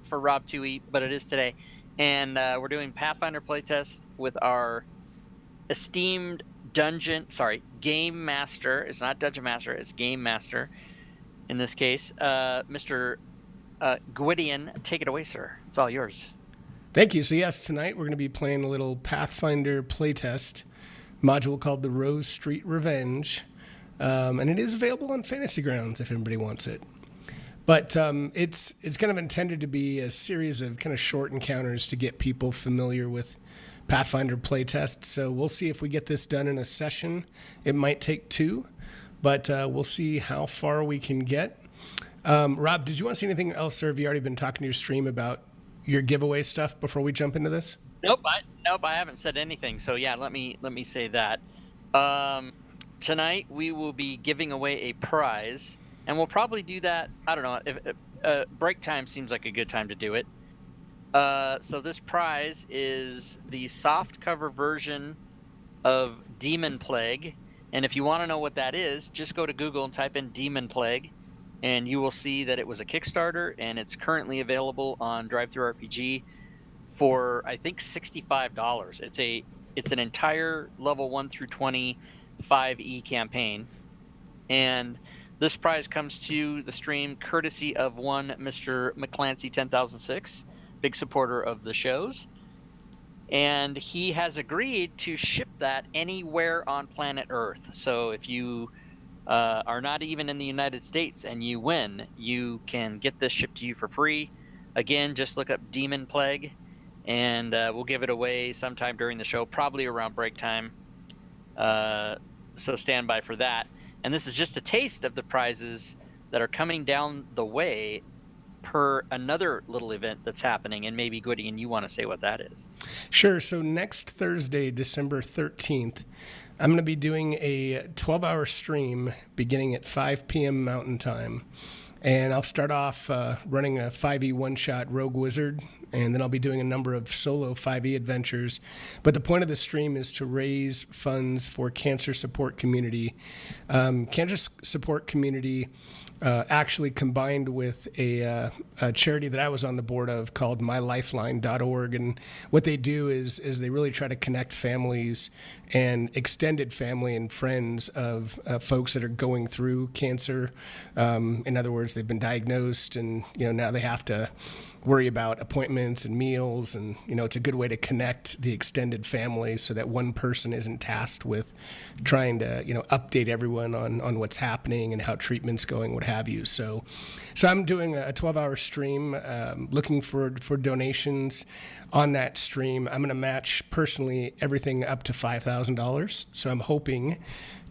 for Rob 2E, but it is today. And we're doing Pathfinder playtest with our esteemed game master. It's not dungeon master, it's game master in this case. Mr. Gwydion, take it away, sir. It's all yours. Thank you. So yes, tonight we're going to be playing a little Pathfinder playtest module called the Rose Street Revenge. And it is available on Fantasy Grounds if anybody wants it. But it's kind of intended to be a series of kind of short encounters to get people familiar with Pathfinder playtest. So we'll see if we get this done in a session. It might take 2, but we'll see how far we can get. Rob, did you want to say anything else, or have you already been talking to your stream about your giveaway stuff before we jump into this? Nope, I haven't said anything. So yeah, let me say that. Tonight we will be giving away a prize. And we'll probably do that, I don't know, if break time seems like a good time to do it. So this prize is the soft cover version of Demon Plague. And if you want to know what that is, just go to Google and type in Demon Plague. And you will see that it was a Kickstarter, and it's currently available on DriveThruRPG for, I think, $65. It's an entire level 1 through 20 5e campaign. And this prize comes to the stream courtesy of one Mr. McClancy 10006, big supporter of the shows. And he has agreed to ship that anywhere on planet Earth. So if you are not even in the United States and you win, you can get this shipped to you for free. Again, just look up Demon Plague, and we'll give it away sometime during the show, probably around break time. So stand by for that. And this is just a taste of the prizes that are coming down the way per another little event that's happening. And maybe, Gwydion, you want to say what that is? Sure. So next Thursday, December 13th, I'm going to be doing a 12-hour stream beginning at 5 p.m. Mountain Time. And I'll start off running a 5e one-shot Rogue Wizard, and then I'll be doing a number of solo 5e adventures. But the point of the stream is to raise funds for Cancer Support Community. Cancer Support Community actually combined with a charity that I was on the board of called mylifeline.org. And what they do is they really try to connect families and extended family and friends of folks that are going through cancer. In other words, they've been diagnosed, and now they have to worry about appointments and meals, and it's a good way to connect the extended family so that one person isn't tasked with trying to update everyone on what's happening and how treatment's going, what have you. So I'm doing a 12-hour stream, looking for donations on that stream. I'm going to match personally everything up to $5,000. So I'm hoping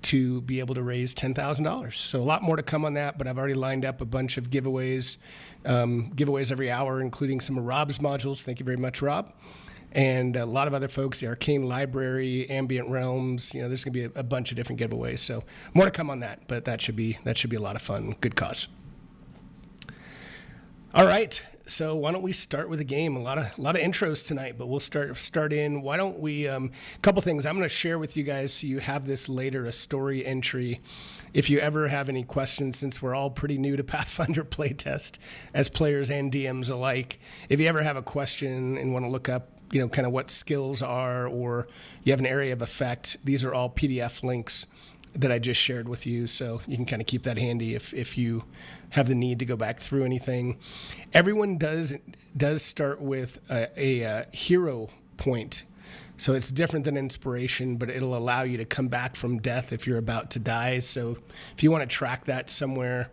to be able to raise $10,000. So a lot more to come on that, but I've already lined up a bunch of giveaways every hour, including some of Rob's modules. Thank you very much, Rob. And a lot of other folks, the Arcane Library, Ambient Realms, there's going to be a bunch of different giveaways. So more to come on that, but that should be a lot of fun. Good cause. All right. So why don't we start with a game? A lot of intros tonight, but we'll start in. Why don't we? A couple things I'm going to share with you guys, so you have this later, a story entry. If you ever have any questions, since we're all pretty new to Pathfinder playtest as players and DMs alike, if you ever have a question and want to look up, kind of what skills are, or you have an area of effect, these are all PDF links that I just shared with you, so you can kind of keep that handy if you have the need to go back through anything. Everyone does start with a hero point, so it's different than inspiration, but it'll allow you to come back from death if you're about to die. So if you want to track that somewhere,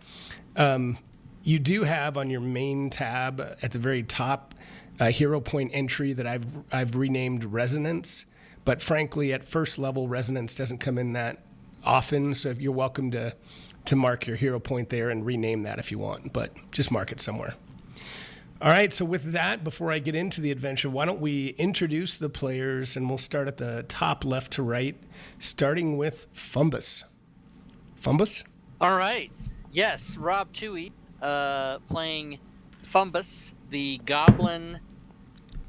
you do have on your main tab at the very top a hero point entry that I've renamed Resonance, but frankly at first level Resonance doesn't come in that often, so if you're welcome to mark your hero point there and rename that if you want, but just mark it somewhere. All right, so with that, before I get into the adventure, why don't we introduce the players, and we'll start at the top left to right, starting with Fumbus. Fumbus? All right. Yes, Rob Toohey, playing Fumbus, the goblin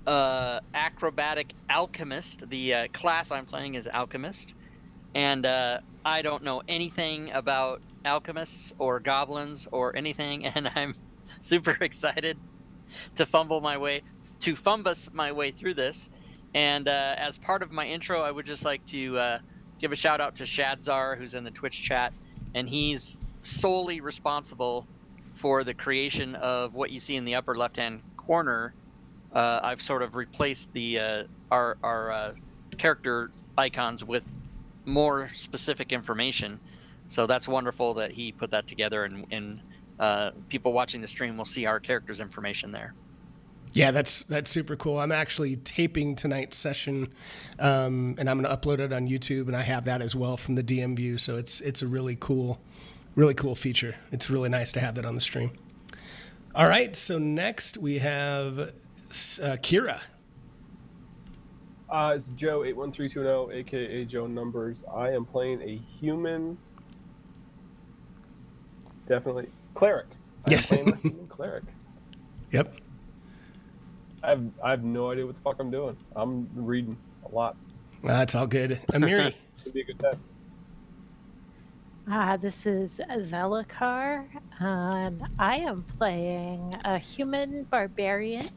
acrobatic alchemist. The class I'm playing is alchemist. And I don't know anything about alchemists or goblins or anything, and I'm super excited. to fumbus my way through this. And as part of my intro, I would just like to give a shout out to Shadzar, who's in the Twitch chat, and he's solely responsible for the creation of what you see in the upper left-hand corner. I've sort of replaced the our character icons with more specific information. So that's wonderful that he put that together, and people watching the stream will see our characters' information there. Yeah, that's super cool. I'm actually taping tonight's session, and I'm going to upload it on YouTube, and I have that as well from the DM view. So it's a really cool feature. It's really nice to have that on the stream. All right, so next we have Kira. It's Joe81320, aka Joe Numbers. I am playing a human, definitely cleric. Yes. I'm playing a human cleric. Yep. I have no idea what the fuck I'm doing. I'm reading a lot. That's all good. Amiri. Should be a good time. This is Zelakar, and I am playing a human barbarian.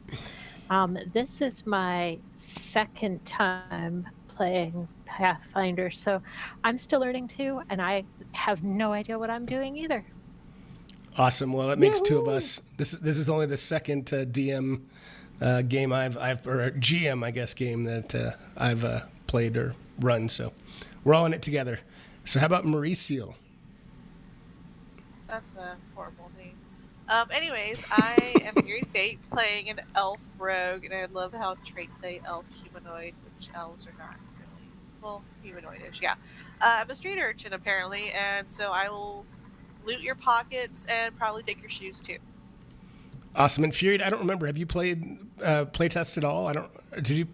This is my second time playing Pathfinder, so I'm still learning too, and I have no idea what I'm doing either. Awesome. Well, it makes two of us. This is only the second DM game or GM, I guess, game that I've played or run. So we're all in it together. So how about Mauricio? That's a horrible name. Anyways, I am Gary Fate playing an elf rogue, and I love how traits say elf humanoid, which elves are not really. Well, humanoidish, yeah. I'm a street urchin, apparently, and so I will loot your pockets and probably take your shoes, too. Awesome. And Fury, I don't remember. Have you played Playtest at all? Did you?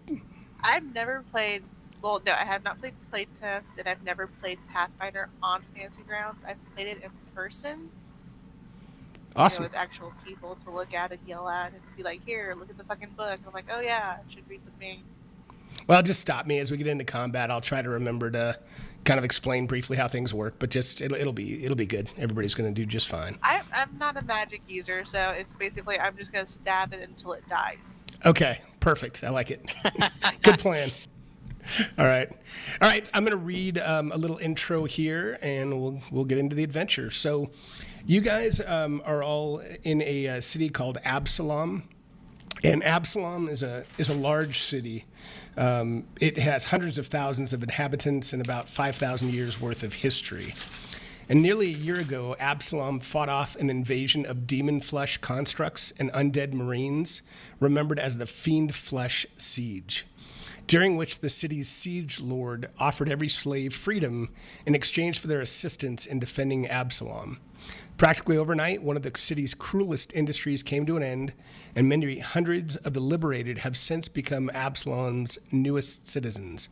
I've never played. Well, no, I have not played Playtest, and I've never played Pathfinder on Fantasy Grounds. I've played it in person. Awesome. With actual people to look at and yell at and be like, here, look at the fucking book. And I'm like, oh yeah, I should read the manual. Well, just stop me as we get into combat. I'll try to remember to kind of explain briefly how things work, but just it'll be good. Everybody's going to do just fine. I'm not a magic user, so it's basically I'm just going to stab it until it dies. Okay, perfect. I like it. Good plan. All right. I'm going to read a little intro here, and we'll get into the adventure. So, you guys are all in a city called Absalom, and Absalom is a large city. It has hundreds of thousands of inhabitants and about 5,000 years worth of history. And nearly a year ago, Absalom fought off an invasion of demon flesh constructs and undead marines, remembered as the Fiend Flesh Siege, during which the city's siege lord offered every slave freedom in exchange for their assistance in defending Absalom. Practically overnight, one of the city's cruelest industries came to an end, and many hundreds of the liberated have since become Absalom's newest citizens.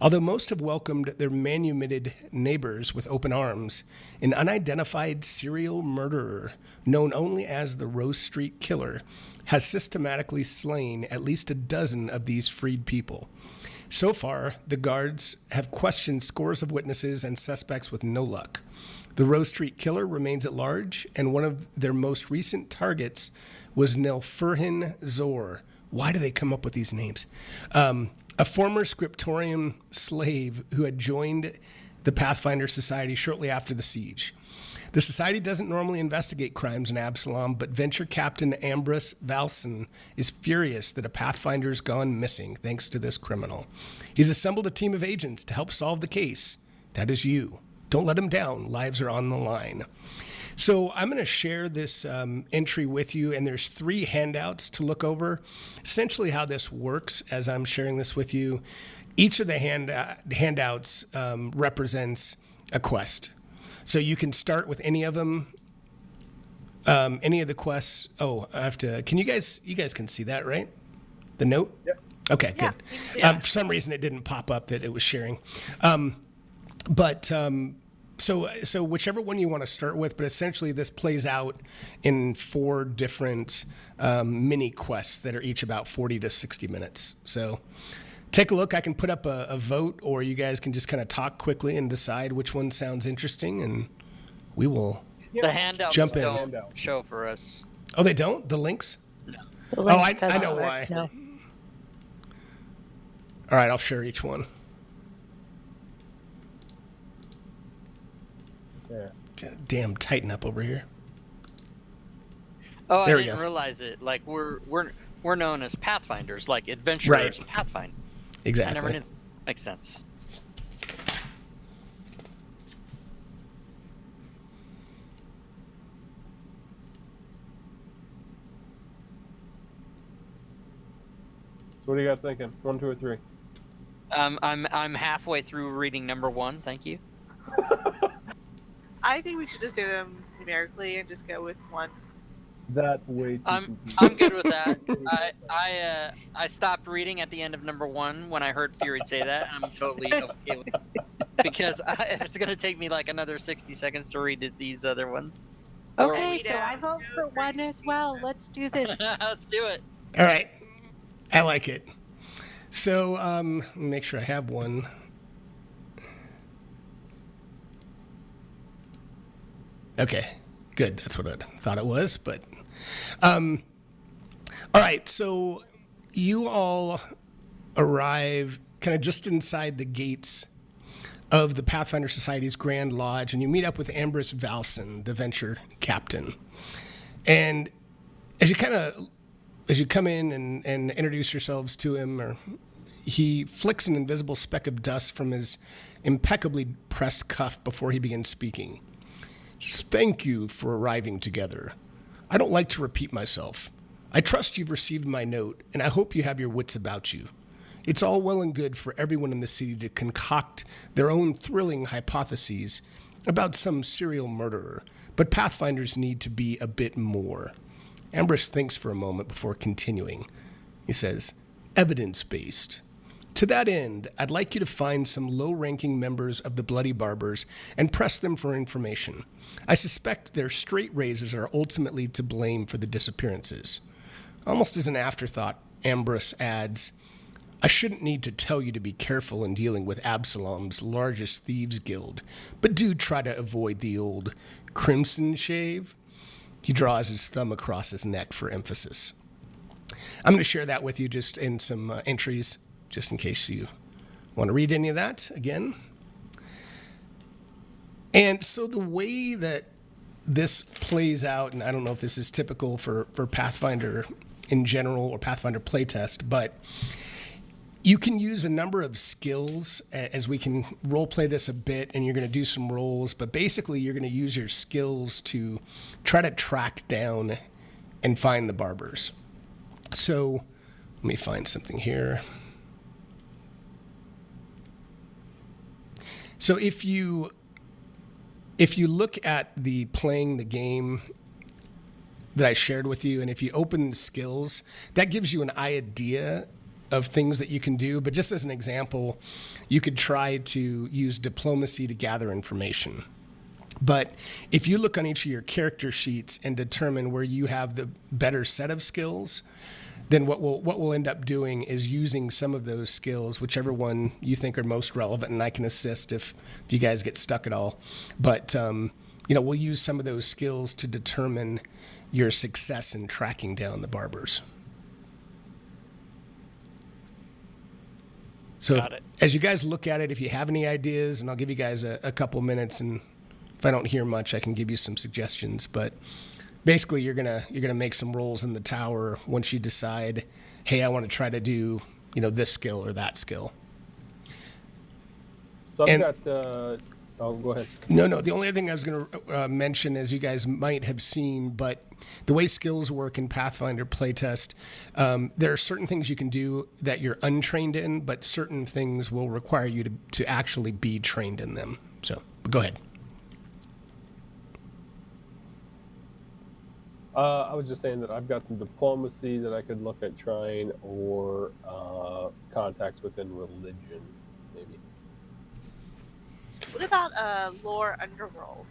Although most have welcomed their manumitted neighbors with open arms, an unidentified serial murderer, known only as the Rose Street Killer, has systematically slain at least a dozen of these freed people. So far, the guards have questioned scores of witnesses and suspects with no luck. The Rose Street Killer remains at large, and one of their most recent targets was Nelfurhin Zor. Why do they come up with these names? A former scriptorium slave who had joined the Pathfinder Society shortly after the siege. The society doesn't normally investigate crimes in Absalom, but venture captain Ambrose Valson is furious that a Pathfinder's gone missing thanks to this criminal. He's assembled a team of agents to help solve the case. That is you. Don't let him down. Lives are on the line. So I'm going to share this entry with you, and there's 3 handouts to look over. Essentially how this works as I'm sharing this with you, each of the handouts represents a quest. So you can start with any of them, any of the quests. Oh, I have to, you guys can see that, right? The note? Yep. Okay, Yeah, good. For some reason it didn't pop up that it was sharing. So whichever one you want to start with, but essentially this plays out in 4 different mini quests that are each about 40 to 60 minutes. So take a look. I can put up a vote, or you guys can just kind of talk quickly and decide which one sounds interesting, and we will The handouts jump in. don't show for us. Oh, they don't? The links? No. The Oh, link I doesn't know work, why. No. All right, I'll share each one. Yeah. God damn, tighten up over here. Oh, There I we didn't go. realize it. Like we're known as Pathfinders, like adventurers. Right. Pathfinder. Exactly. I never knew. Makes sense. So what are you guys thinking? 1, 2, or 3? I'm halfway through reading number 1. Thank you. I think we should just do them numerically and just go with 1. That's way too I'm confusing. good with that. I stopped reading at the end of number 1 when I heard Fury say that, and I'm totally okay with it. Because it's gonna take me like another 60 seconds to read these other ones. Okay, we so I don't vote know for it's very 1 as well. Let's do this. Let's do it. All right. I like it. So, make sure I have one. Okay, good. That's what I thought it was. But, all right. So, you all arrive kind of just inside the gates of the Pathfinder Society's Grand Lodge, and you meet up with Ambrose Valson, the venture captain. And as you come in and introduce yourselves to him, or he flicks an invisible speck of dust from his impeccably pressed cuff before he begins speaking. Just thank you for arriving together. I don't like to repeat myself. I trust you've received my note, and I hope you have your wits about you. It's all well and good for everyone in the city to concoct their own thrilling hypotheses about some serial murderer, but Pathfinders need to be a bit more. Ambrose thinks for a moment before continuing. He says, evidence-based. To that end, I'd like you to find some low-ranking members of the Bloody Barbers and press them for information. I suspect their straight razors are ultimately to blame for the disappearances. Almost as an afterthought, Ambrose adds, I shouldn't need to tell you to be careful in dealing with Absalom's largest thieves guild, but do try to avoid the old crimson shave. He draws his thumb across his neck for emphasis. I'm going to share that with you just in some entries, just in case you want to read any of that again. And so the way that this plays out, and I don't know if this is typical for Pathfinder in general or Pathfinder playtest, but you can use a number of skills as we can role play this a bit, and you're going to do some rolls, but basically you're going to use your skills to try to track down and find the barbers. So let me find something here. So if you look at the playing the game that I shared with you, and if you open the skills, that gives you an idea of things that you can do. But just as an example, you could try to use diplomacy to gather information. But if you look on each of your character sheets and determine where you have the better set of skills, then what we'll end up doing is using some of those skills, whichever one you think are most relevant, and I can assist if you guys get stuck at all. But we'll use some of those skills to determine your success in tracking down the barbers. So as you guys look at it, if you have any ideas, and I'll give you guys a couple minutes, and if I don't hear much, I can give you some suggestions. But basically, you're gonna make some rolls in the tower once you decide, hey, I want to try to do this skill or that skill. So I've got. Oh, go ahead. No. The only other thing I was going to mention, as you guys might have seen, but the way skills work in Pathfinder playtest, there are certain things you can do that you're untrained in, but certain things will require you to actually be trained in them. So go ahead. I was just saying that I've got some diplomacy that I could look at trying, or contacts within religion, maybe. What about lore underworld?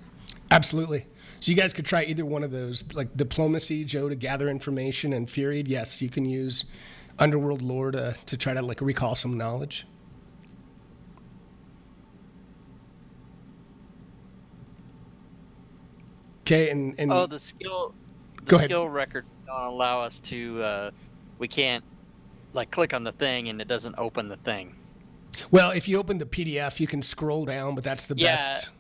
Absolutely. So you guys could try either one of those, like diplomacy, Joe, to gather information, and Fury, yes, you can use underworld lore to try to recall some knowledge. Okay, and the skill. Go ahead. Skill record don't allow us to. We can't like click on the thing and it doesn't open the thing. Well, if you open the PDF, you can scroll down, but that's the best.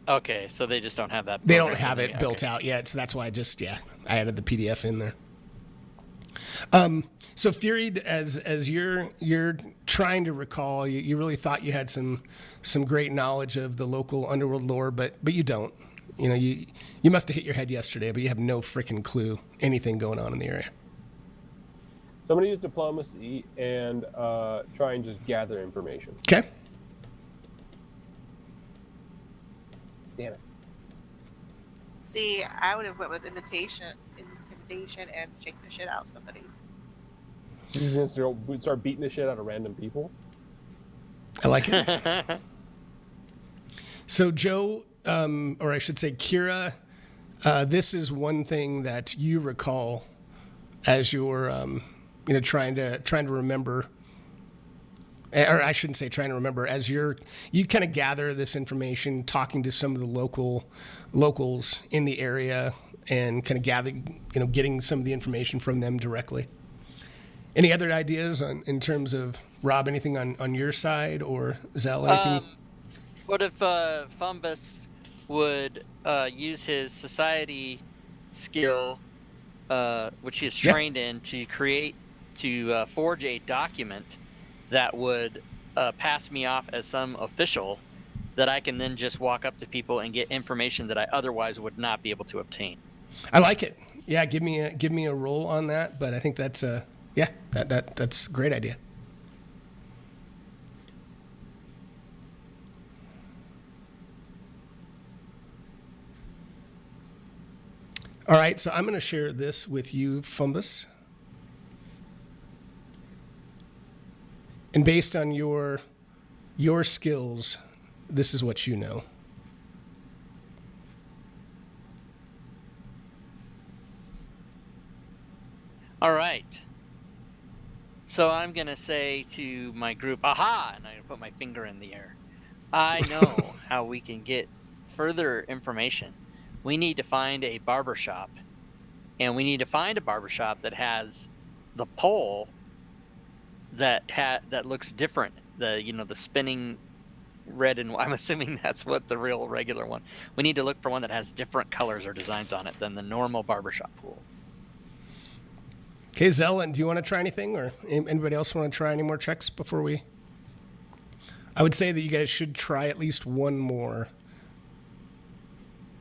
Okay, so they just don't have that. They don't have it built out yet, so that's why I added the PDF in there. So Fury, as you're trying to recall, you really thought you had some great knowledge of the local underworld lore, but you don't. You know, you must have hit your head yesterday, but you have no freaking clue anything going on in the area. So I'm going to use diplomacy and try and just gather information. Okay. Damn it. See, I would have went with intimidation and shake the shit out of somebody. He's going to start beating the shit out of random people. I like it. So Joe, or I should say Kira, this is one thing that you recall as you're, trying to remember. Or I shouldn't say trying to remember, as you kind of gather this information, talking to some of the locals in the area, and kind of getting some of the information from them directly. Any other ideas in terms of, Rob, anything on your side, or Zell, anything? What if Fumbus would use his society skill, which he is trained in, to forge a document that would pass me off as some official that I can then just walk up to people and get information that I otherwise would not be able to obtain. I like it. Yeah, give me a roll on that. But I think that's that's a great idea. All right, so I'm going to share this with you, Fumbus. And based on your skills, this is what you know. All right. So I'm going to say to my group, aha, and I'm going to put my finger in the air. I know how we can get further information. We need to find a barbershop, and we need to find a barbershop that has the pole that looks different. The spinning red and I'm assuming that's what the real regular one. We need to look for one that has different colors or designs on it than the normal barbershop pool. Okay, Zell, do you want to try anything, or anybody else want to try any more checks before we? I would say that you guys should try at least one more.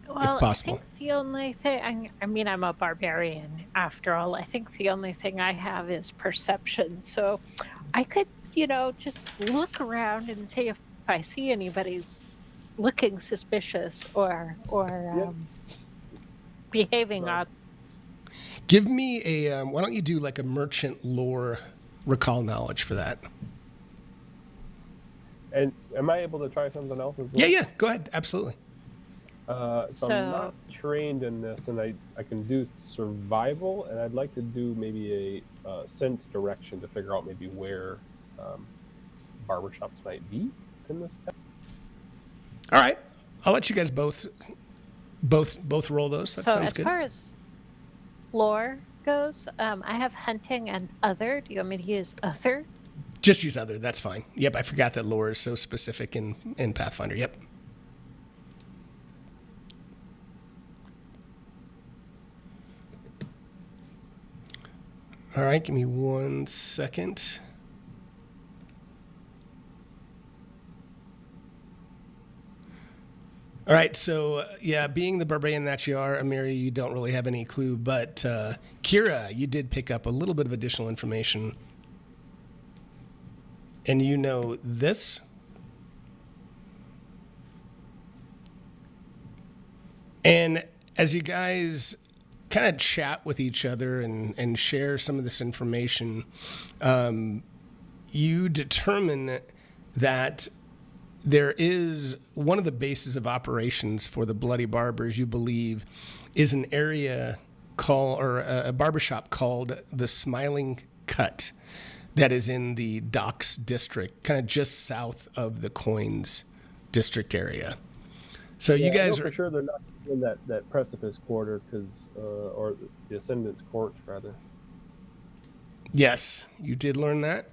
Well, if possible. I think the only thing, I'm a barbarian after all. I think the only thing I have is perception. So I could, just look around and see if I see anybody looking suspicious or behaving odd. Give me a, why don't you do like a merchant lore recall knowledge for that? And am I able to try something else as well? Yeah, go ahead. Absolutely. So I'm not trained in this, and I can do survival, and I'd like to do maybe a sense direction to figure out maybe where barbershops might be in this town. All right, I'll let you guys both roll those. That sounds good. So as far as lore goes, I have hunting and other. Do you want me to use other? Just use other. That's fine. Yep, I forgot that lore is so specific in Pathfinder. Yep. All right, give me 1 second. All right, so being the barbarian that you are, Amiri, you don't really have any clue, but Kira, you did pick up a little bit of additional information. And you know this. And as you guys kind of chat with each other and share some of this information, you determine that there is one of the bases of operations for the Bloody Barbers, you believe, is an area or a barbershop called the Smiling Cut that is in the Docks district, kind of just south of the Coins district area. So you guys I know for sure they're not in that precipice quarter, or the Ascendant's Court, rather. Yes, you did learn that.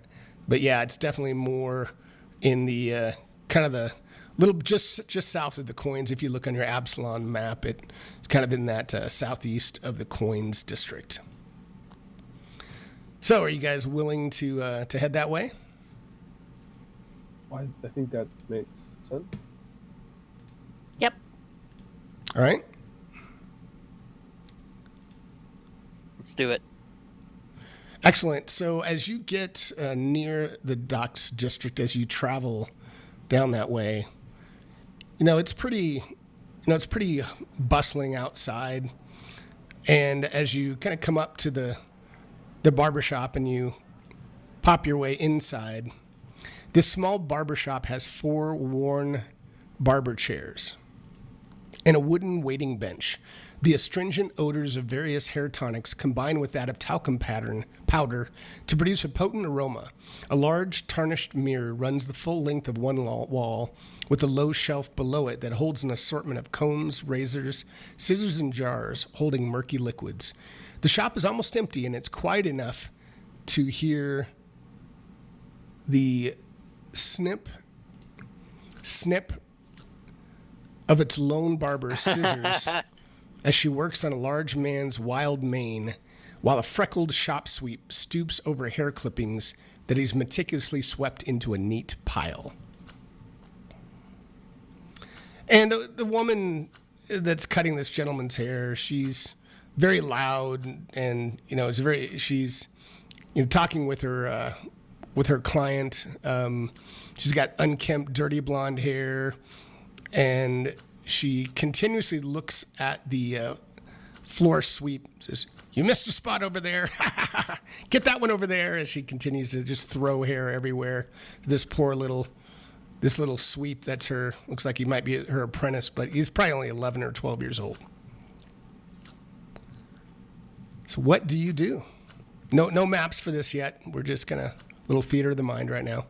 But yeah, it's definitely more in the kind of the little just south of the Coins. If you look on your Absalon map, it's kind of in that southeast of the Coins district. So, are you guys willing to head that way? I think that makes sense. Yep. All right. Let's do it. Excellent. So as you get near the docks district, as you travel down that way, it's pretty bustling outside. And as you kind of come up to the barbershop and you pop your way inside, this small barbershop has 4 worn barber chairs and a wooden waiting bench. The astringent odors of various hair tonics combine with that of talcum powder to produce a potent aroma. A large tarnished mirror runs the full length of one wall, with a low shelf below it that holds an assortment of combs, razors, scissors, and jars holding murky liquids. The shop is almost empty, and it's quiet enough to hear the snip of its lone barber's scissors as she works on a large man's wild mane, while a freckled shop sweep stoops over hair clippings that he's meticulously swept into a neat pile. And the woman that's cutting this gentleman's hair, she's very loud, and she's talking with her client. She's got unkempt, dirty blonde hair, and she continuously looks at the floor sweep, says, "You missed a spot over there. Get that one over there," as she continues to just throw hair everywhere. This little sweep, that's her, looks like he might be her apprentice, but he's probably only 11 or 12 years old. So what do you do? No maps for this yet. We're just going to little theater of the mind right now.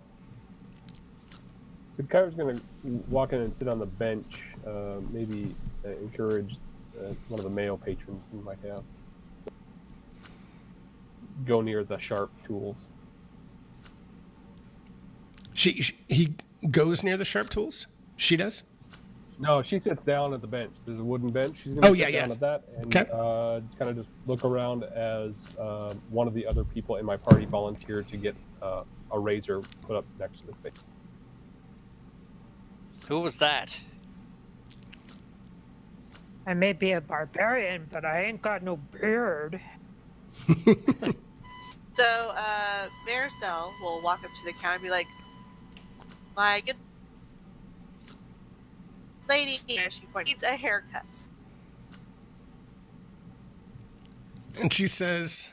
So Kyra's going to walk in and sit on the bench, maybe encourage one of the male patrons he might have to go near the sharp tools. He goes near the sharp tools? She does? No, she sits down at the bench. There's a wooden bench. She's going to sit down at that and kind of just look around as one of the other people in my party volunteered to get a razor put up next to his face. Who was that? I may be a barbarian, but I ain't got no beard. So, Maricel will walk up to the counter and be like, "My good lady here, she needs a haircut." And she says,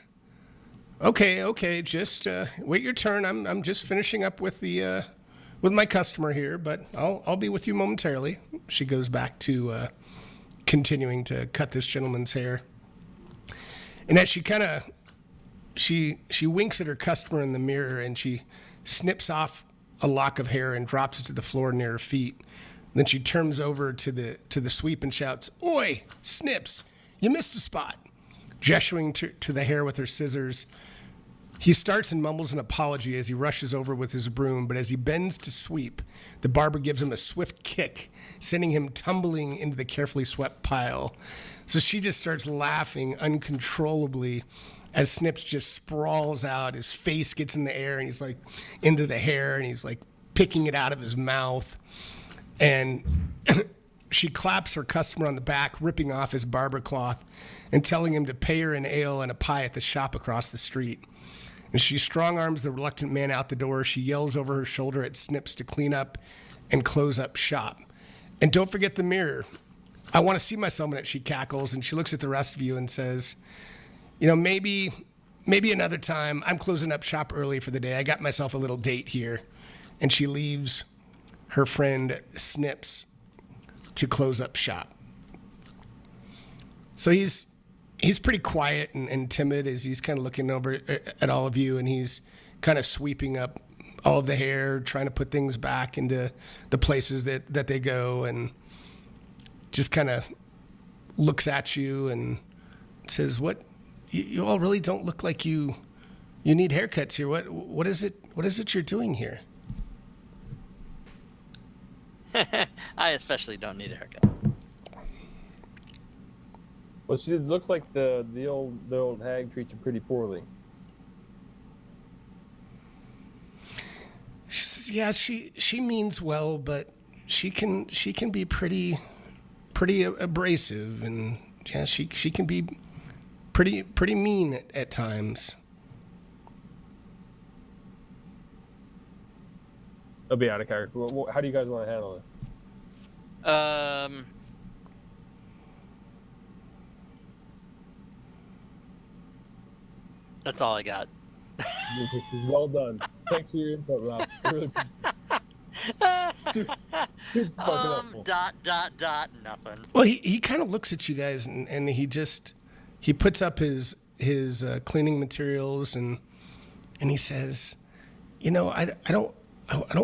Okay, just wait your turn. I'm just finishing up with with my customer here, but I'll be with you momentarily. She goes back to continuing to cut this gentleman's hair. And as she kind of she winks at her customer in the mirror, and she snips off a lock of hair and drops it to the floor near her feet. Then she turns over to the sweep and shouts, "Oi, Snips, you missed a spot." Gesturing to the hair with her scissors, he starts and mumbles an apology as he rushes over with his broom, but as he bends to sweep, the barber gives him a swift kick, sending him tumbling into the carefully swept pile. So she just starts laughing uncontrollably as Snips just sprawls out. His face gets in the air, and he's like into the hair, and he's like picking it out of his mouth. And she claps her customer on the back, ripping off his barber cloth and telling him to pay her an ale and a pie at the shop across the street. And she strong-arms the reluctant man out the door. She yells over her shoulder at Snips to clean up and close up shop. "And don't forget the mirror. I want to see myself in it," she cackles, and she looks at the rest of you and says, maybe another time. I'm closing up shop early for the day. I got myself a little date here." And she leaves her friend Snips to close up shop. So he's pretty quiet and timid as he's kind of looking over at all of you, and he's kind of sweeping up all of the hair, trying to put things back into the places that they go, and just kind of looks at you and says, "What? You all really don't look like you need haircuts here. What is it? What is it you're doing here?" I especially don't need a haircut. Well, it looks like the old hag treats you pretty poorly. She says, "Yeah, she means well, but she can be pretty abrasive, and yeah, she can be pretty mean at times." I'll be out of character. How do you guys want to handle this? That's all I got. Well done. Thanks for your input, Rob. Really super fucking helpful. Nothing. Well, he kind of looks at you guys, and he puts up his cleaning materials, and he says, I don't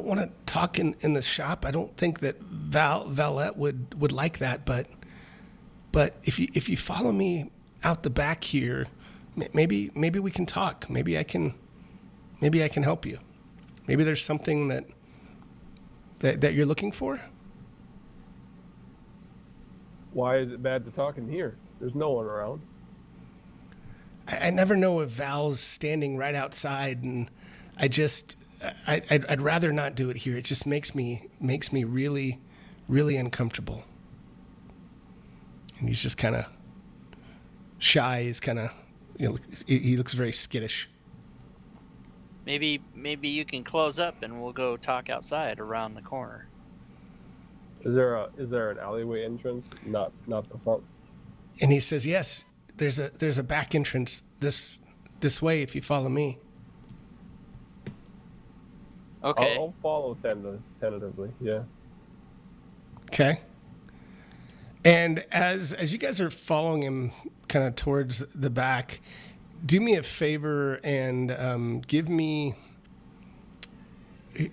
want to talk in the shop. I don't think that Valette would like that, but if you follow me out the back here, maybe we can talk. Maybe I can help you. Maybe there's something that you're looking for. Why is it bad to talk in here? There's no one around. I never know if Val's standing right outside, and I'd rather not do it here. It just makes me really, really uncomfortable. And he's just kind of shy. He's kind of, he looks very skittish. Maybe you can close up and we'll go talk outside around the corner. Is there an alleyway entrance? Not the front. And he says, "Yes, there's a back entrance this way if you follow me." Okay. I'll follow tentatively. Yeah. Okay. And as you guys are following him kind of towards the back, do me a favor and give me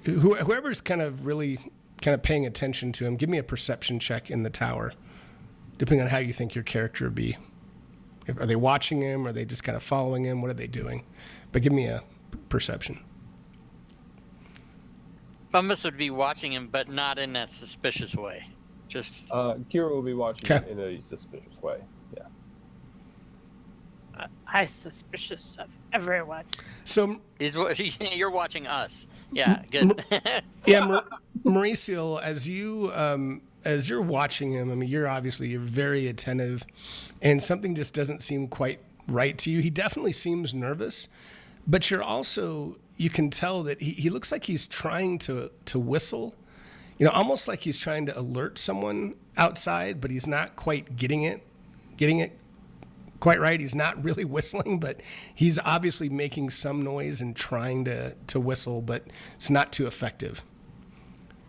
whoever's kind of really kind of paying attention to him, give me a perception check in the tower, depending on how you think your character would be. Are they watching him? Are they just kind of following him? What are they doing? But give me a perception. Bumbus would be watching him, but not in a suspicious way. Just Kira will be watching him in a suspicious way. Yeah. I'm suspicious of everyone. So you're watching us. Yeah, good. yeah, Mauricio, as you're watching him, I mean, you're very attentive, and something just doesn't seem quite right to you. He definitely seems nervous, but you can tell that he looks like he's trying to whistle, almost like he's trying to alert someone outside, but he's not quite getting it quite right. He's not really whistling, but he's obviously making some noise and trying to whistle, but it's not too effective.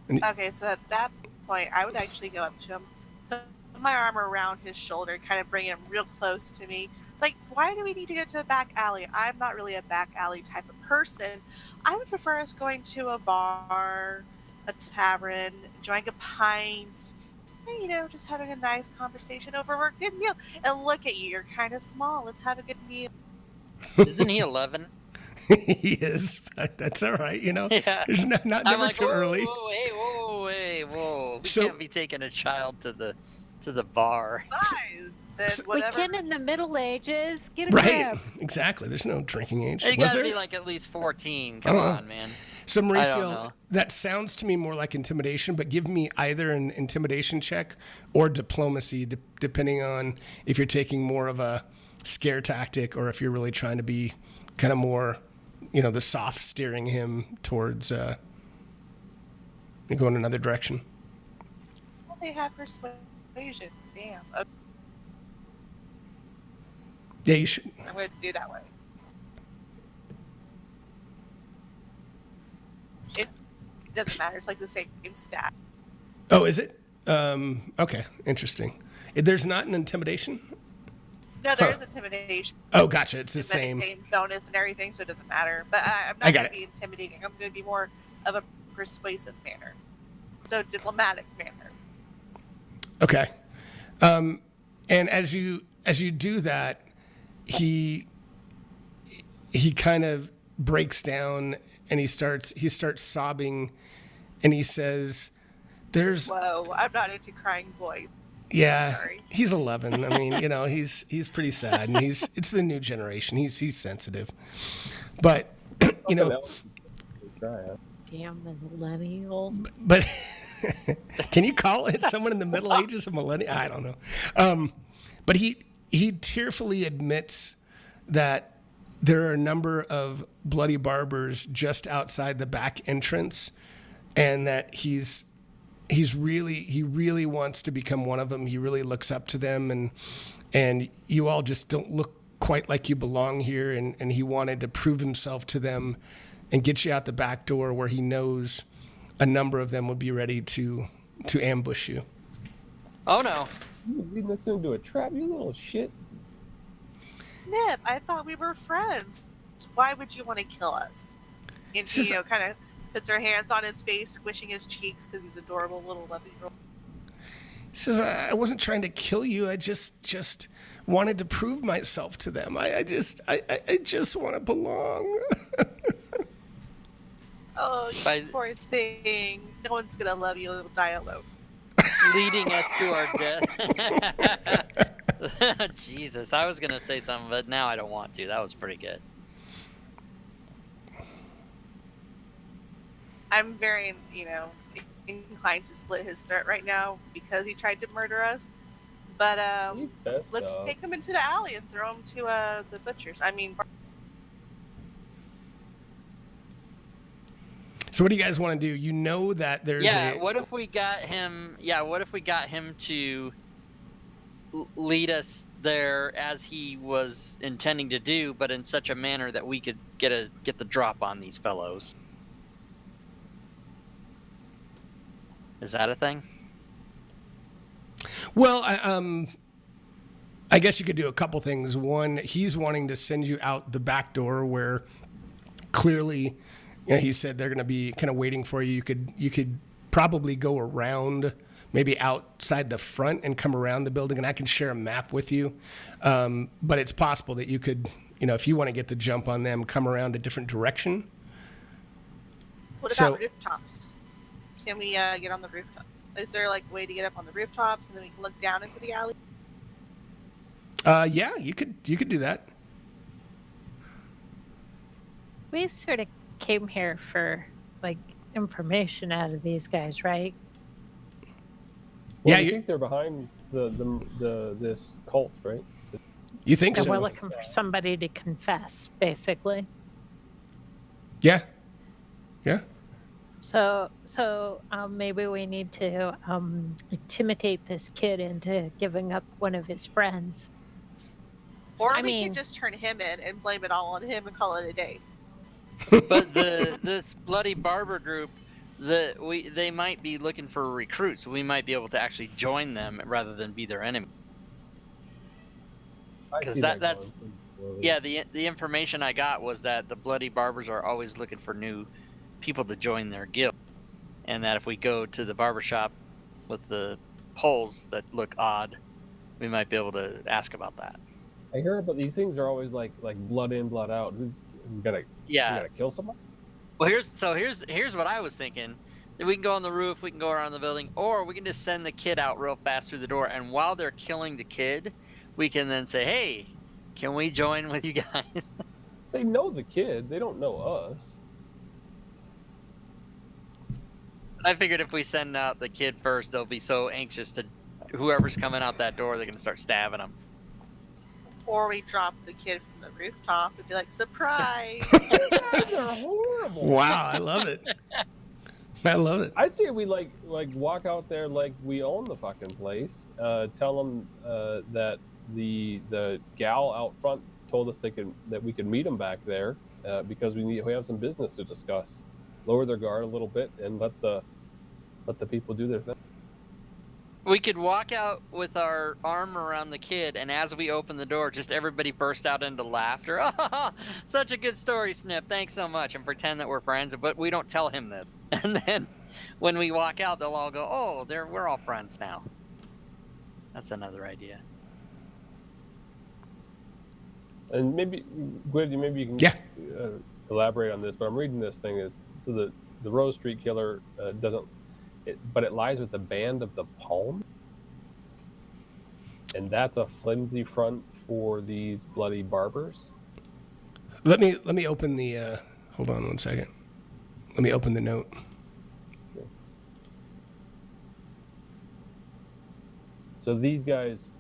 Okay, so at that point, I would actually go up to him, put my arm around his shoulder, kind of bring him real close to me. It's like, why do we need to get to a back alley? I'm not really a back alley type of person. I would prefer us going to a bar, a tavern, enjoying a pint, and, just having a nice conversation over a good meal. And look at you, you're kind of small. Let's have a good meal. Isn't he 11? He is, but that's all right. Yeah. There's never too early. Whoa. We So- can't be taking a child to the bar. Fine. Then We whatever. can in the Middle Ages. Get a Right, grip. exactly. There's no drinking age. You Was gotta there? be like at least 14. Come on, man. So I don't Mauricio, know. that sounds to me more like intimidation, but give me either an intimidation check or diplomacy, depending on if you're taking more of a scare tactic or if you're really trying to be kind of more, the soft steering him towards going another direction. Well, they have persuasion. Damn. Okay, Yeah, you should. I'm going to do that way. It doesn't matter. It's like the same stat. Oh, is it? Okay, interesting. There's not an intimidation? No, there is intimidation. Oh, gotcha. It's the It's same. bonus and everything, so it doesn't matter. But I'm I not got going to be intimidating. I'm going to be more of a persuasive manner. So diplomatic manner. Okay. And as you do that, he kind of breaks down and he starts sobbing, and he says, "There's Whoa, I'm not into crying boys. yeah, Sorry. he's 11. I mean, he's pretty sad, and it's the new generation. He's sensitive, but Damn millennials. but can you call it someone in the Middle Ages a millennial? I don't know. But he tearfully admits that there are a number of bloody barbers just outside the back entrance, and that he really wants to become one of them. He really looks up to them, and you all just don't look quite like you belong here, and he wanted to prove himself to them and get you out the back door where he knows a number of them would be ready to ambush you. Oh no. You leading us into a trap, you little shit. Snip, I thought we were friends. Why would you want to kill us? And she, kind of puts her hands on his face, squishing his cheeks because he's adorable little 11-year-old. He says, I wasn't trying to kill you. I just wanted to prove myself to them. I just want to belong. Oh, you poor thing. No one's going to love you. You'll die alone. Leading us to our death. Jesus, I was going to say something, but now I don't want to. That was pretty good. I'm very, inclined to split his throat right now because he tried to murder us. But let's take him into the alley and throw him to the butchers. I mean... So what do you guys want to do? You know that there's what if we got him to lead us there as he was intending to do, but in such a manner that we could get the drop on these fellows? Is that a thing? Well, I guess you could do a couple things. One, he's wanting to send you out the back door where clearly, he said they're going to be kind of waiting for you. You could probably go around, maybe outside the front and come around the building, and I can share a map with you. But it's possible that you could, if you want to get the jump on them, come around a different direction. What about rooftops? Can we get on the rooftop? Is there a way to get up on the rooftops and then we can look down into the alley? Yeah, you could do that. We sort of came here for information out of these guys, right? Well, I think they're behind this cult, right? You think so? We're looking for somebody to confess, basically. Yeah. So maybe we need to intimidate this kid into giving up one of his friends. Or we could just turn him in and blame it all on him and call it a day. But this bloody barber group, they might be looking for recruits. We might be able to actually join them rather than be their enemy. Because that's the information I got was that the bloody barbers are always looking for new people to join their guild, and that if we go to the barbershop with the poles that look odd, we might be able to ask about that. I hear about these things are always like blood in, blood out. You gotta kill someone. Well, here's what I was thinking. That we can go on the roof, we can go around the building, or we can just send the kid out real fast through the door, and while they're killing the kid, we can then say, hey, can we join with you guys? They know the kid, they don't know us. I figured if we send out the kid first, they'll be so anxious to whoever's coming out that door, they're going to start stabbing them. Or we drop the kid from the rooftop and be like, surprise! They're horrible. Wow, I love it. I say we walk out there like we own the fucking place. Tell them that the gal out front told us that we could meet them back there because we have some business to discuss. Lower their guard a little bit and let the people do their thing. We could walk out with our arm around the kid, and as we open the door, just everybody burst out into laughter. Oh, such a good story, Snip. Thanks so much. And pretend that we're friends, but we don't tell him that. And then when we walk out, they'll all go, oh, we're all friends now. That's another idea. and maybe Gwyd, maybe you can elaborate on this. But I'm reading this thing is so the Rose Street Killer doesn't, but it lies with the Band of the Palm, and that's a flimsy front for these bloody barbers. Let me open the. Hold on 1 second. Let me open the note. Okay. So these guys.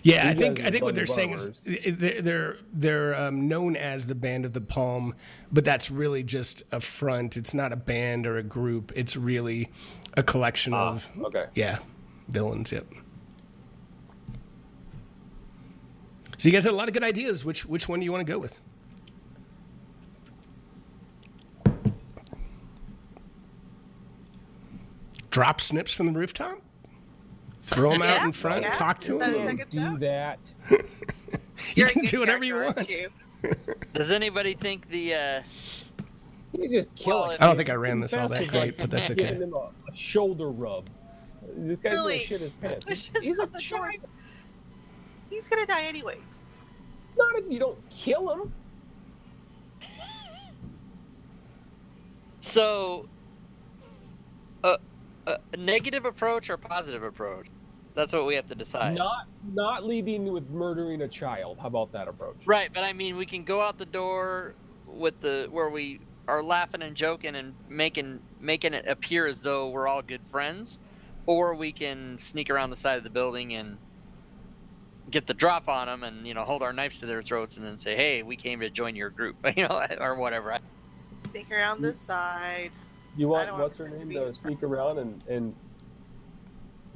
Yeah, I think what they're saying is they're known as the Band of the Palm, but that's really just a front. It's not a band or a group. It's really a collection of villains. Yep. So you guys had a lot of good ideas. Which one do you want to go with? Drop Snips from the rooftop? Throw them out in front, talk to them. Do that. You can do whatever you want. Does anybody think the? You just kill it. I don't think I ran this all that great, but that's okay. Giving him a shoulder rub. This guy's Really? gonna shit his pants. He's a child. He's gonna die anyways. Not if you don't kill him. So, a negative approach or positive approach? That's what we have to decide. Not leading with murdering a child. How about that approach? Right, but I mean, we can go out the door with where we are laughing and joking and making it appear as though we're all good friends, or we can sneak around the side of the building and get the drop on them and hold our knives to their throats and then say, hey, we came to join your group, or whatever. Sneak around this side. You want what's her name to sneak around and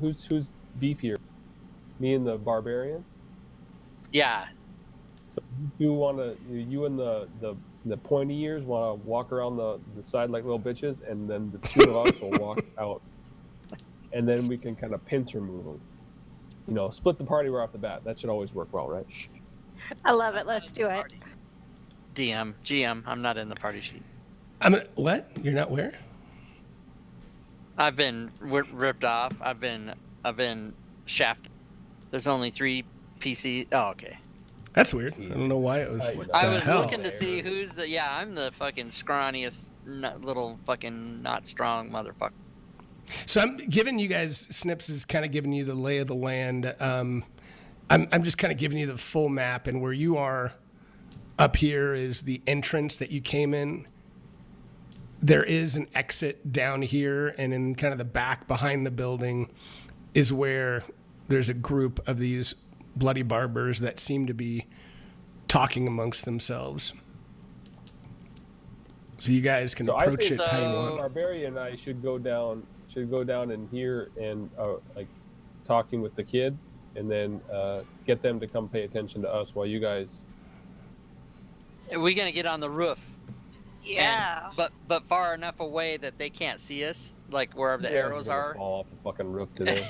who's beefier? Me and the barbarian? Yeah. So you and the pointy ears want to walk around the side like little bitches, and then the two of us will walk out, and then we can kind of pincer move them. Split the party right off the bat. That should always work well, right? I love it. Let's do it. GM, I'm not in the party sheet. What? You're not where? I've been ripped off. I've been shafted. There's only 3 PC. Oh, okay. That's weird. I don't know why it was. I was looking to see who's the. Yeah, I'm the fucking scrawniest little fucking not strong motherfucker. So I'm giving you guys, Snips is kind of giving you the lay of the land. I'm just kind of giving you the full map, and where you are up here is the entrance that you came in. There is an exit down here, and in kind of the back behind the building is where there's a group of these bloody barbers that seem to be talking amongst themselves. So you guys can approach it how you want. Barbarian and I should go down in here and talking with the kid, and then get them to come pay attention to us while you guys. Are we gonna get on the roof? Yeah. But far enough away that they can't see us, like wherever the arrows are. Fall off the fucking roof today.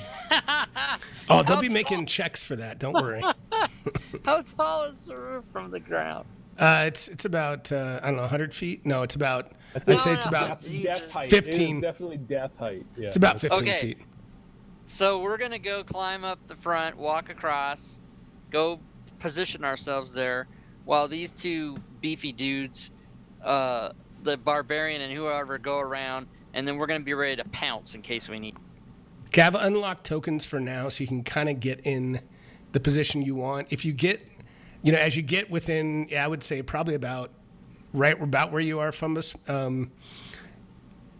Oh, they'll be making checks for that. Don't worry. How tall is the roof from the ground? It's about I don't know, 100 feet. No, it's about. I'd say it's about death height. 15. It is definitely death height. Yeah. It's about 15 feet. So we're gonna go climb up the front, walk across, go position ourselves there, while these 2 beefy dudes, the barbarian and whoever, go around, and then we're gonna be ready to pounce in case we need. Okay, I've unlocked tokens for now, so you can kind of get in the position you want. If you get, as you get within, I would say probably about where you are, Fumbus.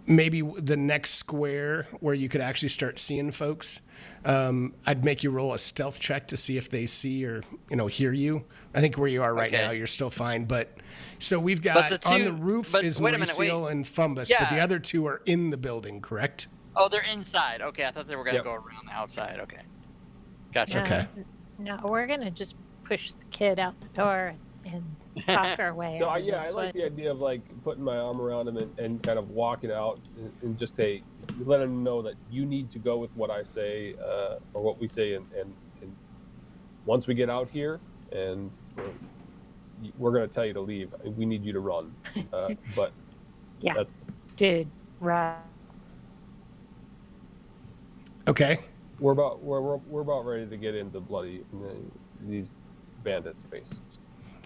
Maybe the next square where you could actually start seeing folks. I'd make you roll a stealth check to see if they see or hear you. I think where you are right now, you're still fine. But so we've got on the roof is Mauricio and Fumbus, but the other 2 are in the building, correct? Oh, they're inside. Okay, I thought they were gonna go around the outside. Okay, gotcha. Okay. No, we're gonna just push the kid out the door and talk our way. So I like the idea of putting my arm around him and kind of walking out and just let him know that you need to go with what I say or what we say, and once we get out here and we're going to tell you to leave. We need you to run. But dude, right. Okay. we're about ready to get into these bandit space.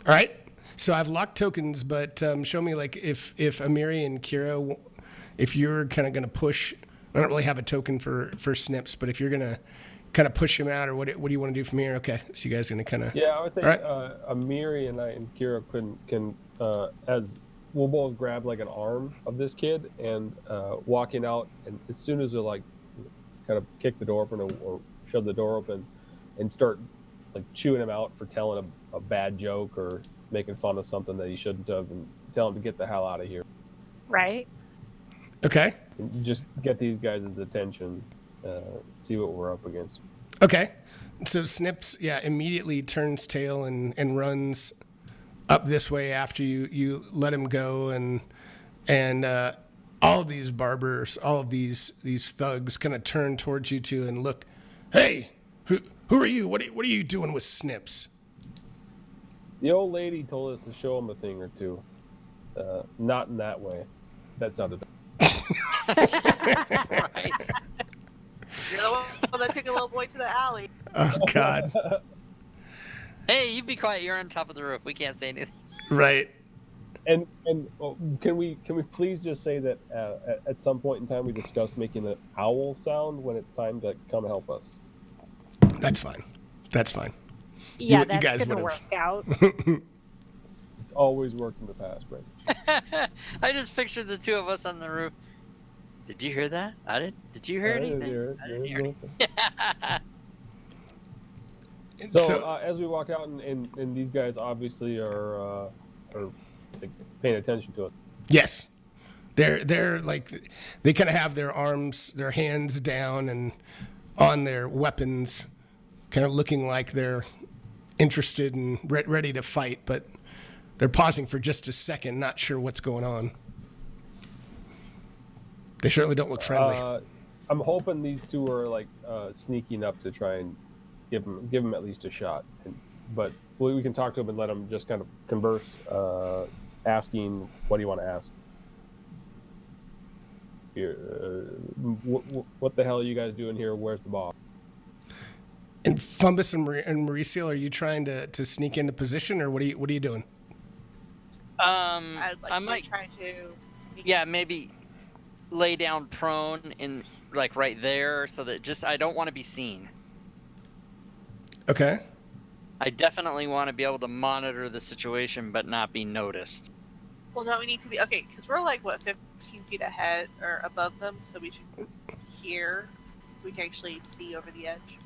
All right. So I've locked tokens, but show me like if Amiri and Kira, if you're kind of going to push. I don't really have a token for Snips, but if you're going to kind of push him out, or what do you want to do from here? Okay, so you guys are going to kind of. Yeah, I would say right. Amiri and I and Kira can as we'll both grab like an arm of this kid and walking out, and as soon as we like kind of kick the door open or shove the door open and start like chewing him out for telling a bad joke or making fun of something that he shouldn't have, and tell him to get the hell out of here. Right. Okay. And just get these guys' attention, see what we're up against. Okay. So Snips, immediately turns tail and runs up this way after you let him go, and all of these barbers, all of these thugs kind of turn towards you two and look. Hey, who are you? What are you doing with Snips? The old lady told us to show him a thing or two. Not in that way. That sounded bad. Right. You're the one that took a little boy to the alley. Oh God. Hey, you be quiet. You're on top of the roof. We can't say anything. Right. And can we please just say that at some point in time we discussed making an owl sound when it's time to come help us. That's fine. Yeah, you that's guys gonna would've. work out. It's always worked in the past, right? I just pictured the two of us on the roof. Did you hear that? I did. Did you hear anything? I didn't hear anything. So as we walk out, and these guys obviously are like, paying attention to it. Yes. They're like, they kind of have their arms, their hands down and on their weapons, kind of looking like they're interested and ready to fight, but they're pausing for just a second, not sure what's going on. They certainly don't look friendly. I'm hoping these two are like sneaking up to try and give them at least a shot. But we can talk to them and let them just kind of converse, asking, what do you want to ask? What the hell are you guys doing here? Where's the boss? And Fumbus and Mauricio, are you trying to sneak into position, or what are you doing? I'd like I to might try to sneak maybe lay down prone in like right there, so that just I don't want to be seen. Okay. I definitely want to be able to monitor the situation but not be noticed. Well, no, we need to be okay because we're like 15 feet ahead or above them, so we should hear, so we can actually see over the edge.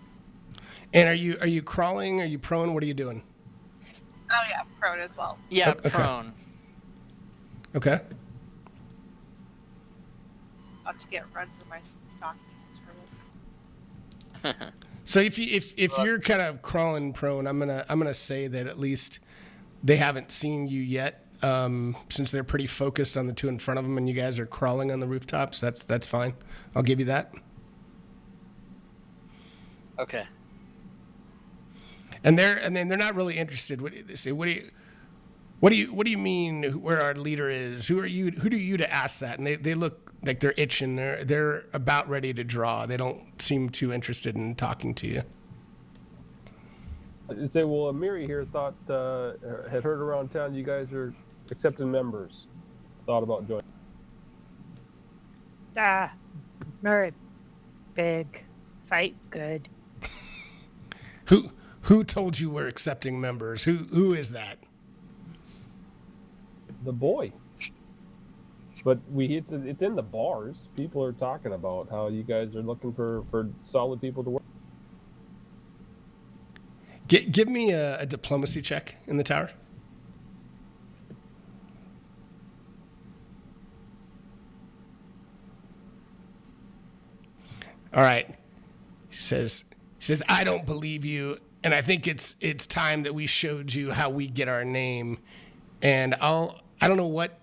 And are you crawling? Are you prone? What are you doing? Oh yeah, prone as well. Yeah, Okay. prone. Okay. I'll have to get runs in my stockings for this. So if you're kind of crawling prone, I'm gonna say that at least they haven't seen you yet, since they're pretty focused on the two in front of them, and you guys are crawling on the rooftops. That's fine. I'll give you that. Okay. And they're not really interested. They say, what do you mean? Where our leader is? Who are you? Who do you to ask that? And they look like they're itching. They're about ready to draw. They don't seem too interested in talking to you. I'd say, well, Amiri here thought had heard around town you guys are accepting members. Thought about joining. Very big fight. Good. Who told you we're accepting members? Who is that? The boy. But it's in the bars. People are talking about how you guys are looking for solid people to work. Give me a diplomacy check in the tower. All right. He says, I don't believe you, and I think it's time that we showed you how we get our name. And I don't know what,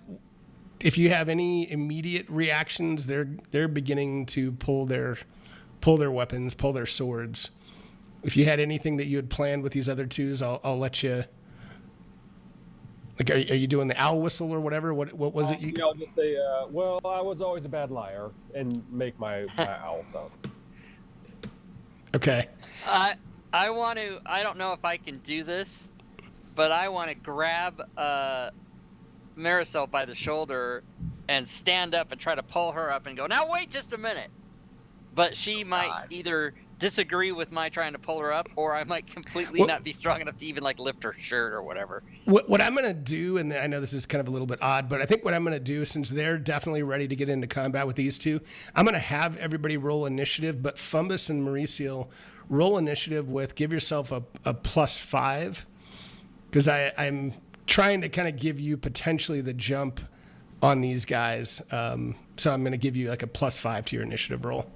if you have any immediate reactions. They're beginning to pull their weapons, pull their swords. If you had anything that you had planned with these other twos, I'll let you. Like, are you doing the owl whistle or whatever? What was it? I'll just say, well, I was always a bad liar, and make my owl sound. Okay. I want to. I don't know if I can do this, but I want to grab Marisol by the shoulder and stand up and try to pull her up and go, now wait just a minute. But she might either disagree with my trying to pull her up, or I might completely not be strong enough to even like lift her shirt or whatever. What I'm going to do, and I know this is kind of a little bit odd, but I think what I'm going to do, since they're definitely ready to get into combat with these two, I'm going to have everybody roll initiative, but Fumbus and Mauricio roll initiative with, give yourself a +5, because I'm trying to kind of give you potentially the jump on these guys. So I'm going to give you like a +5 to your initiative roll.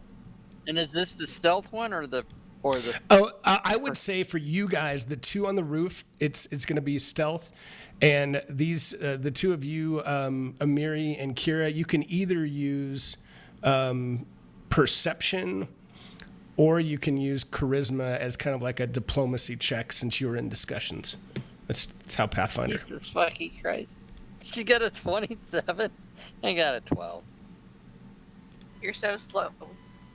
And is this the stealth one or the? Oh, I would say for you guys, the two on the roof, it's going to be stealth, and these the two of you, Amiri and Kira, you can either use perception, or you can use charisma as kind of like a diplomacy check since you were in discussions. That's how Pathfinder. Jesus fucking Christ! She got a 27. I got a 12. You're so slow.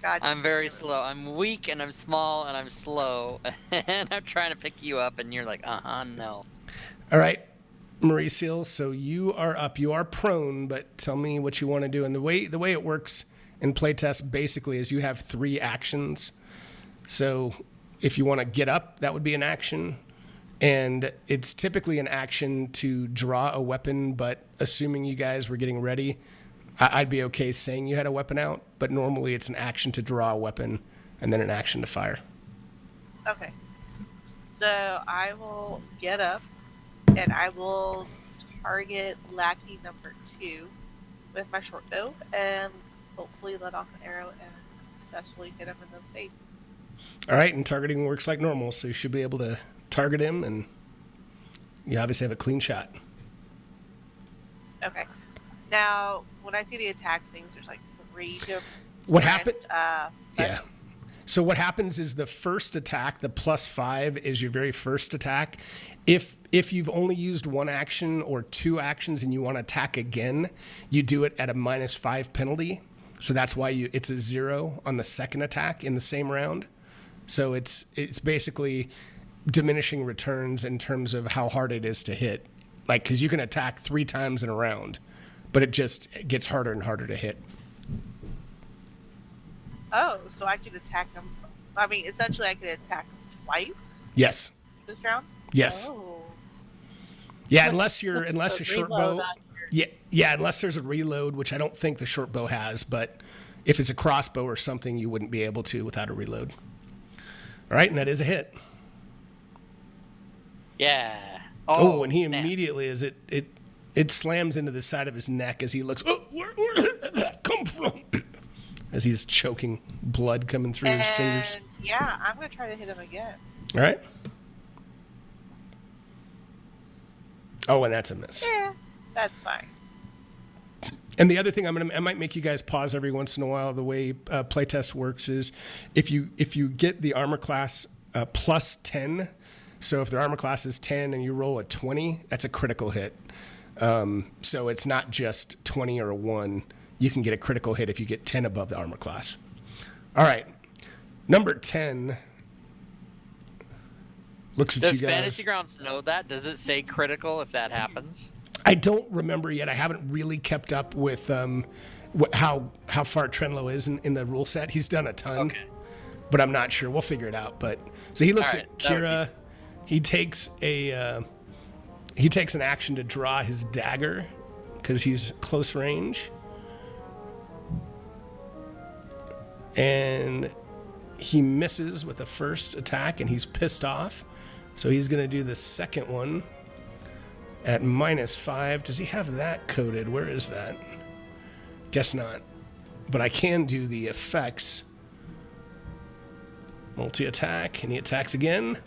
God. I'm very slow. I'm weak and I'm small and I'm slow, and I'm trying to pick you up, and you're like, no. All right, Mauricio. So you are up. You are prone, but tell me what you want to do. And the way it works in playtest basically is you have 3 actions. So if you want to get up, that would be an action. And it's typically an action to draw a weapon, but assuming you guys were getting ready, I'd be okay saying you had a weapon out, but normally it's an action to draw a weapon and then an action to fire. Okay. So I will get up and I will target lackey number 2 with my short bow and hopefully let off an arrow and successfully hit him in the face. All right, and targeting works like normal, so you should be able to target him, and you obviously have a clean shot. Okay. Now, when I see the attacks things, there's like 3 different. What happened? Yeah. So what happens is the first attack, the +5, is your very first attack. If you've only used 1 action or 2 actions and you want to attack again, you do it at a -5 penalty. So that's why it's a 0 on the second attack in the same round. So it's basically diminishing returns in terms of how hard it is to hit. Like, because you can attack 3 times in a round, but it just gets harder and harder to hit. Oh, so I could attack him. I mean, essentially, I could attack him twice. Yes. This round. Yes. Oh. Yeah, unless your short bow. Your... Yeah, unless there's a reload, which I don't think the short bow has. But if it's a crossbow or something, you wouldn't be able to without a reload. All right, and that is a hit. Yeah. Oh, and he snap. immediately it slams into the side of his neck as he looks. Oh, where did that come from? As he's choking, blood coming through his fingers. Yeah, I'm gonna try to hit him again. All right. Oh, and that's a miss. Yeah, that's fine. And the other thing I might make you guys pause every once in a while. The way playtest works is if you get the armor class +10. So if their armor class is 10 and you roll a 20, that's a critical hit. So it's not just 20 or a 1. You can get a critical hit if you get 10 above the armor class. All right. Number 10 looks at you guys. Does Fantasy Grounds know that? Does it say critical if that happens? I don't remember yet. I haven't really kept up with how far Trenlow is in the rule set. He's done a ton, but I'm not sure. We'll figure it out. But so he looks at Kira. He takes an action to draw his dagger because he's close range, and he misses with the first attack, and he's pissed off. So he's going to do the second one at -5. Does he have that coded? Where is that? Guess not. But I can do the effects. Multi-attack, and he attacks again.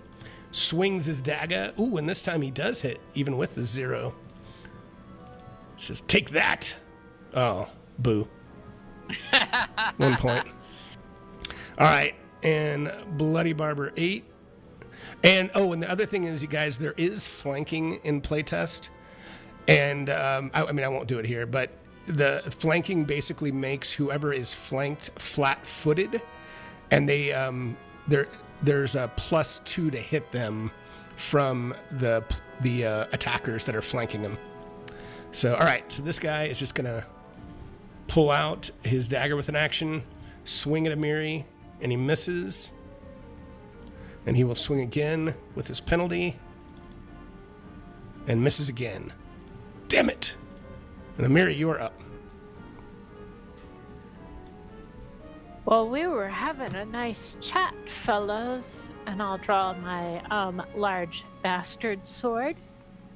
Swings his dagger. Ooh, and this time he does hit, even with the 0. Says, take that. Oh, boo. 1 point. All right, and Bloody Barber 8. And the other thing is, you guys, there is flanking in playtest. And I won't do it here, but the flanking basically makes whoever is flanked flat-footed, and they there's a +2 to hit them from the attackers that are flanking him. So, all right. So this guy is just gonna pull out his dagger with an action, swing at Amiri, and he misses. And he will swing again with his penalty, and misses again. Damn it! And Amiri, you are up. Well, we were having a nice chat, fellows, and I'll draw my large bastard sword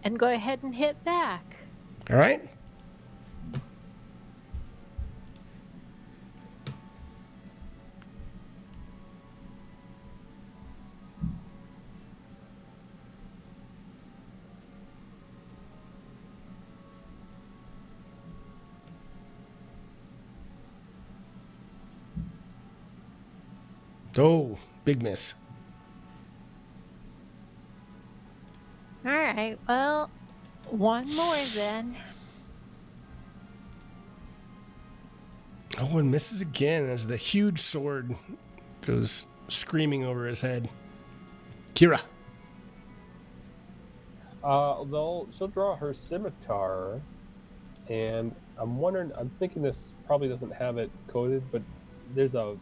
and go ahead and hit back. All right. Oh, big miss. All right, well, one more then. Oh, and misses again as the huge sword goes screaming over his head. Kira. She'll draw her scimitar, and I'm thinking this probably doesn't have it coded, but there's a.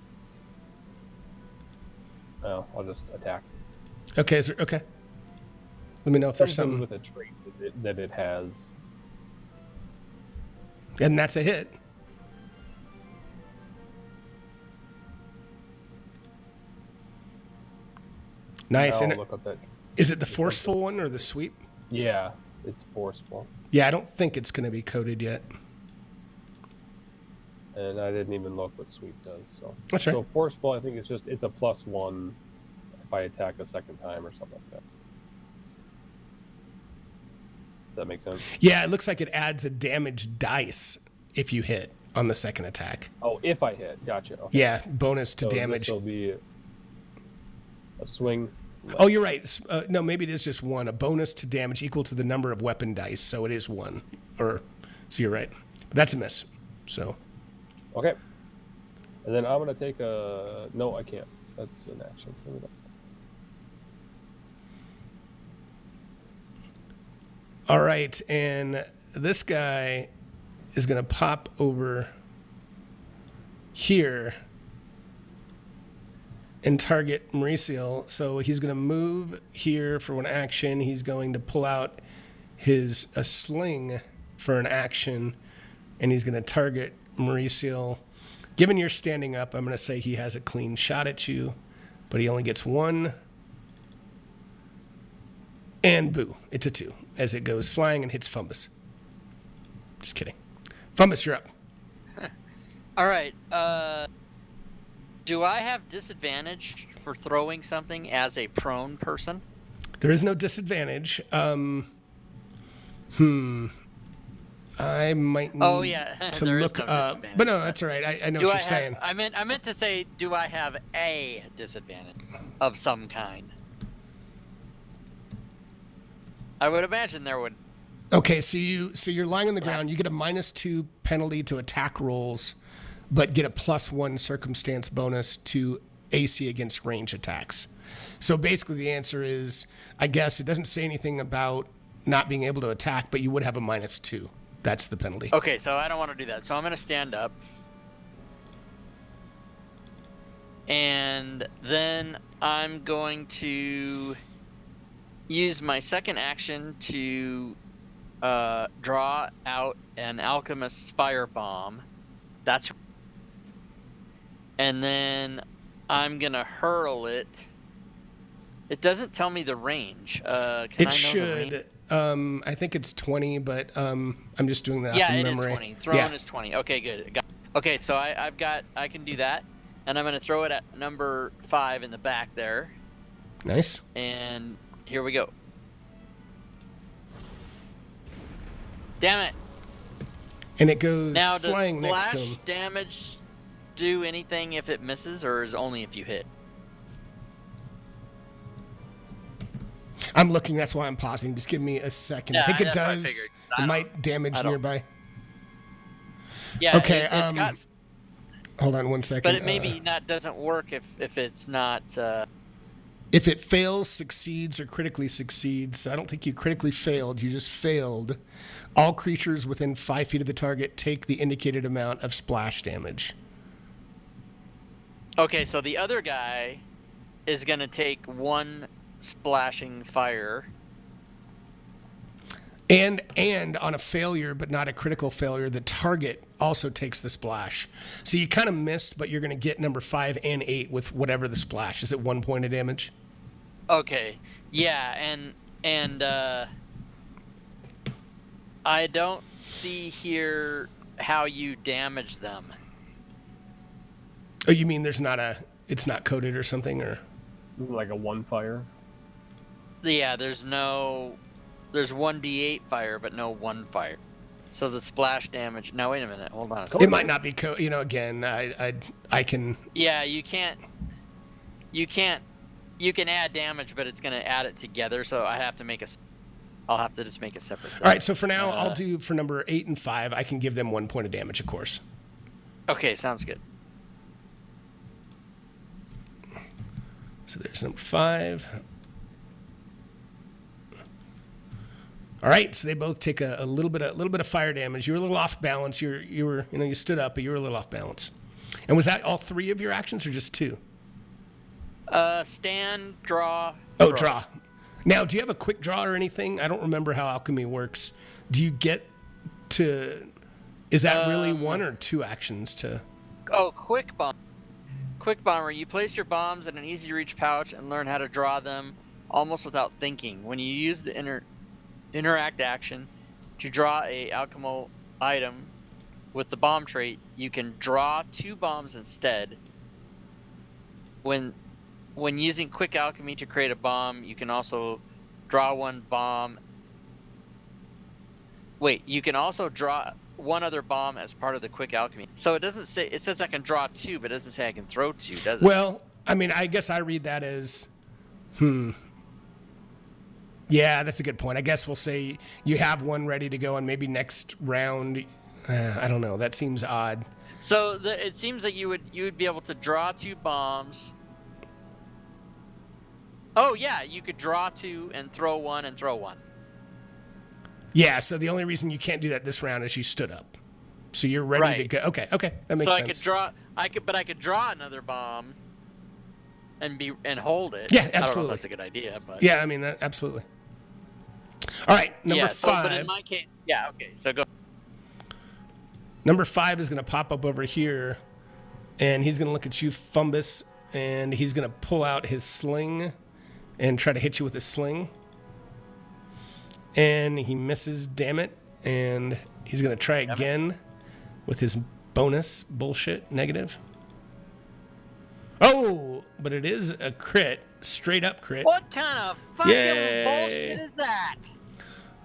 Oh, I'll just attack. Okay, okay. Let me know if there's Something some with a trait that it has. And that's a hit. Nice. I'll And look up that. is it the forceful one or the sweep? Yeah, it's forceful. Yeah, I don't think it's going to be coded yet. And I didn't even look what sweep does. So That's right. So forceful, I think it's a +1 if I attack a second time or something like that. Does that make sense? Yeah, it looks like it adds a damage dice if you hit on the second attack. Oh, if I hit, gotcha. Okay. Yeah, bonus to damage. This will be a swing. Oh, you're right. No, maybe it is just 1. A bonus to damage equal to the number of weapon dice, so it is 1. So you're right. But that's a miss. So. Okay. And then I'm gonna take a. No, I can't. That's an action. All right, and this guy is going to pop over here and target Mauricio. So he's going to move here for one action. He's going to pull out a sling for an action, and he's going to target Mauricio. Given you're standing up, I'm going to say he has a clean shot at you, but he only gets 1. And boo, it's a 2 as it goes flying and hits Fumbus. Just kidding. Fumbus, you're up. All right. Do I have disadvantage for throwing something as a prone person? There is no disadvantage. I might need to look up. But no, that's all right. I know what you're saying. I meant to say, do I have a disadvantage of some kind? I would imagine there would. Okay, so you're lying on the ground. You get a -2 penalty to attack rolls, but get a +1 circumstance bonus to AC against range attacks. So basically, the answer is, I guess it doesn't say anything about not being able to attack, but you would have a -2. That's the penalty. Okay, so I don't want to do that. So I'm going to stand up. And then I'm going to use my second action to draw out an alchemist's firebomb. And then I'm gonna hurl it. It doesn't tell me the range. It should. I think it's 20, but I'm just doing that from memory. Yeah, it is 20. Throwing is 20. Okay, good. Okay, so I can do that, and I'm gonna throw it at number 5 in the back there. Nice. And here we go. Damn it. And it goes now, flying does next to splash him. damage do anything if it misses, or is it only if you hit? I'm looking. That's why I'm pausing. Just give me a second. Yeah, I think it that's what I does. figured. It might damage nearby. Yeah. Okay. It's got. Hold on one second. But it maybe doesn't work if it's not. If it fails, succeeds, or critically succeeds, so I don't think you critically failed. You just failed. All creatures within 5 feet of the target take the indicated amount of splash damage. Okay, so the other guy is going to take 1 splashing fire. And on a failure, but not a critical failure, the target also takes the splash. So you kind of missed, but you're going to get number 5 and 8 with whatever the splash. Is it 1 point of damage? Okay, yeah, and I don't see here how you damage them. Oh, you mean it's not coded or something, or Like a 1 fire? Yeah, there's 1d8 fire, but no 1 fire. So the splash damage. Now wait a minute. Hold on a second. it might not be again, I can. Yeah, you can't. You can add damage, but it's going to add it together. So I'll have to just make a separate thing. All right, so for now, I'll do for number 8 and 5. I can give them 1 point of damage, of course. Okay, sounds good. So there's number 5. All right, so they both take a little bit of fire damage. You were a little off balance. You stood up, but you were a little off balance. And was that all 3 of your actions or just 2? Stand, draw. Oh, draw. Now, do you have a quick draw or anything? I don't remember how alchemy works. Do you get to? Is that really 1 or 2 actions to? Oh, quick bomb. Quick bomber. You place your bombs in an easy-to-reach pouch and learn how to draw them almost without thinking. When you use the interact action to draw a alchemical item with the bomb trait, you can draw 2 bombs instead. When using quick alchemy to create a bomb, you can also draw 1 bomb. Wait, you can also draw 1 other bomb as part of the quick alchemy. So it doesn't say, it says I can draw 2, but it doesn't say I can throw 2, does it? Well, I mean, I guess I read that as, yeah, that's a good point. I guess we'll say you have 1 ready to go, and maybe next round, I don't know. That seems odd. So it seems like you would be able to draw 2 bombs. Oh yeah, you could draw 2 and throw 1 and throw 1. Yeah, so the only reason you can't do that this round is you stood up. So you're ready to go. Okay, that makes sense. So I could draw another bomb and hold it. Yeah, I don't know absolutely. if that's a good idea, but Yeah, I mean, absolutely. All right, number 5. But in my case, yeah, okay. So go. Number 5 is going to pop up over here, and he's going to look at you, Fumbus, and he's going to pull out his sling and try to hit you with his sling. And he misses, damn it. And he's going to try again with his bonus bullshit negative. Oh, but it is a crit, straight up crit. What kind of fucking Yay. bullshit is that?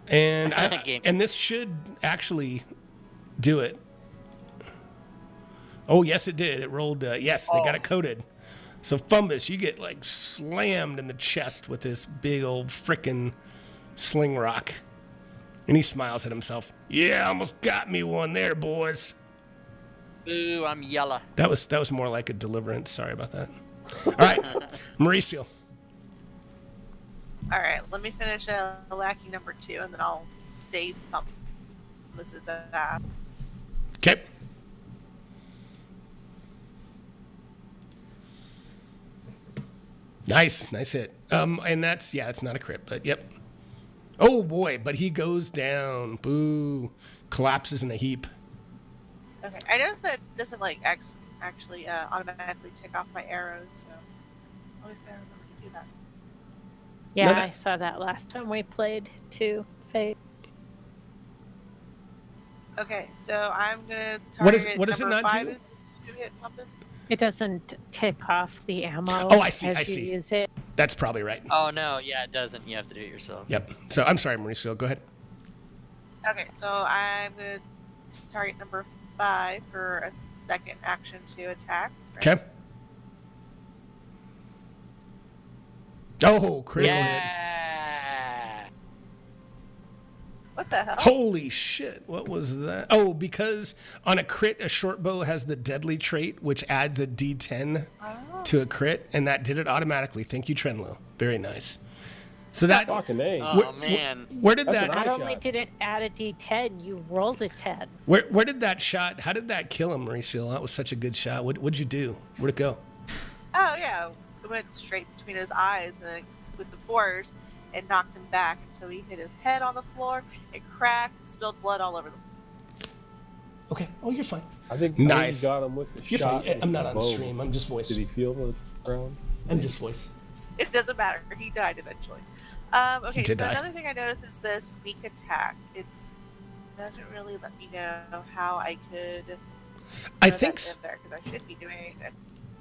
And and this should actually do it. Oh, yes, it did. It rolled. Yes, they got it coded. So, Fumbus, you get like slammed in the chest with this big old frickin' sling rock. And he smiles at himself. Yeah, almost got me one there, boys. Ooh, I'm yellow. That was more like a deliverance. Sorry about that. All right, Mauricio. All right, let me finish lackey number 2, and then I'll save this is that. Okay. Nice hit. And that's it's not a crit, but yep. Oh boy, but he goes down. Boo. Collapses in a heap. Okay, I noticed that it doesn't like actually automatically tick off my arrows, so at least I remember to do that. Yeah, No, I saw that last time we played too, Faye. Okay, so I'm gonna target what does it number not 5 do? is to hit Compass. It doesn't tick off the ammo. Oh, I see, as I you see. Use it. That's probably right. Oh no, yeah, it doesn't. You have to do it yourself. Yep. So I'm sorry, Mauricio. Go ahead. Okay, so I'm gonna target number 5 for a second action to attack. Right? Okay. Oh, critical hit. Yeah. What the hell? Holy shit, what was that? Oh, because on a crit, a short bow has the deadly trait, which adds a d10 to a crit, and that did it automatically. Thank you, Trenlo. Very nice. So that... Fucking A. Oh, man. Where did That's that... an Not eye only shot. did it add a d10, you rolled a 10. Where did that shot... How did that kill him, Mauricio? That was such a good shot. What'd you do? Where'd it go? Oh yeah, it went straight between his eyes and then with the force, it knocked him back. So he hit his head on the floor. It cracked, and spilled blood all over the. Okay. Oh, you're fine. I think Nice. you got him with the You're shot. fine. I'm not on the the bow. stream. I'm just voice. Did he feel the ground? I'm just voice. It doesn't matter. He died eventually. Okay, did so die. another thing I noticed is the sneak attack. It doesn't really let me know how I could. I throw think... that in there because I should be doing it.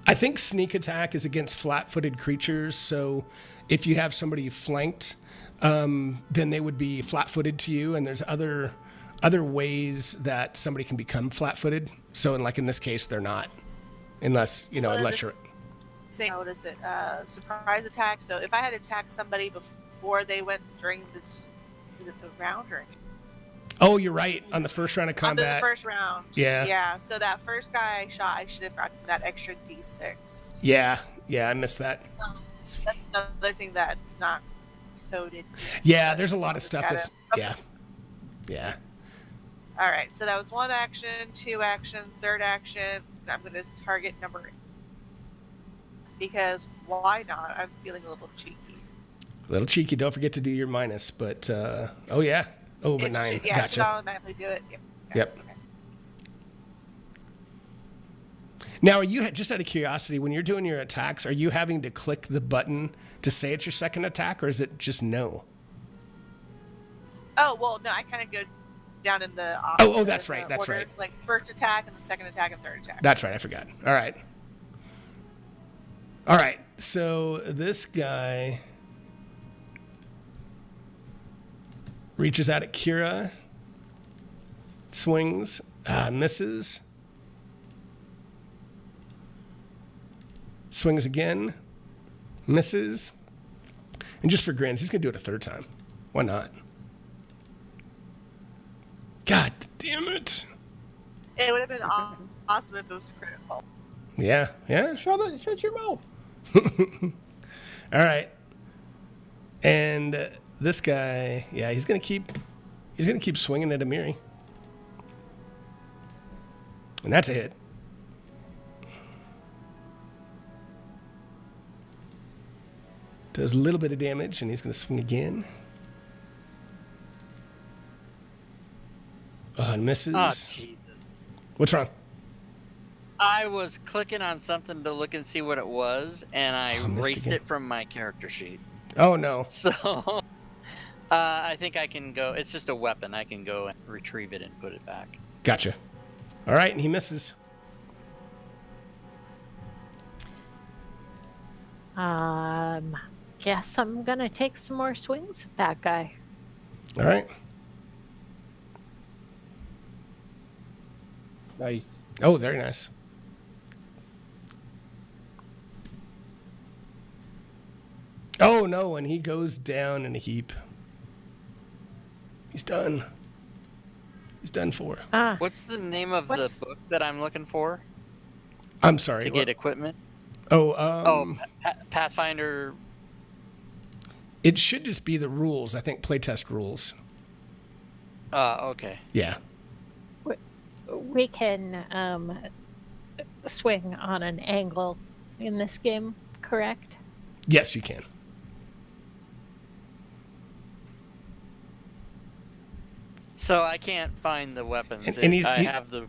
I think sneak attack is against flat-footed creatures, so if you have somebody flanked, then they would be flat-footed to you, and there's other ways that somebody can become flat-footed. So, in this case, they're not, unless you're... What is it? Surprise attack. So if I had attacked somebody before they went during this, was it the round or? Oh, you're right. On the first round of On the combat, first round. Yeah. Yeah. So that first guy I shot, I should have gotten that extra D6. yeah, I missed that. So that's another thing that's not coded. Yeah, there's a lot of stuff Got that's... it. Yeah. All right. So that was 1 action, 2 action, 3rd action. I'm going to target number 8. Because why not? I'm feeling a little cheeky. A little cheeky. Don't forget to do your minus, but... oh, yeah. Oh, but 9. Yeah, I should Gotcha. automatically do it. Yeah. Yep. Okay. Now, are you, just out of curiosity, when you're doing your attacks, are you having to click the button to say it's your second attack, or is it just no? Oh, well, no, I kind of go down in the... Oh, that's right, that's order, right. Like first attack, and then second attack, and third attack. That's right, I forgot. All right. All right, so this guy reaches out at Kira, swings, misses, swings again, misses, and just for grins, he's going to do it a third time. Why not? God damn it. It would have been awesome if it was a critical. Yeah. Shut your mouth. All right. And this guy, yeah, he's gonna keep swinging at Amiri, and that's a hit. Does a little bit of damage, and he's gonna swing again. And misses. Oh, Jesus. What's wrong? I was clicking on something to look and see what it was, and I missed erased again. it from my character sheet. Oh no. So, I think I can go. It's just a weapon. I can go and retrieve it and put it back. Gotcha. All right, and he misses. Guess I'm gonna take some more swings at that guy. All right. Nice. Oh, very nice. Oh no, and he goes down in a heap. He's done. He's done for. What's the name of the book that I'm looking for I'm sorry. to get equipment? Oh, Pathfinder. it should just be the rules. I think playtest rules. Okay. Yeah. We can swing on an angle in this game, correct? Yes, you can. So I can't find the weapons. And I have the.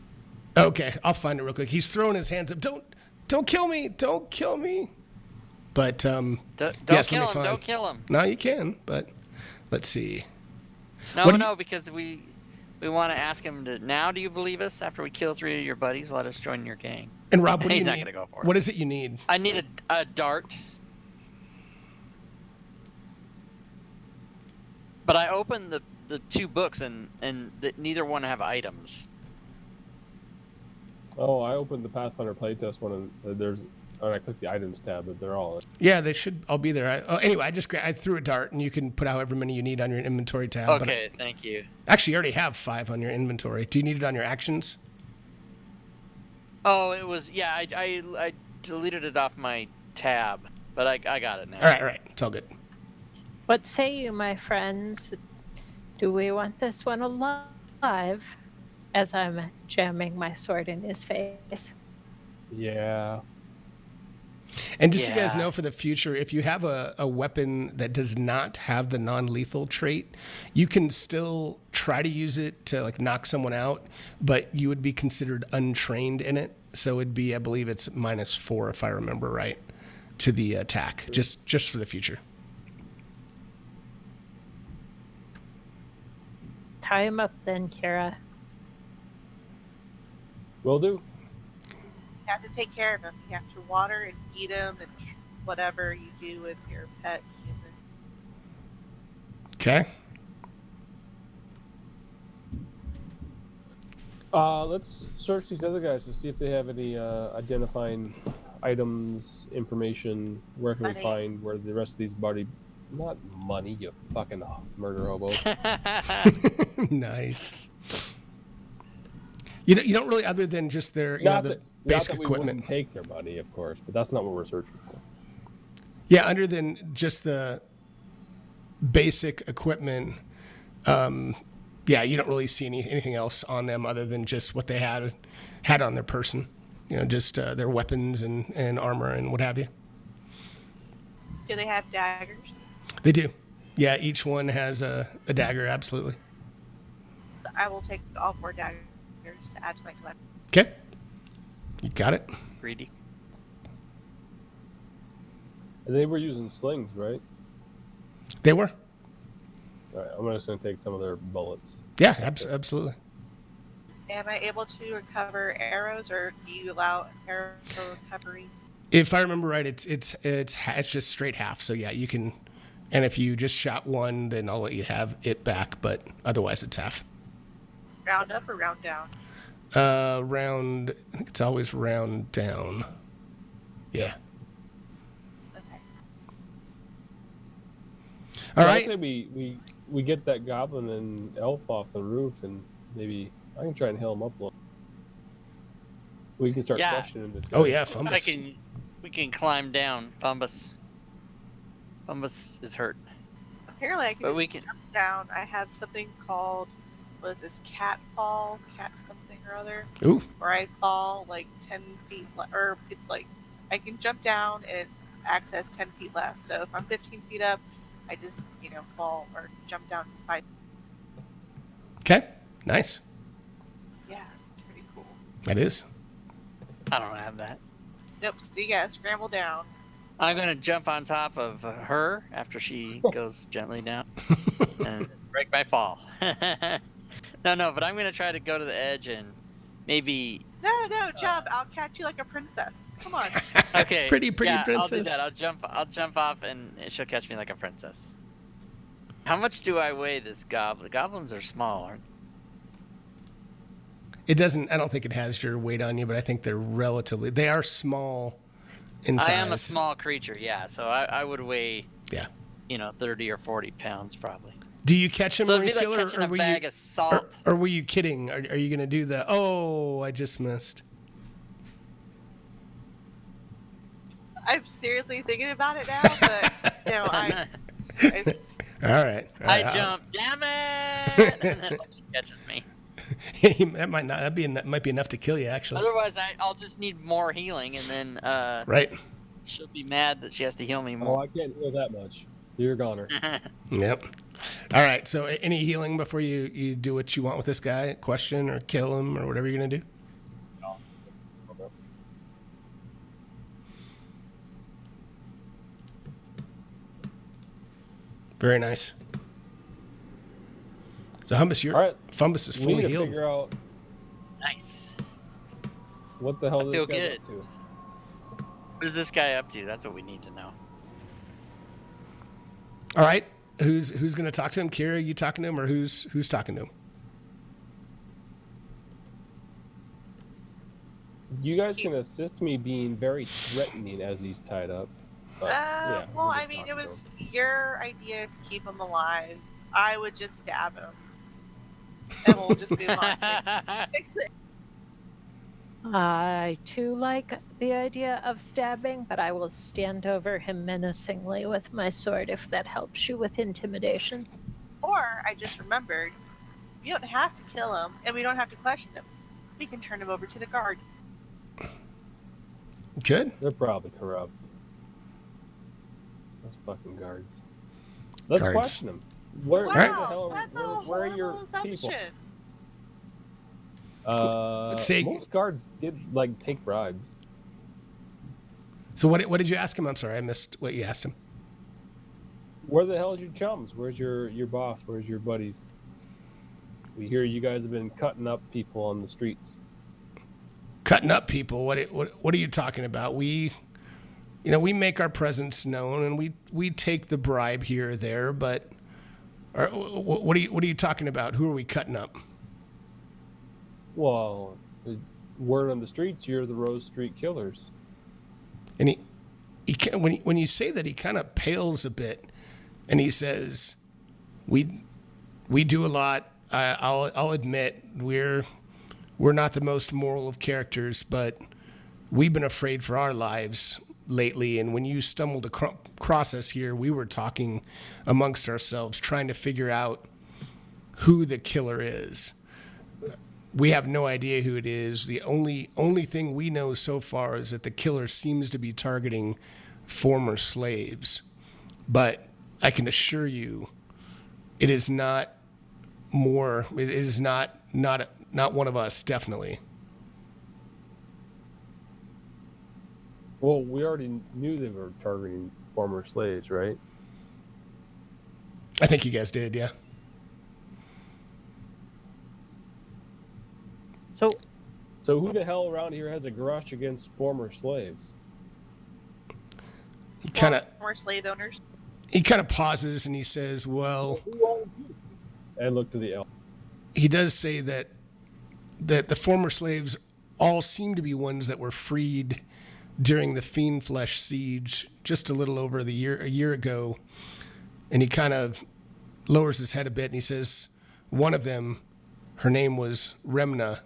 Okay, I'll find it real quick. He's throwing his hands up. Don't kill me! Don't kill me! But Don't yes, kill let me him! find. Don't kill him! No, you can. But let's see. No, What do you- no, because we want to ask him to. Now, do you believe us? After we kill 3 of your buddies, let us join your gang. And Rob, what do He's you not need? gonna go for it. What is it you need? I need a dart. But I opened the 2 books and neither one have items. Oh, I opened the Pathfinder playtest one, and there's I clicked the items tab, but they're all. Yeah, they should all be there. Anyway, I threw a dart, and you can put however many you need on your inventory tab. Okay, thank you. Actually, you already have 5 on your inventory. Do you need it on your actions? Oh, it was, yeah, I deleted it off my tab, but I got it now. All right. It's all good. What say you, my friends? Do we want this one alive? As I'm jamming my sword in his face. Yeah. And just so you guys know for the future, if you have a weapon that does not have the non-lethal trait, you can still try to use it to like knock someone out, but you would be considered untrained in it. So it'd be, I believe it's -4 if I remember right, to the attack, just for the future. Tie him up then, Kira. Will do. You have to take care of him. You have to water and feed him and whatever you do with your pet human. Okay. Let's search these other guys to see if they have any identifying items, information. Where can we find where the rest of these body? Not money, you fucking murder hobo. Nice. You don't really, other than just their the basic equipment. Not take their money, of course, but that's not what we're searching for. Yeah, other than just the basic equipment, yeah, you don't really see anything else on them other than just what they had on their person. Just their weapons and armor and what have you. Do they have daggers? They do. Yeah, each one has a dagger, absolutely. So I will take all 4 daggers to add to my collection. Okay. You got it. Greedy. And they were using slings, right? They were. All right, I'm just going to take some of their bullets. Yeah, absolutely. Am I able to recover arrows, or do you allow arrow recovery? If I remember right, it's just straight half. So yeah, you can. And if you just shot one, then I'll let you have it back. But otherwise, it's half. Round up or round down? Round. I think it's always round down. Yeah. Okay. All I right. say we get that goblin and elf off the roof, and maybe I can try and heal him up a little. We can start questioning this guy. Oh yeah, Fumbus. We can climb down. Fumbus is hurt. Apparently, I can jump down. I have something called, what is this, cat something or other. Ooh. Where I fall like 10 feet, or it's like I can jump down and access 10 feet less. So if I'm 15 feet up, I just fall or jump down 5. Okay. Nice. Yeah, it's pretty cool. That is. I don't have that. Nope. So you gotta scramble down. I'm gonna jump on top of her after she goes gently down and break my fall. No, but I'm gonna try to go to the edge and maybe. No, jump! I'll catch you like a princess. Come on. Okay. Pretty yeah, princess. I'll do that. I'll jump off and she'll catch me like a princess. How much do I weigh this goblin? Goblins are small, aren't It doesn't. I don't think it has your weight on you, but I think they are small in size. I am a small creature, yeah. So I would weigh, yeah, 30 or 40 pounds probably. Do you catch him, So it'd be like Mauricio, catching a bag of salt. or were you kidding? Are you going to do the? Oh, I just missed. I'm seriously thinking about it now, but I All right. I jump, damn it! And then she catches me. That might be enough to kill you, actually. Otherwise, I'll just need more healing, and then right. She'll be mad that she has to heal me Oh, more. I can't heal that much. You're a goner. Yep. All right. So, any healing before you do what you want with this guy? Question or kill him or whatever you're gonna do. No. Okay. Very nice. So, Humbus, All right. Fumbus is We fully need to healed. figure out Nice. what the hell I this feel guy's good. up to. What is this guy up to? That's what we need to know. All right. Who's going to talk to him? Kira, you talking to him, or who's talking to him? You guys can assist me being very threatening as he's tied up. But, yeah, well, we'll I just mean, talk it to was him. your idea to keep him alive. I would just stab him. And we'll just move on to fix it. I too like the idea of stabbing, but I will stand over him menacingly with my sword if that helps you with intimidation. Or, I just remembered, we don't have to kill him, and we don't have to question him. We can turn him over to the guard. Good. They're probably corrupt. Those fucking guards. Let's Guards. question them. Where, Wow, where the hell? that's a where are your horrible assumption. people? Let's see. Most guards did like take bribes. So what did you ask him? I'm sorry, I missed what you asked him. Where the hell is your chums? Where's your boss? Where's your buddies? We hear you guys have been cutting up people on the streets. Cutting up people. What are you talking about? We make our presence known, and we take the bribe here or there. But what are you talking about? Who are we cutting up? Well, word on the streets, you're the Rose Street Killers. And when you say that, he kind of pales a bit, and he says, "We do a lot. I'll admit we're not the most moral of characters, but we've been afraid for our lives lately. And when you stumbled across us here, we were talking amongst ourselves, trying to figure out who the killer is. We have no idea who it is. The only thing we know so far is that the killer seems to be targeting former slaves. But I can assure you, it is not more. It is not one of us, definitely." Well, we already knew they were targeting former slaves, right? I think you guys did, yeah. So who the hell around here has a grudge against former slaves? He kind of More slave owners. pauses and he says, "Well," And look to the elf. he does say that the former slaves all seem to be ones that were freed during the Fiend Flesh siege just a little over a year ago. And he kind of lowers his head a bit and he says, one of them, her name was Remna,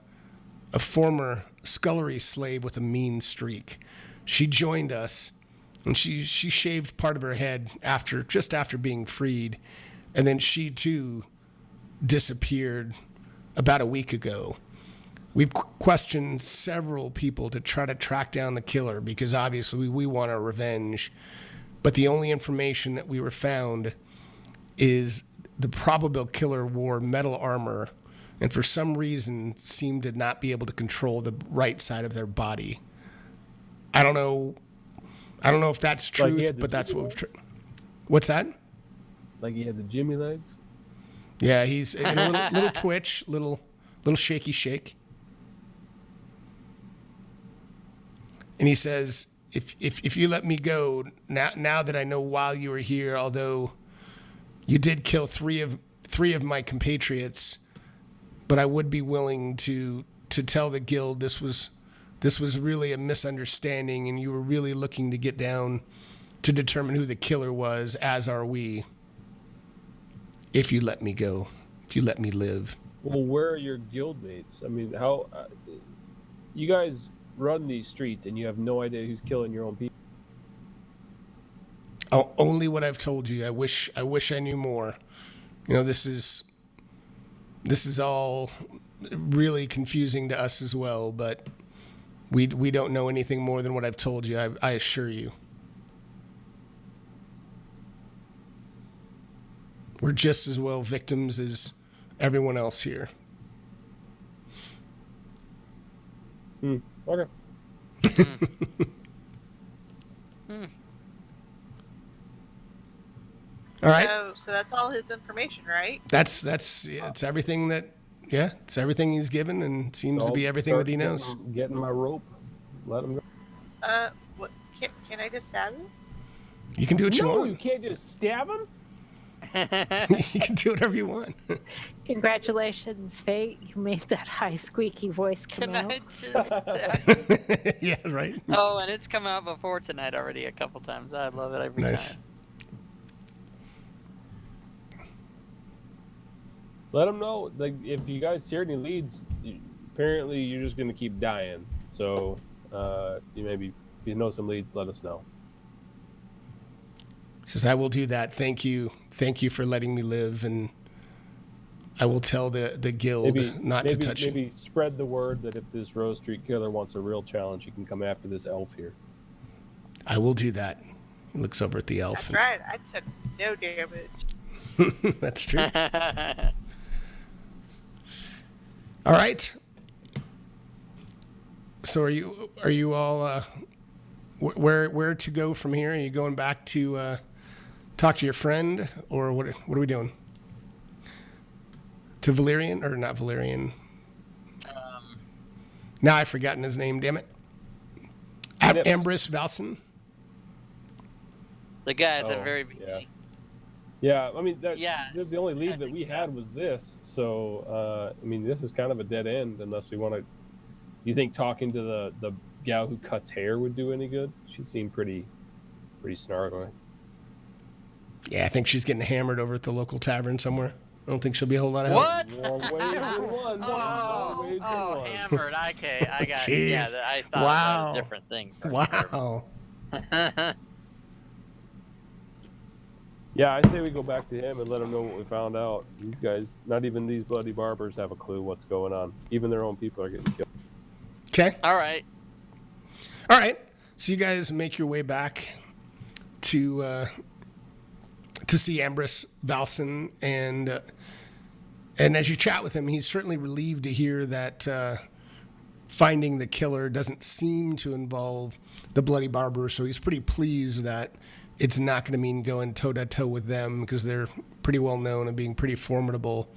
a former scullery slave with a mean streak. She joined us, and she shaved part of her head after being freed, and then she too disappeared about a week ago. We've questioned several people to try to track down the killer because obviously we want our revenge, but the only information that we were found is the probable killer wore metal armor and for some reason seemed to not be able to control the right side of their body. I don't know if that's truth, but that's what we've What's that? Like he had the Jimmy legs? Yeah, he's a little twitch, little shaky shake. And he says, if you let me go, now that I know while you were here, although you did kill three of my compatriots, but I would be willing to tell the guild this was really a misunderstanding and you were really looking to get down to determine who the killer was, as are we. If you let me go, if you let me live. Well, where are your guildmates? I mean, how you guys run these streets and you have no idea who's killing your own people? Oh, only what I've told you. I wish I knew more. This is all really confusing to us as well, but we don't know anything more than what I've told you. I assure you. We're just as well victims as everyone else here. Okay. All right. So that's all his information, right? It's everything that, it's everything he's given and seems to be everything that he knows. Getting my rope. Let him go. What? Can I just stab him? You can do what you No, want. you can't just stab him. You can do whatever you want. Congratulations, Fate. You made that high squeaky voice come Can out. I just... Yeah, right. Oh, and it's come out before tonight already a couple times. I love it every Nice. time. Let them know, like, if you guys hear any leads, apparently you're just going to keep dying. So, if you know some leads, let us know. Says, I will do that. Thank you. Thank you for letting me live. And I will tell the guild not to touch you. Maybe spread the word that if this Rose Street killer wants a real challenge, he can come after this elf here. I will do that. He looks over at the elf. That's right. I said no damage. That's true. All right. So are you all where to go from here? Are you going back to talk to your friend, or what are we doing? To Valerian, or not Valerian? Now I've forgotten his name, damn it. Ambrose Valson. The guy at the very beginning. Yeah, I mean, Yeah, the only I lead that think we had was this. So, I mean, this is kind of a dead end unless we want to. You think talking to the gal who cuts hair would do any good? She seemed pretty snarly. Yeah, I think she's getting hammered over at the local tavern somewhere. I don't think she'll be a whole lot of help. What? More ways than one. More ways than Oh, one. hammered. Okay, I got it. Jeez. Yeah, I thought about a different thing. Wow. Yeah, I say we go back to him and let him know what we found out. These guys, not even these bloody barbers, have a clue what's going on. Even their own people are getting killed. Okay. All right. All right. So you guys make your way back to see Ambrose Valson, and as you chat with him, he's certainly relieved to hear that finding the killer doesn't seem to involve the Bloody Barber. So he's pretty pleased that it's not going to mean going toe-to-toe with them, because they're pretty well known and being pretty formidable.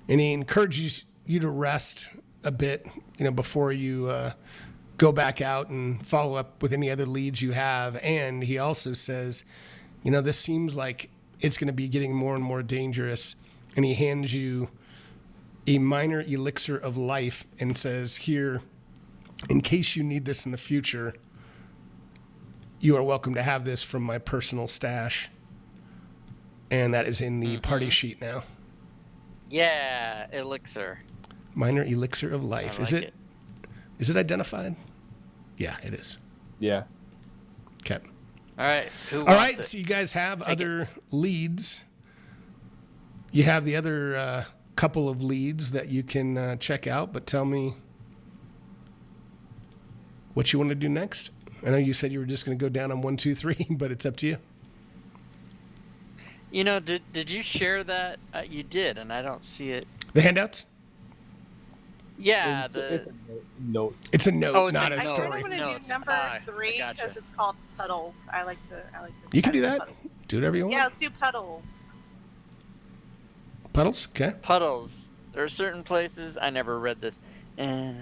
And he encourages you to rest a bit, before you go back out and follow up with any other leads you have. And he also says, this seems like it's going to be getting more and more dangerous. And he hands you a minor elixir of life and says, here, in case you need this in the future, you are welcome to have this from my personal stash. And that is in the party sheet now. Yeah, elixir. Minor elixir of life. I like Is it identified? Yeah, it is. Yeah. Okay. All right. Who All wants right. it? So you guys have other leads. You have the other couple of leads that you can check out, but tell me what you want to do next. I know you said you were just going to go down on 1, 2, 3, but it's up to you. Did you share that? You did, and I don't see it. The handouts? Yeah, It's a note. It's a note, Oh, it's not a a note. I story. think I'm gonna Notes. do number I 3 gotcha. because it's called puddles. I like the. You can do I like that. puddles. Do whatever you want. Yeah, let's do puddles. Puddles? Okay. puddles. There are certain places I never read this. And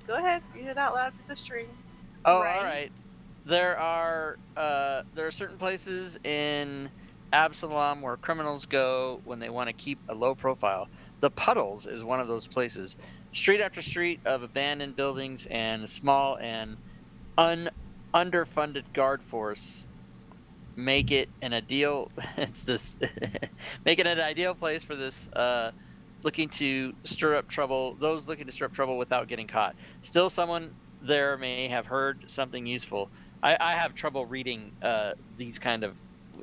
Go ahead, read it out loud for the stream. all Right. right. There are certain places in Absalom where criminals go when they want to keep a low profile. The Puddles is one of those places. Street after street of abandoned buildings and small and underfunded guard force make it an ideal. Make it an ideal place for this looking to stir up trouble. Those looking to stir up trouble without getting caught. Still, someone there may have heard something useful. I have trouble reading these kind of.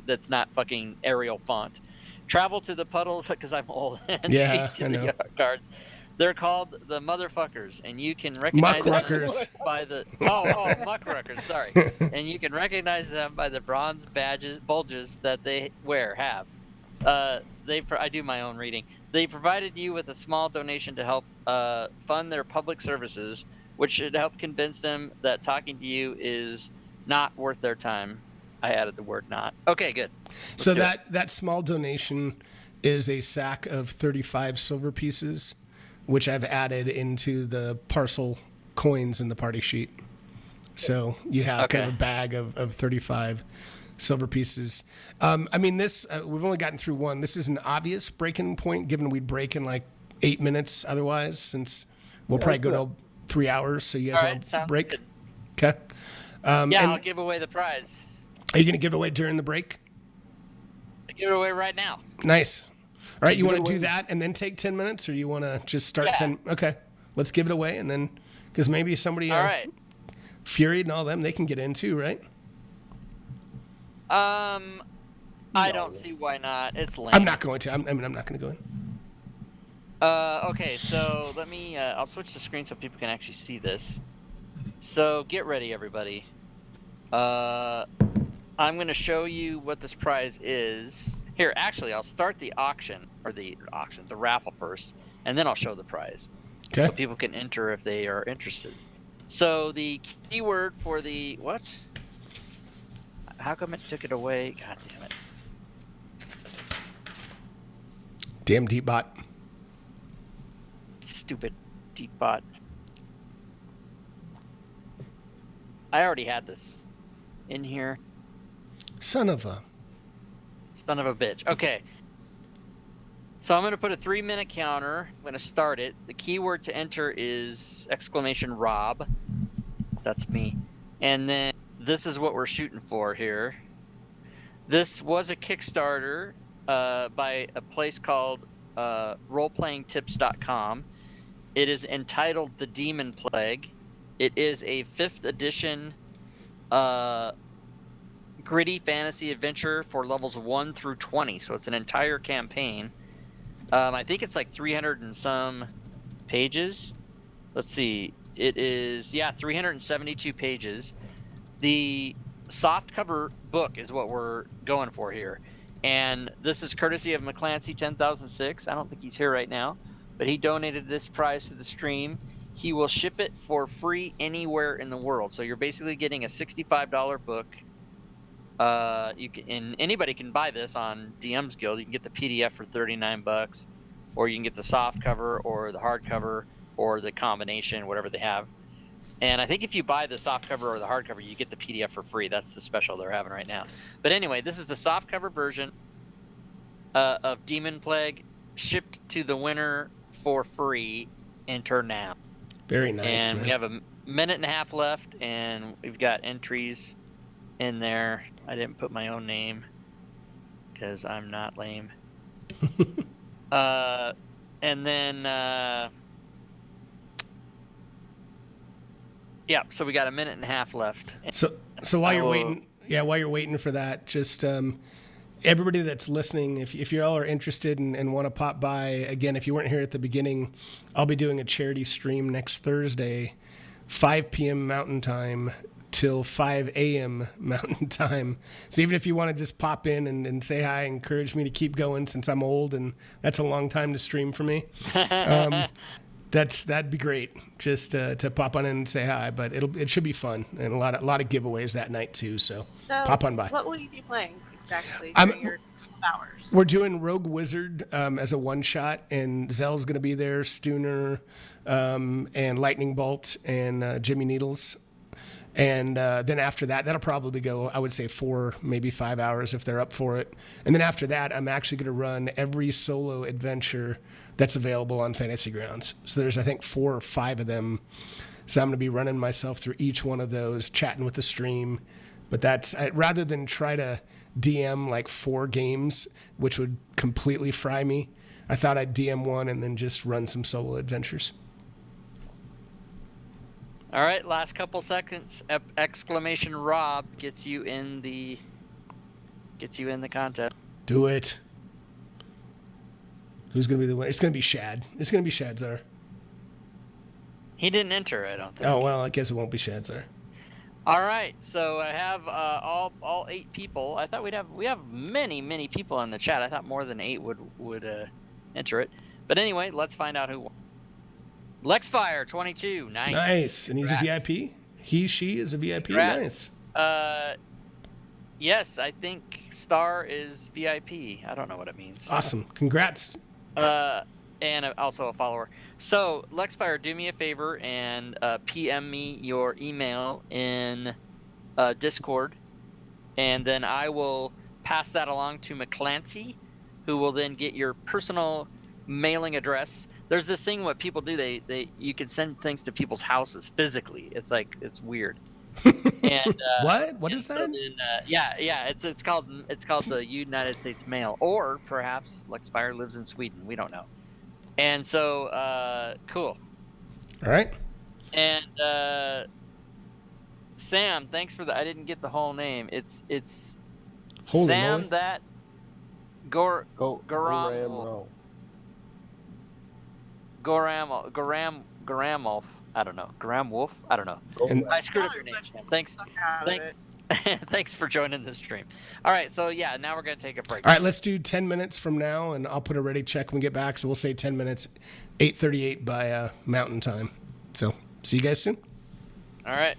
That's not fucking Arial font. Travel to the Puddles because I'm old and Yeah, speak I to know. the guards. They're called the Motherfuckers, and you can recognize Muck them Rockers. by the Muck Rockers. Sorry, and you can recognize them by the bronze bulges that they have. I do my own reading. They provided you with a small donation to help fund their public services, which should help convince them that talking to you is not worth their time. I added the word "not." Okay, good. So do that small donation is a sack of 35 silver pieces, which I've added into the parcel coins in the party sheet. So you have kind of a bag of 35 silver pieces. I mean, this we've only gotten through one. This is an obvious break-in point, given we'd break in like 8 minutes otherwise, since we'll probably go till 3 hours. So you guys want to break? Good. Okay. I'll give away the prize. Are you going to give it away during the break? I'll give it away right now. Nice. All right, you want to do that and then take 10 minutes, or you want to just start 10? Okay, let's give it away, and then, because maybe somebody, all right, Fury and all them, they can get in too, right? I don't see why not. It's lame. I'm not going to. I'm not going to go in. Okay, so let me, I'll switch the screen so people can actually see this. So get ready, everybody. I'm going to show you what this prize is. Here, actually, I'll start the auction, or the raffle first, and then I'll show the prize. Okay. So people can enter if they are interested. So the keyword for the, what? How come it took it away? God damn it. Damn deep bot. Stupid deep bot. I already had this in here. Son of a bitch. Okay. So I'm going to put a 3-minute counter. I'm going to start it. The keyword to enter is !Rob. That's me. And then this is what we're shooting for here. This was a Kickstarter by a place called roleplayingtips.com. It is entitled The Demon Plague. It is a 5th edition gritty fantasy adventure for levels 1 through 20. So it's an entire campaign. I think it's like 300 and some pages. Let's see. It is, 372 pages. The soft cover book is what we're going for here. And this is courtesy of McClancy 10006. I don't think he's here right now, but he donated this prize to the stream. He will ship it for free anywhere in the world. So you're basically getting a $65 book. Anybody can buy this on DM's Guild. You can get the PDF for $39, or you can get the soft cover or the hardcover or the combination, whatever they have. And I think if you buy the soft cover or the hardcover, you get the PDF for free. That's the special they're having right now. But anyway, this is the soft cover version of Demon Plague, shipped to the winner for free. Enter now. Very nice. And man. We have a minute and a half left, and we've got entries in there. I didn't put my own name because I'm not lame. And then so we got a minute and a half left. So while you're waiting for that, just everybody that's listening, if you all are interested and want to pop by, again, if you weren't here at the beginning, I'll be doing a charity stream next Thursday, 5 p.m. Mountain Time till 5 a.m. Mountain Time. So even if you want to just pop in and say hi, encourage me to keep going since I'm old and that's a long time to stream for me. That'd be great just to pop on in and say hi, but it should be fun and a lot of giveaways that night too. So pop on by. What will you be playing exactly during your 12 hours? We're doing Rogue Wizard as a one shot, and Zell's going to be there, Stooner, and Lightning Bolt, and Jimmy Needles. And then after that, that'll probably go, I would say 4, maybe 5 hours if they're up for it. And then after that, I'm actually going to run every solo adventure that's available on Fantasy Grounds. So there's, I think, 4 or 5 of them. So I'm going to be running myself through each one of those, chatting with the stream. But that's, rather than try to DM like 4 games, which would completely fry me, I thought I'd DM one and then just run some solo adventures. All right, last couple seconds. !Rob gets you in the contest. Do it. Who's gonna be the winner? It's gonna be Shad. It's gonna be Shadzar. He didn't enter, I don't think. Oh well, I guess it won't be Shadzar. All right, so I have all 8 people. I thought we have many people in the chat. I thought more than 8 would enter it. But anyway, let's find out who won. Lexfire 22, nice. And he's a VIP. She is a VIP. Congrats. Nice. Yes, I think Star is VIP. I don't know what it means. Awesome. Congrats. And also a follower. So Lexfire, do me a favor and PM me your email in Discord, and then I will pass that along to McClancy, who will then get your personal mailing address. There's this thing what people do, they you can send things to people's houses physically. It's like, it's weird. And What is so that? then, yeah, it's called the United States Mail, or perhaps Lexfire lives in Sweden. We don't know. And so cool. All right. And Sam, thanks for the. I didn't get the whole name. It's Holy Sam moly. that Goram Goramolf. I don't know. Goram Wolf. I don't know. And- I screwed up your name, Sam. Thanks. Thanks for joining the stream. All right, so yeah, now we're gonna take a break. All right, let's do 10 minutes from now, and I'll put a ready check when we get back. So we'll say 10 minutes, 8:38 by Mountain Time. So see you guys soon. All right.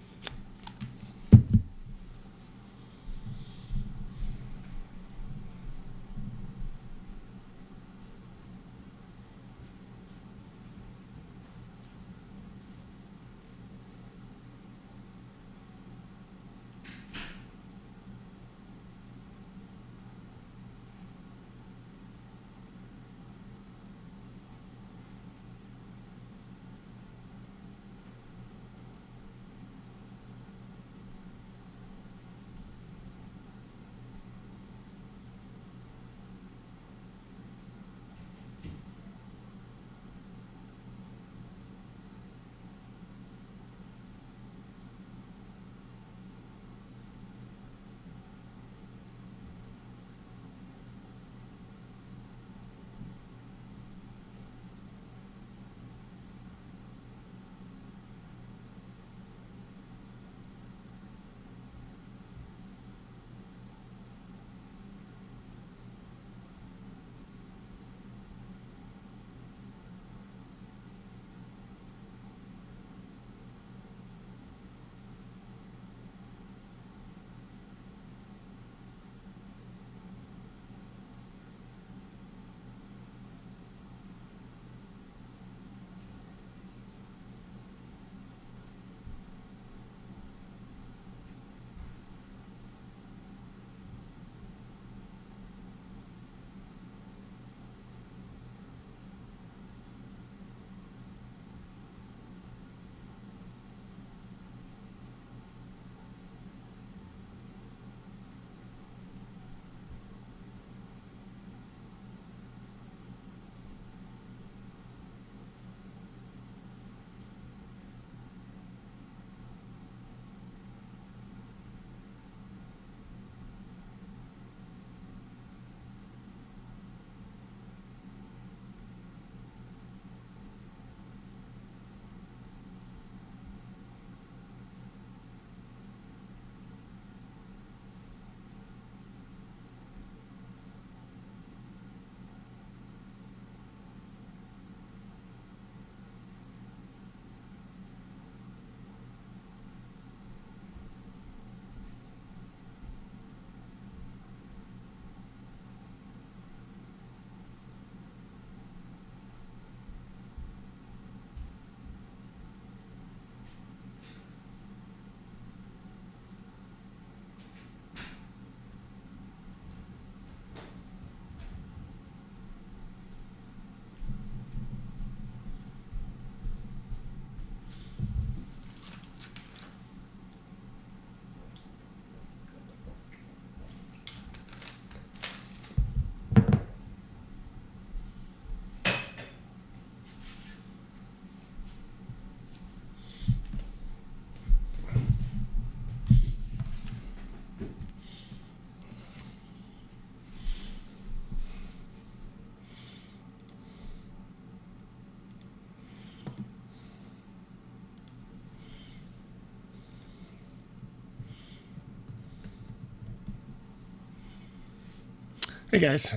Hey guys,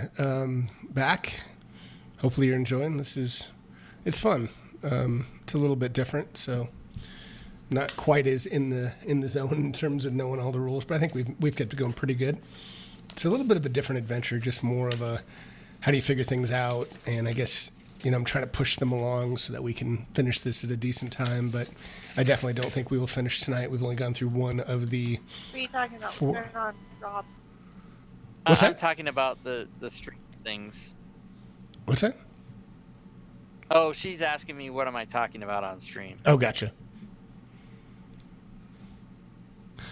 back. Hopefully you're enjoying. It's fun. It's a little bit different, so not quite as in the zone in terms of knowing all the rules, but I think we've kept it going pretty good. It's a little bit of a different adventure, just more of a how do you figure things out, and I guess I'm trying to push them along so that we can finish this at a decent time. But I definitely don't think we will finish tonight. We've only gone through one of the. What are you talking about? Four. What's going on, Rob? What's I'm that? talking about the stream things. What's that? Oh, she's asking me what am I talking about on stream. Oh, gotcha.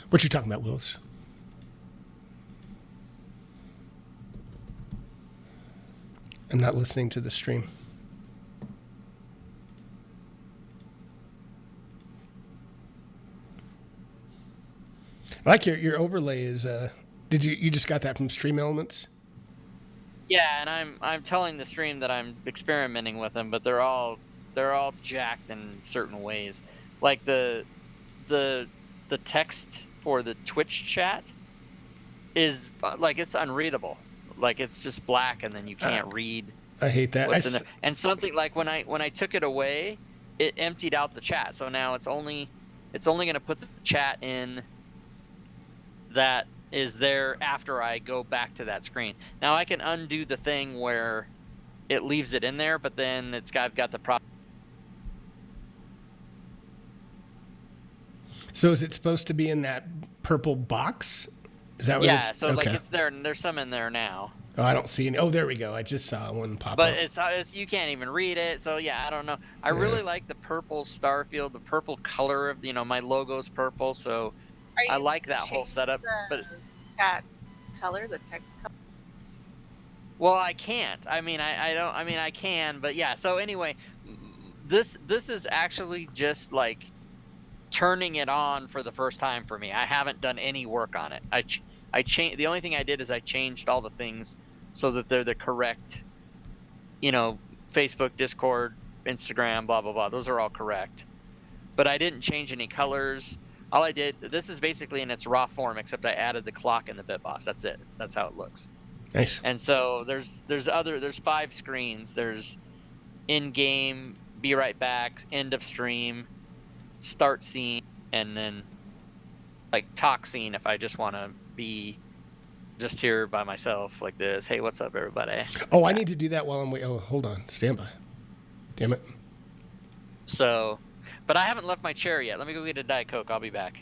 What you talking about, Willis? I'm not listening to the stream. I like your overlay is did you just got that from Stream Elements? Yeah, and I'm telling the stream that I'm experimenting with them, but they're all jacked in certain ways. Like the text for the Twitch chat is like it's unreadable. Like it's just black, and then you can't read. I hate that. What's in there. And something like when I took it away, it emptied out the chat. So now it's only going to put the chat in that is there after I go back to that screen. Now I can undo the thing where it leaves it in there, but then I've got the problem. So is it supposed to be in that purple box? Is that what? Yeah, so okay. like it's there, and there's some in there now. Oh, I don't see any. Oh, there we go. I just saw one pop But up. it's you can't even read it. So yeah, I don't know. I really like the purple Starfield, the purple color of my logo's purple, so I like that whole setup. But chat color, the text color. well, I can't. I mean, I don't. I mean, I can, but yeah. So anyway, this is actually just like turning it on for the first time for me. I haven't done any work on it. I changed. The only thing I did is I changed all the things so that they're the correct, Facebook, Discord, Instagram, blah blah blah. Those are all correct. But I didn't change any colors. All I did. This is basically in its raw form, except I added the clock and the bitboss. That's it. That's how it looks. Nice. And so there's 5 screens. There's in-game, be right back, end of stream, start scene, and then like talk scene if I just want to be just here by myself like this. Hey, what's up, everybody? Oh, I need to do that while I'm waiting. Oh, hold on. Stand by. Damn it. So, but I haven't left my chair yet. Let me go get a Diet Coke. I'll be back.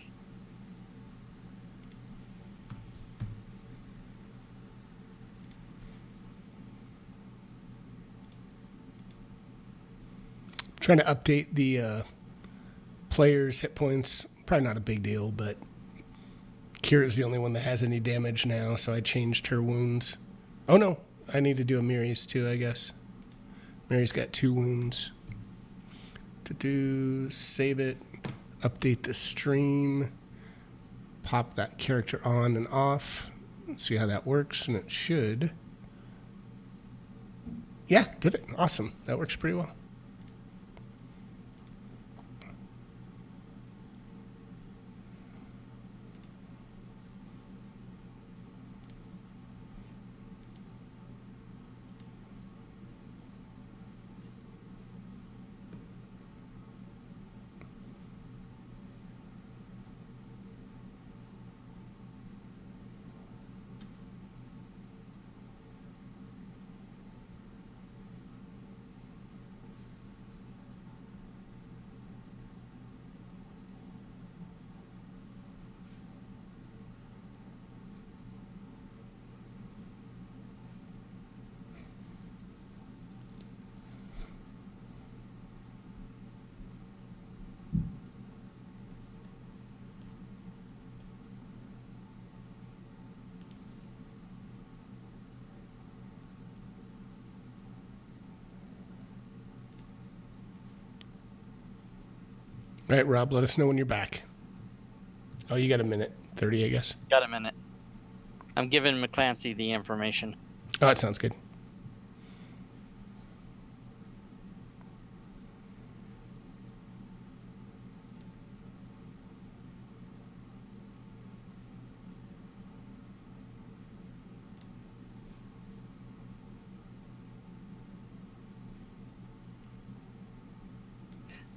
Trying to update the players' hit points. Probably not a big deal, but Kira's the only one that has any damage now, so I changed her wounds. Oh no, I need to do Amiri's too, I guess. Mary's got 2 wounds. Save it, update the stream, pop that character on and off. Let's see how that works, and it should. Yeah, did it. Awesome. That works pretty well. All right, Rob, let us know when you're back. Oh, you got a minute. 30, I guess. Got a minute. I'm giving McClancy the information. Oh, that sounds good.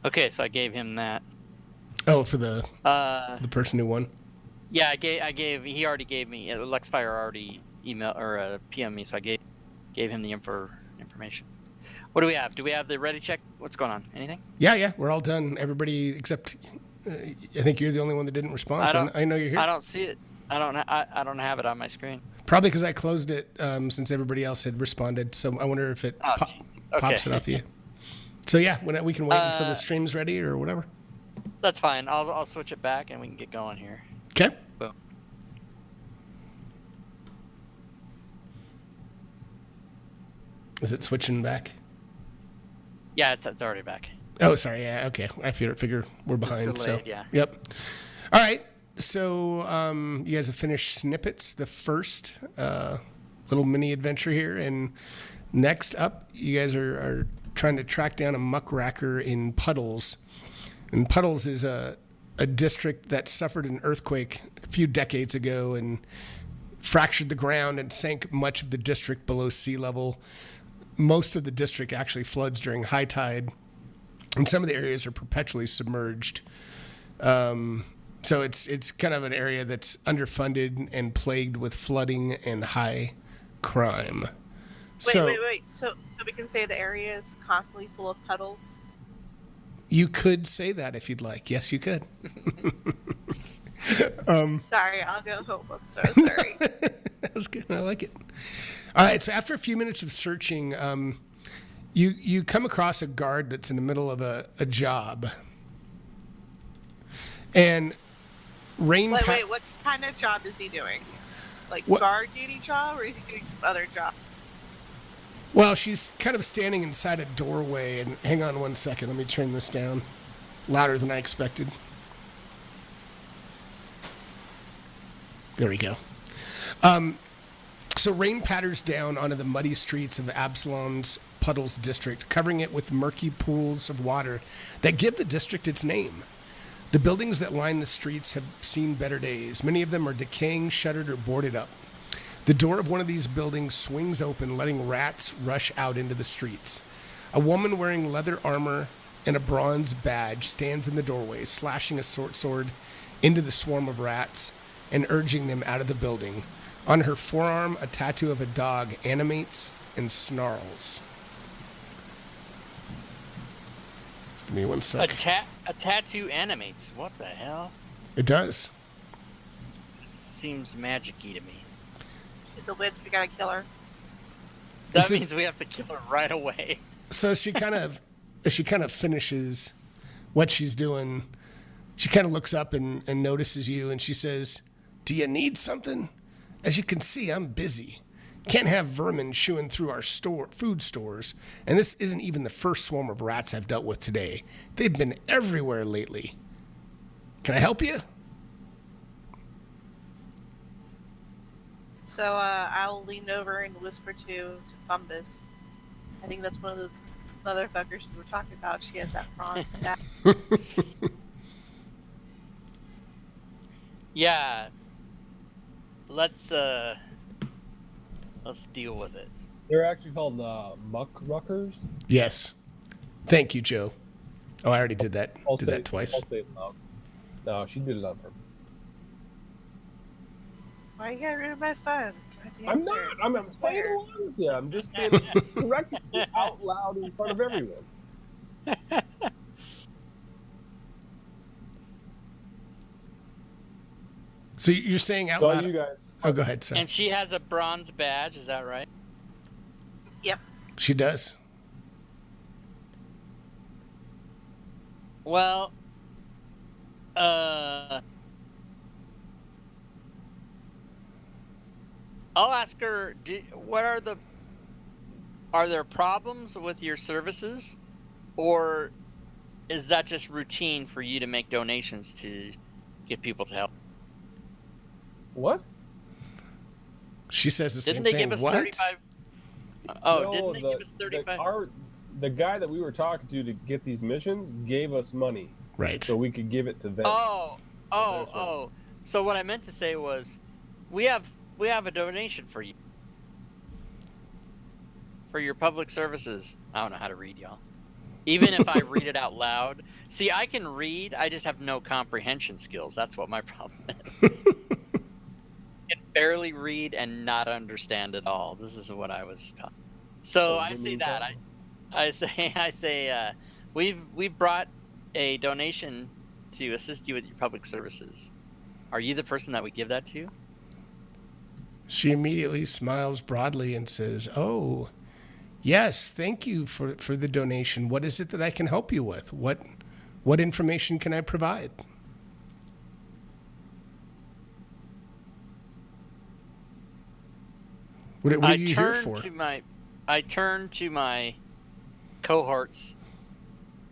Okay, so I gave him that. Oh, for the person who won? Yeah, he already gave me, Lexfire already email or PM me, so I gave him the information. What do we have? Do we have the ready check? What's going on? Anything? Yeah, we're all done. Everybody except I think you're the only one that didn't respond. I know you're here. I don't see it. I don't have it on my screen. Probably because I closed it since everybody else had responded. So I wonder if it pops it off you. So yeah, we can wait until the stream's ready or whatever. That's fine. I'll switch it back and we can get going here. Okay. Boom. Is it switching back? Yeah, it's already back. Oh, sorry. Yeah. Okay. I figure we're behind. It's delayed, so yeah. Yep. All right. So you guys have finished Snippets, the first little mini adventure here, and next up, you guys are trying to track down a Muck Rocker in Puddles. And Puddles is a district that suffered an earthquake a few decades ago and fractured the ground and sank much of the district below sea level. Most of the district actually floods during high tide, and some of the areas are perpetually submerged. So it's kind of an area that's underfunded and plagued with flooding and high crime. Wait. So we can say the area is constantly full of puddles? You could say that if you'd like. Yes, you could. Sorry, I'll go home. I'm so sorry. That was good. I like it. All right, so after a few minutes of searching, you come across a guard that's in the middle of a job. And Rain... Wait, what kind of job is he doing? Like guard duty job, or is he doing some other job? Well, she's kind of standing inside a doorway, and hang on one second. Let me turn this down. Louder than I expected. There we go. So rain patters down onto the muddy streets of Absalom's Puddles district, covering it with murky pools of water that give the district its name. The buildings that line the streets have seen better days. Many of them are decaying, shuttered, or boarded up. The door of one of these buildings swings open, letting rats rush out into the streets. A woman wearing leather armor and a bronze badge stands in the doorway, slashing a short sword into the swarm of rats and urging them out of the building. On her forearm, a tattoo of a dog animates and snarls. Give me one sec. A tattoo animates. What the hell? It does. Seems magic-y to me. She's a witch. We gotta kill her. That means we have to kill her right away. So she kind of finishes what she's doing. She kind of looks up and notices you, and she says, "Do you need something? As you can see, I'm busy. Can't have vermin chewing through our food stores, and this isn't even the first swarm of rats I've dealt with today. They've been everywhere lately. Can I help you?" So I'll lean over and whisper to Fumbus. I think that's one of those motherfuckers you were talking about. She has that bronze back. Yeah. Let's deal with it. They're actually called Muck Rockers. Yes. Thank you, Joe. Oh, I already did that. Did that twice. I'll say it loud. No, she did it on purpose. Why you gotta ruin my fun? Goddamn I'm not. nerds, I'm I swear. playing along with you. I'm just correcting you out loud in front of everyone. So you're saying out So loud. you guys. Oh, go ahead, sir. And she has a bronze badge, is that right? Yep. She does. Well, I'll ask her, are there problems with your services, or is that just routine for you to make donations to get people to help? What? She says the Didn't same they thing. give us What? 35? Oh, No, didn't they give us 35? The guy that we were talking to get these missions gave us money, Right. so we could give it to them. Oh. That's right. Oh. So what I meant to say was, we have a donation for you. For your public services. I don't know how to read, y'all. Even if I read it out loud. See, I can read, I just have no comprehension skills. That's what my problem is. I can barely read and not understand at all. This is what I was taught. So I say that. I say, we've brought a donation to assist you with your public services. Are you the person that we give that to? She immediately smiles broadly and says, "Oh, yes, thank you for the donation. What is it that I can help you with? What information can I provide?" What are you here for? I turn to my cohorts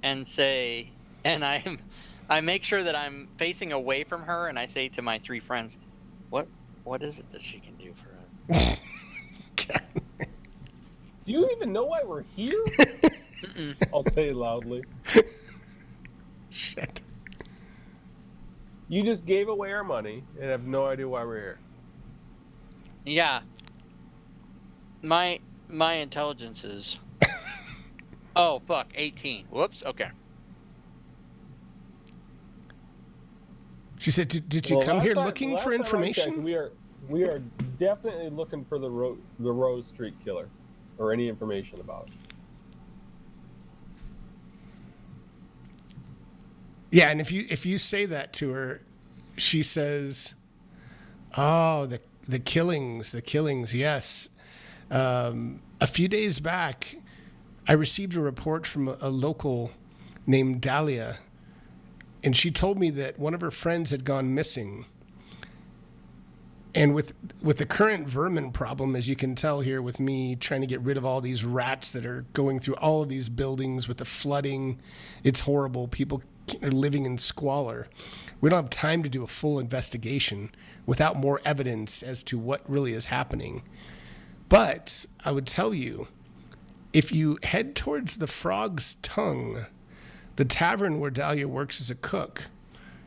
and say, and I make sure that I'm facing away from her, and I say to my three friends, what is it that she can do for us? Do you even know why we're here? I'll say loudly. Shit. You just gave away our money and have no idea why we're here. Yeah. My intelligence is oh fuck, 18. Whoops, okay. She said, "Did you come here looking for information?" We are definitely looking for the Rose Street killer, or any information about it. Yeah, and if you say that to her, she says, "Oh, the killings, yes. A few days back, I received a report from a local named Dahlia, and she told me that one of her friends had gone missing. And with the current vermin problem, as you can tell here with me trying to get rid of all these rats that are going through all of these buildings with the flooding, it's horrible. People are living in squalor. We don't have time to do a full investigation without more evidence as to what really is happening. But I would tell you, if you head towards the Frog's Tongue, the tavern where Dahlia works as a cook,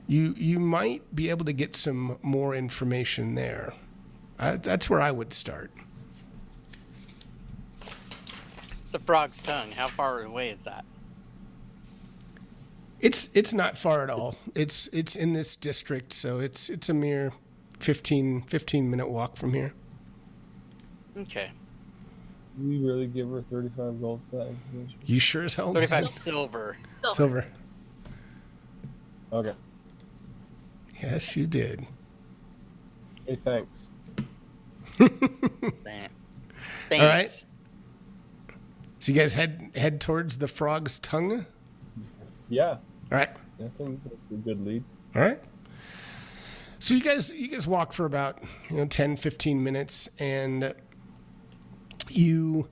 you might be able to get some more information there. That's where I would start." The Frog's Tongue, how far away is that? It's not far at all. It's in this district, so it's a mere 15 minute walk from here. Okay. We really give her 35 gold for that information? You sure as hell 35 silver. Silver. Okay. Yes, you did. Hey, thanks. Thanks. All right. So you guys head towards the Frog's Tongue? Yeah. All right. That seems like a good lead. All right. So you guys walk for about 10, 15 minutes, and you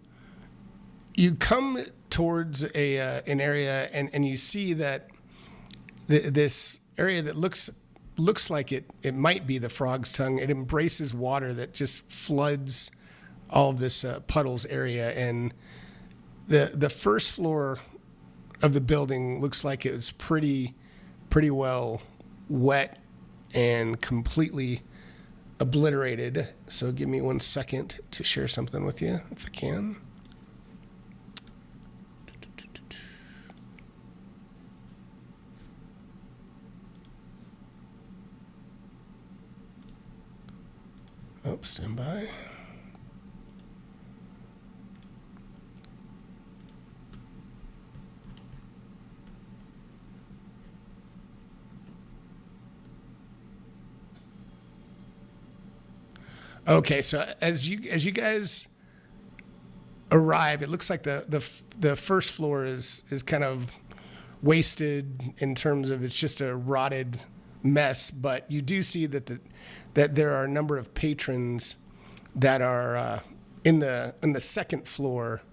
come towards an area, and you see that this area that looks like it might be the Frog's Tongue. It embraces water that just floods all of this puddles area, and the first floor of the building looks like it was pretty well wet and completely obliterated. So give me 1 second to share something with you, if I can. Oh, stand by. Okay, so as you guys arrive, it looks like the first floor is kind of wasted in terms of it's just a rotted mess, but you do see that there are a number of patrons that are in the second floor,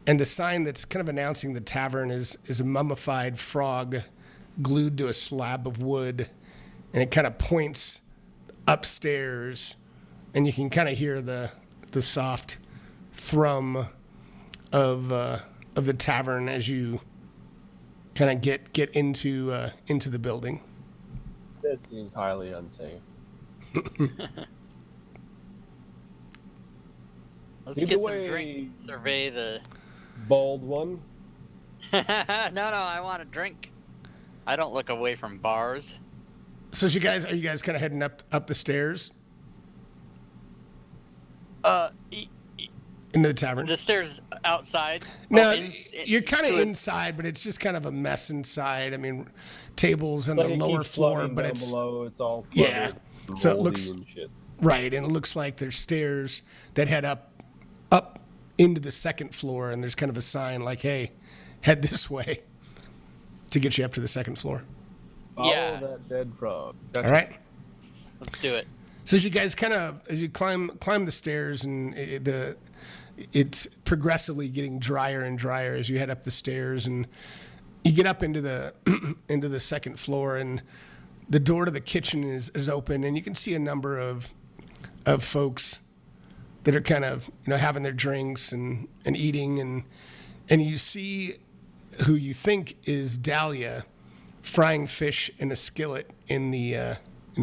and the sign that's kind of announcing the tavern is a mummified frog glued to a slab of wood, and it kind of points upstairs, and you can kind of hear the soft thrum of the tavern as you kind of get into the building. This seems highly unsafe. Let's get some drinks. Survey the bald one. No, I want a drink. I don't look away from bars. So are you guys kind of heading up the stairs? Into the tavern. The stairs outside. No, you're kind of inside, but it's just kind of a mess inside. I mean, tables on the lower floor, but it's below. It's all so it looks and shit. Right, and it looks like there's stairs that head up into the second floor, and there's kind of a sign like, "Hey, head this way," to get you up to the second floor. Follow that dead frog. All right, let's do it. So as you guys as you climb the stairs, and it's progressively getting drier and drier as you head up the stairs, and you get up into the into the second floor, and the door to the kitchen is open, and you can see a number of folks that are kind of having their drinks and eating, and you see who you think is Dahlia frying fish in a skillet in the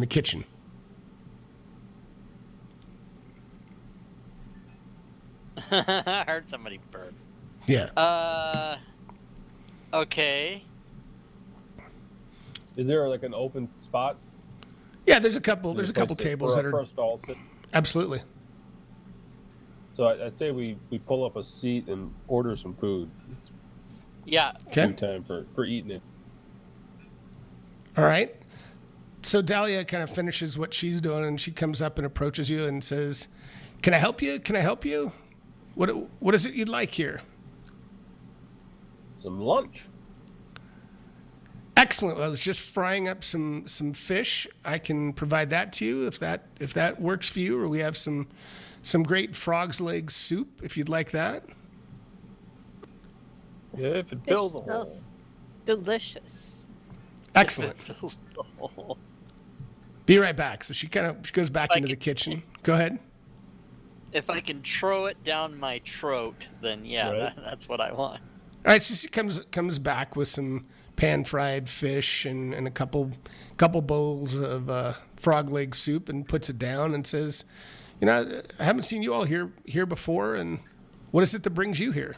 kitchen. I heard somebody burp. Yeah. Okay. Is there like an open spot? Yeah, there's a couple tables that are first all sit. Absolutely. So I'd say we pull up a seat and order some food. It's Yeah. Okay. time for eating it. All right. So Dahlia kind of finishes what she's doing, and she comes up and approaches you and says, "Can I help you? Can I help you? What is it you'd like here?" Some lunch. Excellent. I was just frying up some fish. I can provide that to you if that works for you. Or we have some great frog's leg soup if you'd like that. Yeah, if it fills the hole. Smells delicious. Excellent. Be right back. So she goes back into the kitchen. Go ahead. If I can throw it down my throat, then yeah, Right. that's what I want. All right, so she comes back with some pan-fried fish and a couple bowls of frog leg soup, and puts it down and says, I haven't seen you all here before, and what is it that brings you here?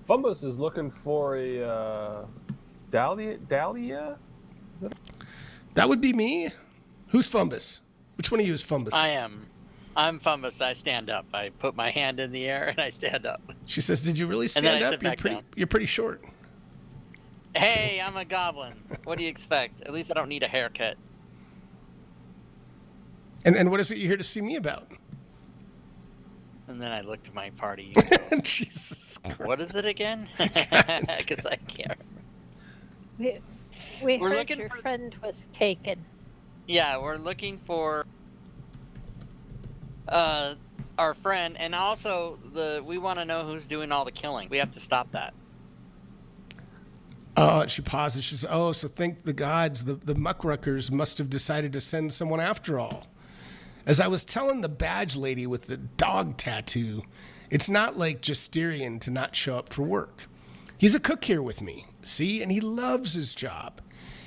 Fumbus is looking for a Dahlia? That would be me. Who's Fumbus? Which one of you is Fumbus? I am. I'm Fumbus. I stand up. I put my hand in the air and I stand up. She says, "Did you really And then stand I up? sit back down. You're pretty short." Hey, I'm a goblin. What do you expect? At least I don't need a haircut. And what is it you're here to see me about? And then I look to my party. Jesus Christ. What is it again? Because I can't remember. We We're heard looking your for- friend was taken. Yeah, we're looking for our friend, and also we want to know who's doing all the killing. We have to stop that. Oh, she pauses. She says, "Oh, so thank the gods. The Muck Rockers must have decided to send someone after all. As I was telling the badge lady with the dog tattoo, it's not like Justerian to not show up for work. He's a cook here with me, see, and he loves his job.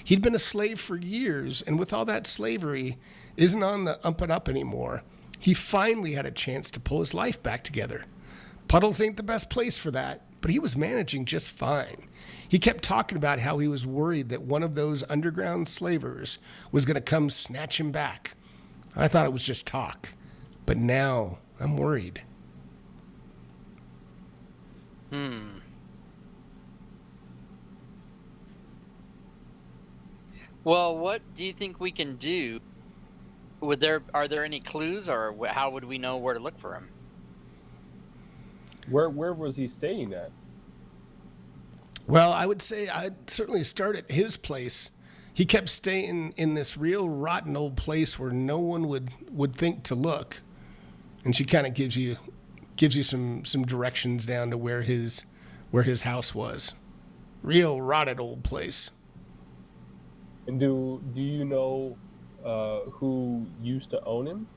He'd been a slave for years, and with all that slavery, isn't on the up and up anymore. He finally had a chance to pull his life back together. Puddles ain't the best place for that, but he was managing just fine. He kept talking about how he was worried that one of those underground slavers was going to come snatch him back. I thought it was just talk, but now I'm worried." Well, what do you think we can do? Are there any clues, or how would we know where to look for him? Where was he staying at? Well, I would say I'd certainly start at his place. He kept staying in this real rotten old place where no one would think to look. And she kind of gives you some directions down to where his house was. Real rotted old place. And do you know who used to own him?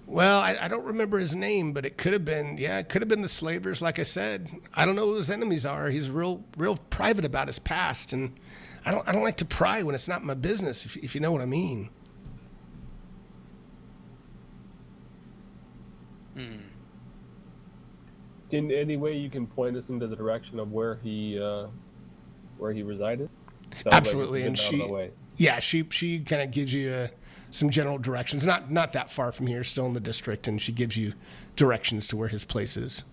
Well, I don't remember his name, but it could have been the slavers, like I said. I don't know who his enemies are. He's real private about his past, and I don't like to pry when it's not my business, if you know what I mean. In any way you can point us into the direction of where he resided? Sounds Absolutely, like and he's getting out of the way. yeah, she kind of gives you some general directions. Not that far from here, still in the district, and she gives you directions to where his place is.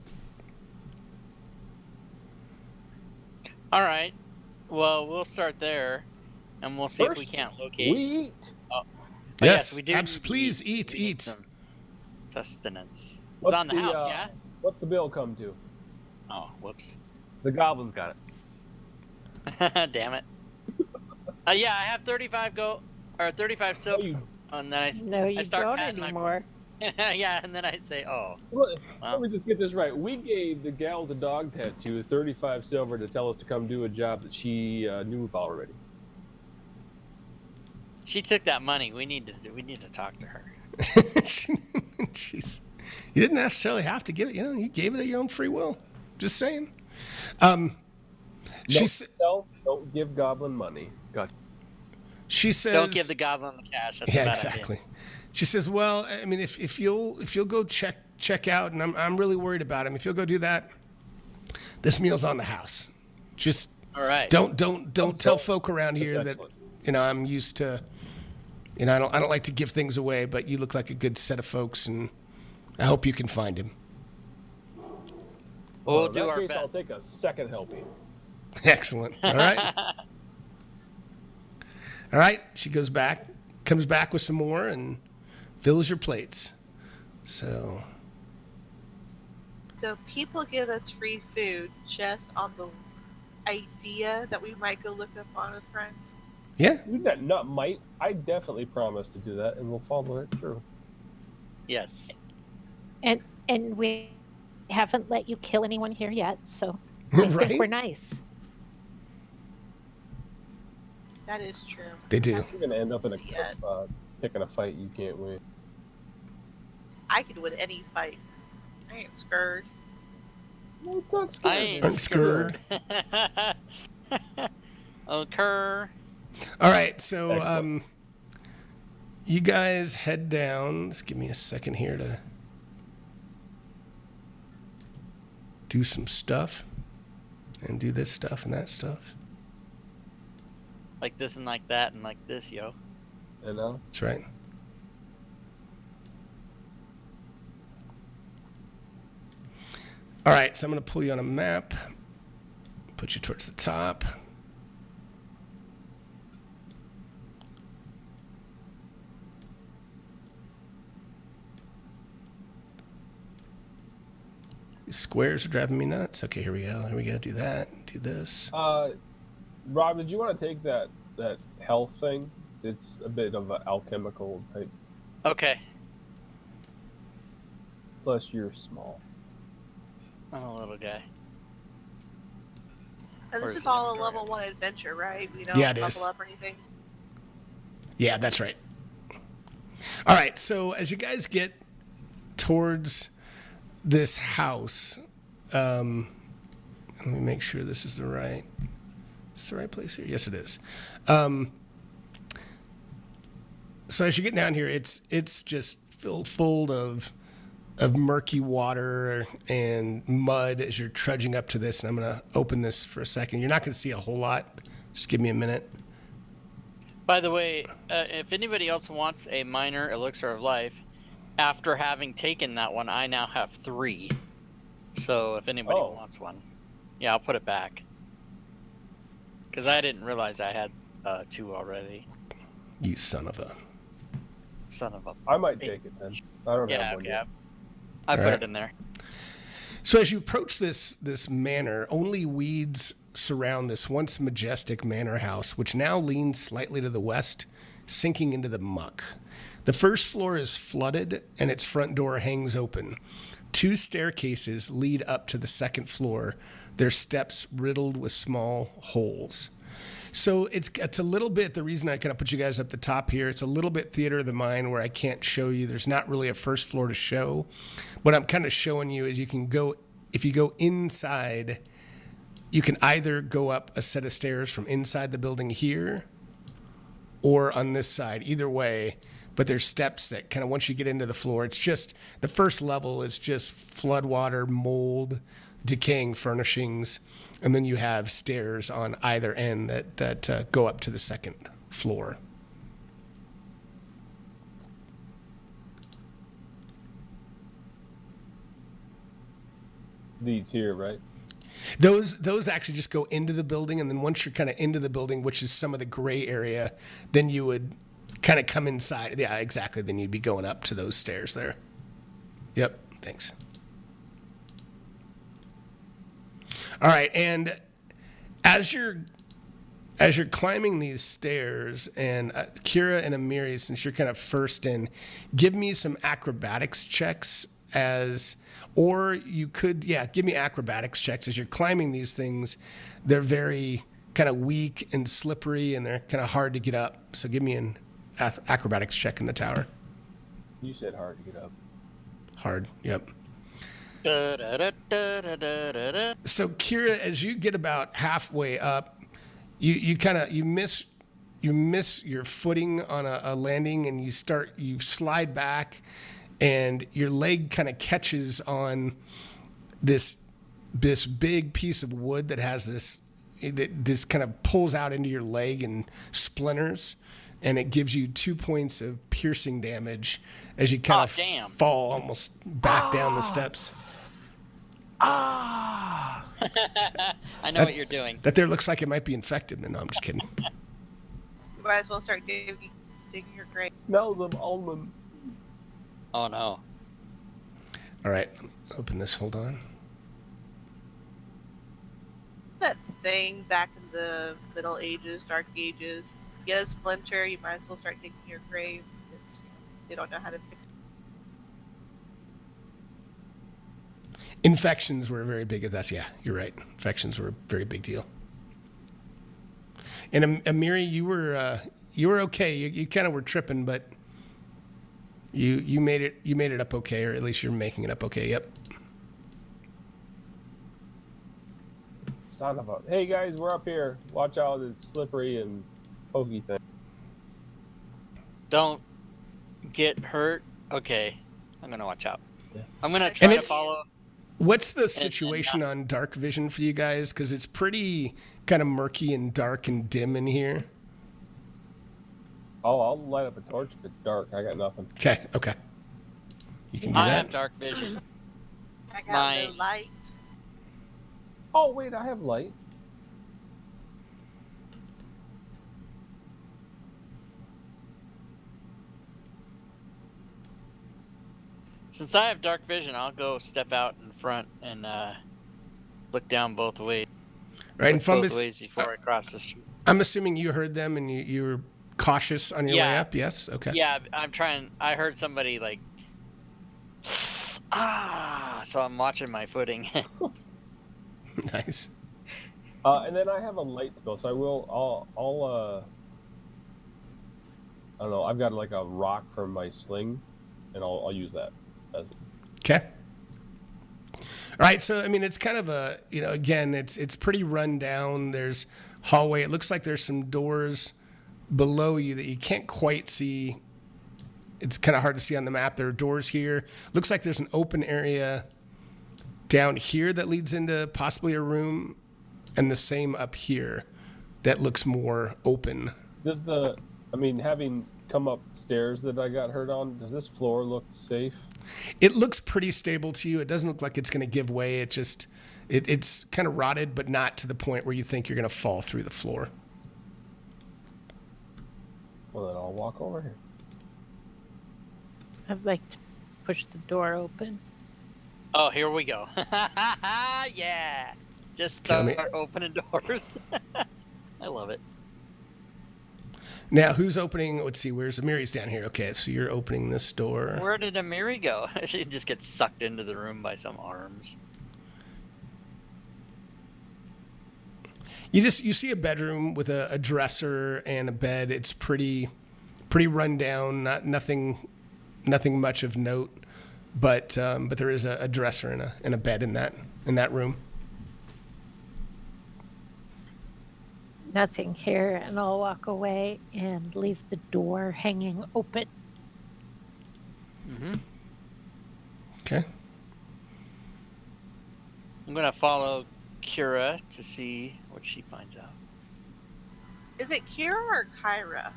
All right. Well, we'll start there, and we'll see if we First, can't locate. We eat. Yes, we do. please We eat. need some sustenance. It's What's on the house, yeah? What's the bill come to? Oh, whoops. The goblins got it. Damn it. Yeah, I have 35 silk, and then I start don't patting anymore. yeah, and then I say, oh. Let me just get this right. We gave the gal with the dog tattoo 35 silver to tell us to come do a job that she knew about already. She took that money. We need to talk to her. Jeez. You didn't necessarily have to give it. You gave it at your own free will. Just saying. Don't give goblin money. Gotcha. She says, "Don't give the goblin the cash." That's a bad exactly. idea. She says, "Well, I mean, if you'll go check out, and I'm really worried about him. If you'll go do that, this meal's on the house. Just all right. Don't tell folk around here that I'm used to. I don't like to give things away, but you look like a good set of folks, and I hope you can find him." We'll do our best. I'll take a second helping. Excellent. All right. All right. She comes back with some more and fills your plates. So people give us free food just on the idea that we might go look up on a friend. Yeah. Not might. I definitely promise to do that, and we'll follow it through. Yes. And we haven't let you kill anyone here yet, so I Right. think we're nice. That is true. They do. You're gonna end up in a cliff, picking a fight you can't win. I could win any fight. I ain't scared. No, it's not scary. I ain't Aren't scared. Occur. All right. So Excellent. you guys head down. Just give me a second here to do some stuff and do this stuff and that stuff. Like this and like that and like this, yo. You know? That's right. All right, so I'm going to pull you on a map, put you towards the top. These squares are driving me nuts. Okay, here we go. Here we go. Do that. Do this. Rob, did you want to take that health thing? It's a bit of an alchemical type. Okay. Plus, you're small. I'm a little guy. And Or this is is it all a inventory? level 1 adventure, right? We don't Yeah, it level is. up or anything. Yeah, that's right. All right, so as you guys get towards this house, let me make sure this is the right place here. Yes, it is. So as you get down here, it's just full of murky water and mud as you're trudging up to this. And I'm going to open this for a second. You're not going to see a whole lot. Just give me a minute. By the way, if anybody else wants a minor elixir of life, after having taken that one, I now have 3. So if anybody wants one, yeah, I'll put it back. Because I didn't realize I had 2 already. You son of a... I might take it then. I don't have one Yeah. yet. I put right. it in there. So as you approach this manor, only weeds surround this once majestic manor house, which now leans slightly to the west, sinking into the muck. The first floor is flooded, and its front door hangs open. 2 staircases lead up to the second floor, their steps riddled with small holes. So it's a little bit, the reason I kind of put you guys up the top here, it's a little bit theater of the mind where I can't show you. There's not really a first floor to show. What I'm kind of showing you is you can go, if you go inside, you can either go up a set of stairs from inside the building here or on this side, either way. But there's steps that kind of, once you get into the floor, it's just, the first level is just floodwater, mold, decaying furnishings. And then you have stairs on either end that go up to the second floor. These here, right? Those actually just go into the building, and then once you're kind of into the building, which is some of the gray area, then you would kind of come inside. Yeah, exactly. Then you'd be going up to those stairs there. Yep. Thanks. All right, and as you're climbing these stairs, and Kira and Amiri, since you're kind of first in, give me some acrobatics checks or you could, give me acrobatics checks as you're climbing these things. They're very kind of weak and slippery, and they're kind of hard to get up. So give me an acrobatics check in the tower. You said hard to get up. Hard, yep. Da, da, da, da, da, da, da. So Kira, as you get about halfway up, you miss your footing on a landing, and you slide back, and your leg kind of catches on this big piece of wood that has this kind of pulls out into your leg and splinters, and it gives you 2 points of piercing damage as you kind of fall almost back down the steps. I know what you're doing. That there looks like it might be infected. No, I'm just kidding. You might as well start digging your grave. Smell them almonds. Oh no. All right, open this. Hold on. That thing back in the Middle Ages, Dark Ages. Get a splinter, you might as well start digging your grave because they don't know how to fix it. Infections were very big. That's you're right. Infections were a very big deal. And Amiri, you were okay. You kind of were tripping, but you made it up okay, or at least you're making it up okay. Yep. Son of a... Hey guys, we're up here. Watch out, it's slippery and pokey thing. Don't get hurt. Okay, I'm gonna watch out. Yeah. I'm gonna try to follow. What's the situation on dark vision for you guys? Because it's pretty kind of murky and dark and dim in here. Oh, I'll light up a torch if it's dark. I got nothing. Okay. You can do I that. have dark vision. I got no light. Oh, wait, I have light. Since I have dark vision, I'll go step out in front and look down both ways. Right, and both ways before I cross the street. I'm assuming you heard them and you were cautious on your way up. Yes. Okay. Yeah, I'm trying. I heard somebody like, so I'm watching my footing. Nice. And then I have a light spell, so I don't know. I've got like a rock from my sling, and I'll use that. Okay. All right. So, I mean, it's kind of a, again, it's pretty run down. There's hallway. It looks like there's some doors below you that you can't quite see. It's kind of hard to see on the map. There are doors here. Looks like there's an open area down here that leads into possibly a room, and the same up here that looks more open. Having come upstairs that I got hurt on, does this floor look safe? It looks pretty stable to you. It doesn't look like it's going to give way. It's kind of rotted, but not to the point where you think you're going to fall through the floor. Well, then I'll walk over here. I'd like to push the door open. Oh, here we go. Yeah. Just start opening doors. I love it. Now, who's opening? Let's see. Where's Amiri's down here? Okay, so you're opening this door. Where did Amiri go? She just gets sucked into the room by some arms. You see a bedroom with a dresser and a bed. It's pretty run down. Nothing much of note, but there is a dresser and a bed in that room. Nothing here, and I'll walk away and leave the door hanging open. Mm-hmm. Okay. I'm gonna follow Kira to see what she finds out. Is it Kira or Kyra?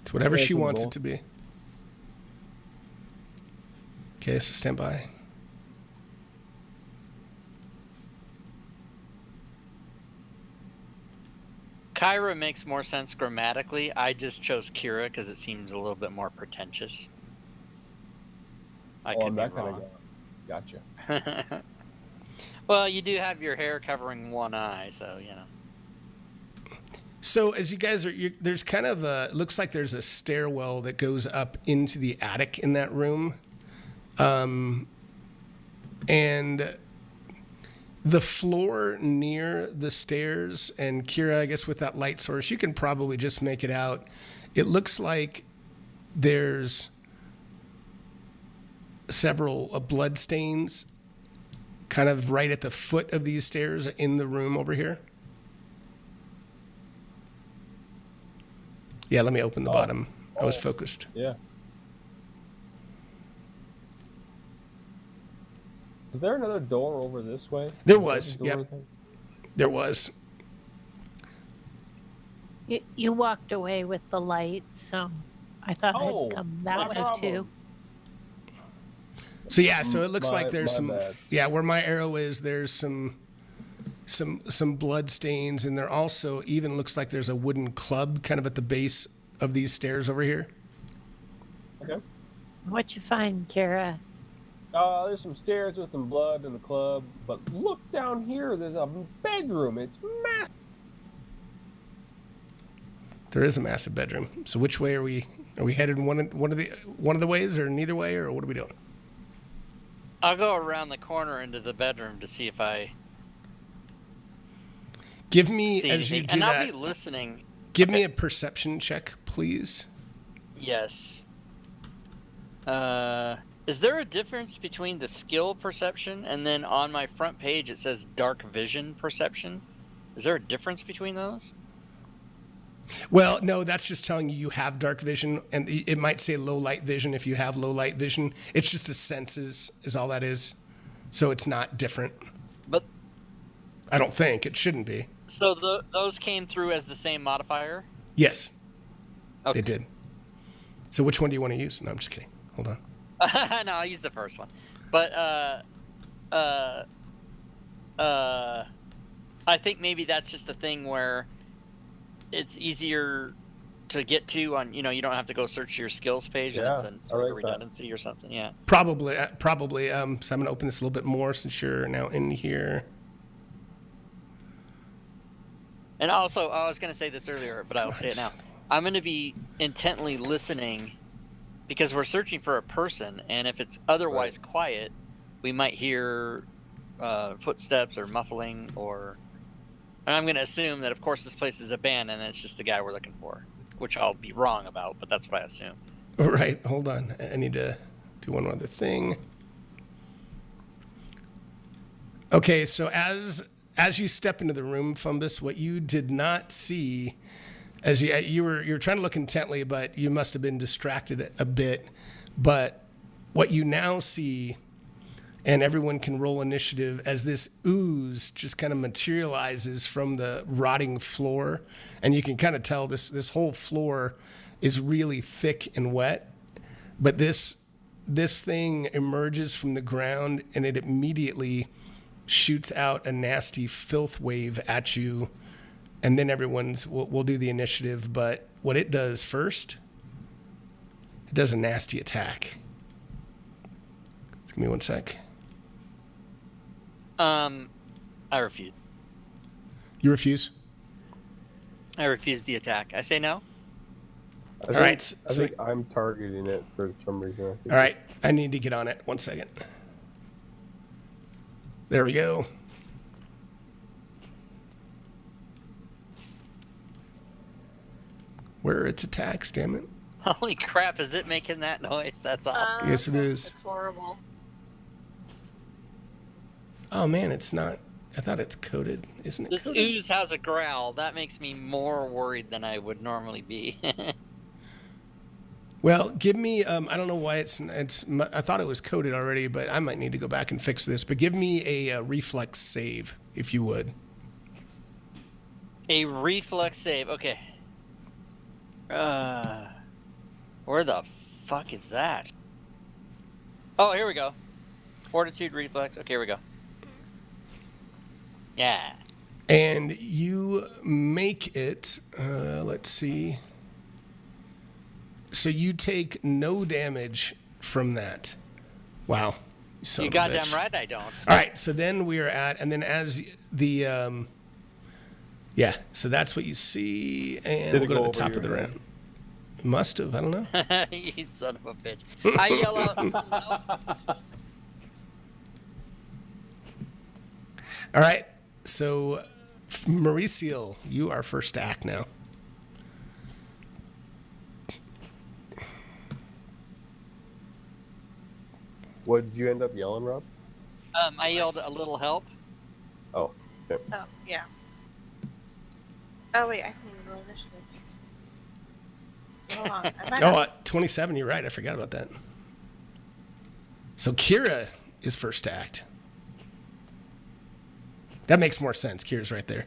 It's whatever she wants it to be. Okay, so stand by. Kyra makes more sense grammatically. I just chose Kira because it seems a little bit more pretentious. I could be that kind of wrong. Gotcha. Well, you do have your hair covering one eye, so you know. So as you guys are, there's kind of looks like there's a stairwell that goes up into the attic in that room. And the floor near the stairs, and Kira, I guess with that light source, you can probably just make it out. It looks like there's several blood stains kind of right at the foot of these stairs in the room over here. Yeah, let me open the bottom. I was focused. Yeah. Is there another door over this way? There was. Yep. There was. You walked away with the light, so I thought I'd come that way too. So yeah, so it looks like there's some. Bad. Yeah, where my arrow is, there's some blood stains, and there also even looks like there's a wooden club kind of at the base of these stairs over here. Okay. What'd you find, Kara? There's some stairs with some blood in the club, but look down here. There's a bedroom. It's massive. There is a massive bedroom. So which way are we? Are we headed one of the ways, or neither way, or what are we doing? I'll go around the corner into the bedroom to see if I. Give me as you do and that. I'll be listening. Give me a perception check, please. Yes. Is there a difference between the skill perception and then on my front page it says dark vision perception? Is there a difference between those? Well, no, that's just telling you have dark vision, and it might say low light vision if you have low light vision. It's just a senses is all that is. So it's not different. But I don't think it shouldn't be. So those came through as the same modifier? Yes. Okay. They did. So which one do you want to use? No, I'm just kidding. Hold on. No, I'll use the first one. But I think maybe that's just a thing where it's easier to get to on, you don't have to go search your skills page, and it's a sort of redundancy or something. Yeah. Probably. So I'm going to open this a little bit more since you're now in here. And also, I was going to say this earlier, but I'll say it now. I'm going to be intently listening because we're searching for a person, and if it's otherwise quiet, we might hear footsteps or muffling, and I'm going to assume that, of course, this place is abandoned, and it's just the guy we're looking for, which I'll be wrong about, but that's what I assume. All right, hold on. I need to do one other thing. Okay, so as you step into the room, Fumbus, what you did not see, as you were trying to look intently, but you must have been distracted a bit. But what you now see, and everyone can roll initiative, as this ooze just kind of materializes from the rotting floor, and you can kind of tell this whole floor is really thick and wet. But this thing emerges from the ground, and it immediately shoots out a nasty filth wave at you, and then we'll do the initiative. But what it does first, it does a nasty attack. Give me one sec. I refuse. You refuse? I refuse the attack. I say no. I think I'm targeting it for some reason. All right, I need to get on it. 1 second. There we go. Where are its attacks, damn it? Holy crap, is it making that noise? That's awesome. Yes, it is. It's horrible. Oh, man, it's not. I thought it's coded. Isn't it This coded? ooze has a growl. That makes me more worried than I would normally be. Well, give me, I don't know why it's, I thought it was coded already, but I might need to go back and fix this. But give me a reflex save, if you would. A reflex save. Okay. Where the fuck is that? Oh, here we go. Fortitude reflex. Okay, here we go. Yeah. And you make it, let's see. So you take no damage from that. Wow. Son You of a goddamn bitch. right I don't. All right, so then we are at, and then as the, yeah, so that's what you see, and Did we'll it go go to the top over of the your head? round. Must have, I don't know. You son of a bitch. I yell out. All right, so Mauricio, you are first to act now. What did you end up yelling, Rob? I yelled a little help. Oh, okay. Oh, yeah. Oh, wait, I can even roll initiative. So hold on. I might Oh, have... 27, you're right, I forgot about that. So Kira is first to act. That makes more sense. Kira's right there.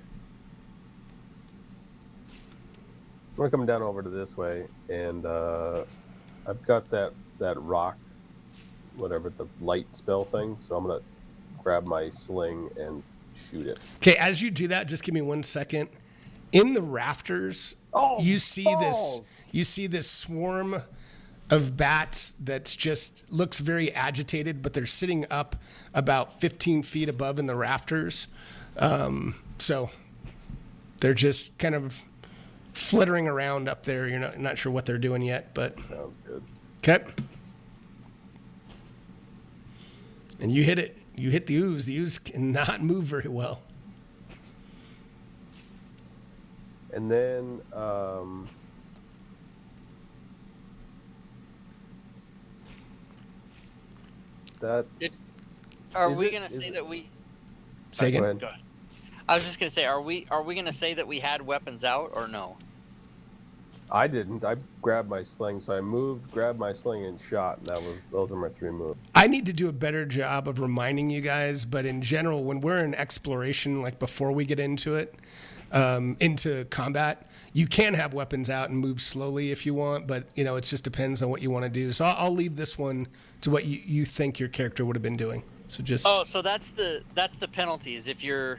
I'm gonna come down over to this way, and I've got that rock, whatever the light spell thing. So I'm gonna grab my sling and shoot it. Okay, as you do that, just give me 1 second. In the rafters, you see this swarm of bats that's just looks very agitated, but they're sitting up about 15 feet above in the rafters. So they're just kind of flittering around up there. You're not sure what they're doing yet, but Sounds good. okay. And you hit it. You hit the ooze. The ooze cannot move very well. And then that's. Are Is we it- gonna is say it- that we? Say Go again. ahead. I was just gonna say, are we gonna say that we had weapons out or no? I didn't. I grabbed my sling, so I moved, grabbed my sling, and shot. And those are my 3 moves. I need to do a better job of reminding you guys, but in general, when we're in exploration, like before we get into it, into combat, you can have weapons out and move slowly if you want, but it just depends on what you want to do. So I'll leave this one to what you think your character would have been doing. So just So that's the penalties. If you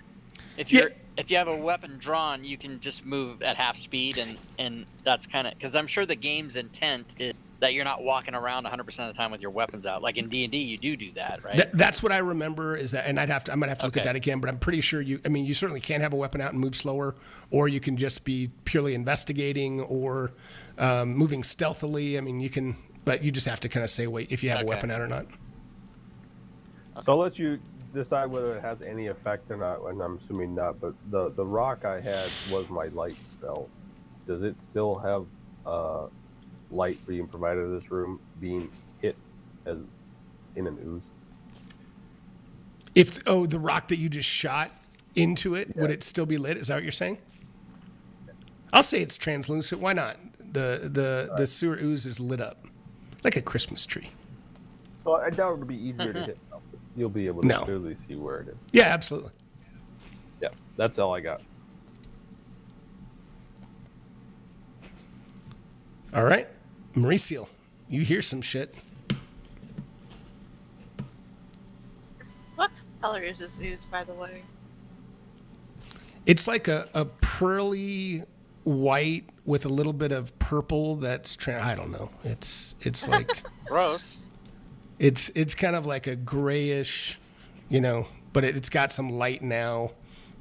have a weapon drawn, you can just move at half speed, and that's kind of because I'm sure the game's intent is that you're not walking around 100% of the time with your weapons out. Like in D&D, you do that, right? That's what I remember is that, and I might have to look at Okay. that again, but I'm pretty sure you certainly can have a weapon out and move slower, or you can just be purely investigating or moving stealthily. You can, but you just have to kind of say, wait, if you have a Okay. weapon out or not. So I'll let you decide whether it has any effect or not, and I'm assuming not. But the rock I had was my light spells. Does it still have light being provided in this room being hit as in an ooze? The rock that you just shot into it, would it still be lit? Is that what you're saying? I'll say it's translucent. Why not? The sewer ooze is lit up like a Christmas tree. So I doubt it'll be easier to hit. You'll be able to clearly see where it is. Yeah, absolutely. Yeah, that's all I got. All right, Mauricio, you hear some shit. What color is this ooze, by the way? It's like a pearly white with a little bit of purple. I don't know. It's like Gross. it's kind of like a grayish, but it's got some light now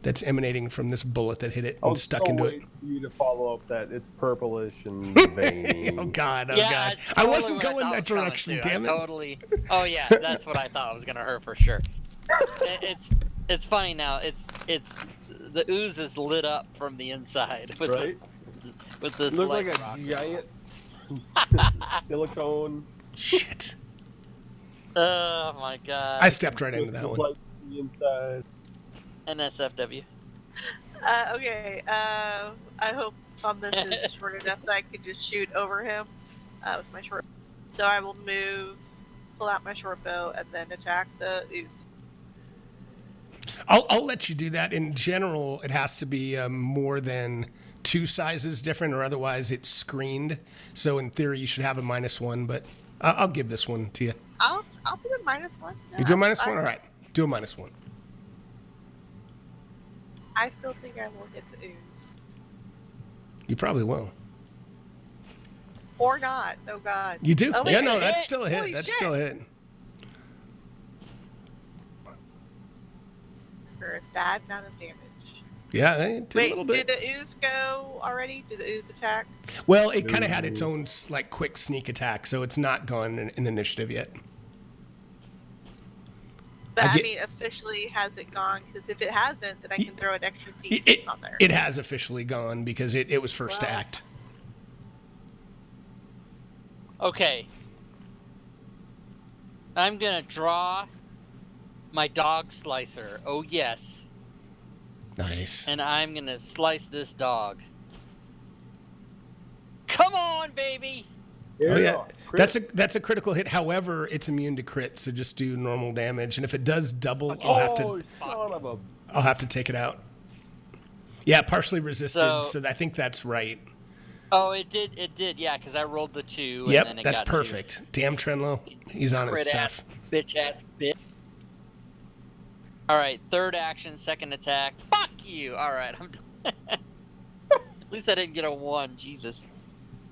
that's emanating from this bullet that hit it and stuck into it. For you to follow up that it's purplish and veiny. Oh God! Oh Yeah, God! it's I totally wasn't what I going thought that was coming direction. too. Damn it! Totally. Oh yeah, that's what I thought was gonna hurt for sure. It's funny now. It's the ooze is lit up from the inside with Right? this It looks light like a rocket. giant silicone. Shit! Oh my god. I stepped right into that with one. light on the inside. NSFW. Okay. I hope on this is short enough that I could just shoot over him with my short. So I will move, pull out my short bow, and then attack the ooze. I'll let you do that. In general, it has to be more than 2 sizes different, or otherwise it's screened. So in theory, you should have a -1, but I'll give this one to you. I'll put a -1. You do a -1? All right. Do a -1. I still think I will hit the ooze. You probably will. Or not. Oh, God. You do? Oh, Yeah, wait, no, it that's hit. still a hit. Holy That's shit. still a hit. For a sad amount of damage. Yeah, it did a little bit. Did the ooze go already? Did the ooze attack? Well, it kind of had its own like quick sneak attack, so it's not gone in initiative yet. But I mean, officially has it gone? Because if it hasn't, then I can throw an extra D6 on there. It has officially gone because it was first to act. Okay. I'm gonna draw my dog slicer. Oh yes. Nice. And I'm gonna slice this dog. Come on, baby! Oh yeah, that's a critical hit. However, it's immune to crit, so just do normal damage. And if it does double, I'll have to take it out. Yeah, partially resisted. So I think that's right. Oh, it did. Yeah, because I rolled the 2. Yep, and then it that's got perfect. 2. Damn Trenlo, he's on his stuff. Bitch ass bitch. All right, third action, second attack. Fuck you. All right, I'm done. At least I didn't get a 1. Jesus.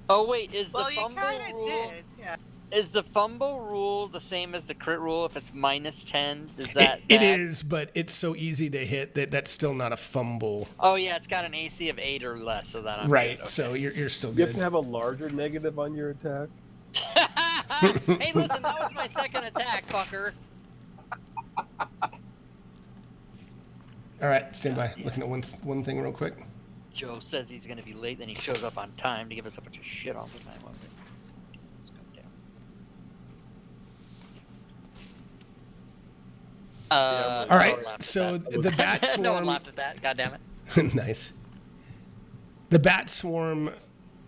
Oh wait, is the fumble rule? Did, yeah. Is the fumble rule the same as the crit rule? If it's -10, is that? It is, but it's so easy to hit that's still not a fumble. Oh yeah, it's got an AC of 8 or less, so that I'm right. Good. Okay. So you're still good. You have to have a larger negative on your attack. Hey, listen, that was my second attack, fucker. All right, stand by. Looking at one thing real quick. Joe says he's going to be late, then he shows up on time to give us a bunch of shit all the time. Let's go down. All right, so the bat swarm. No one laughed at that. God damn it. Nice. The bat swarm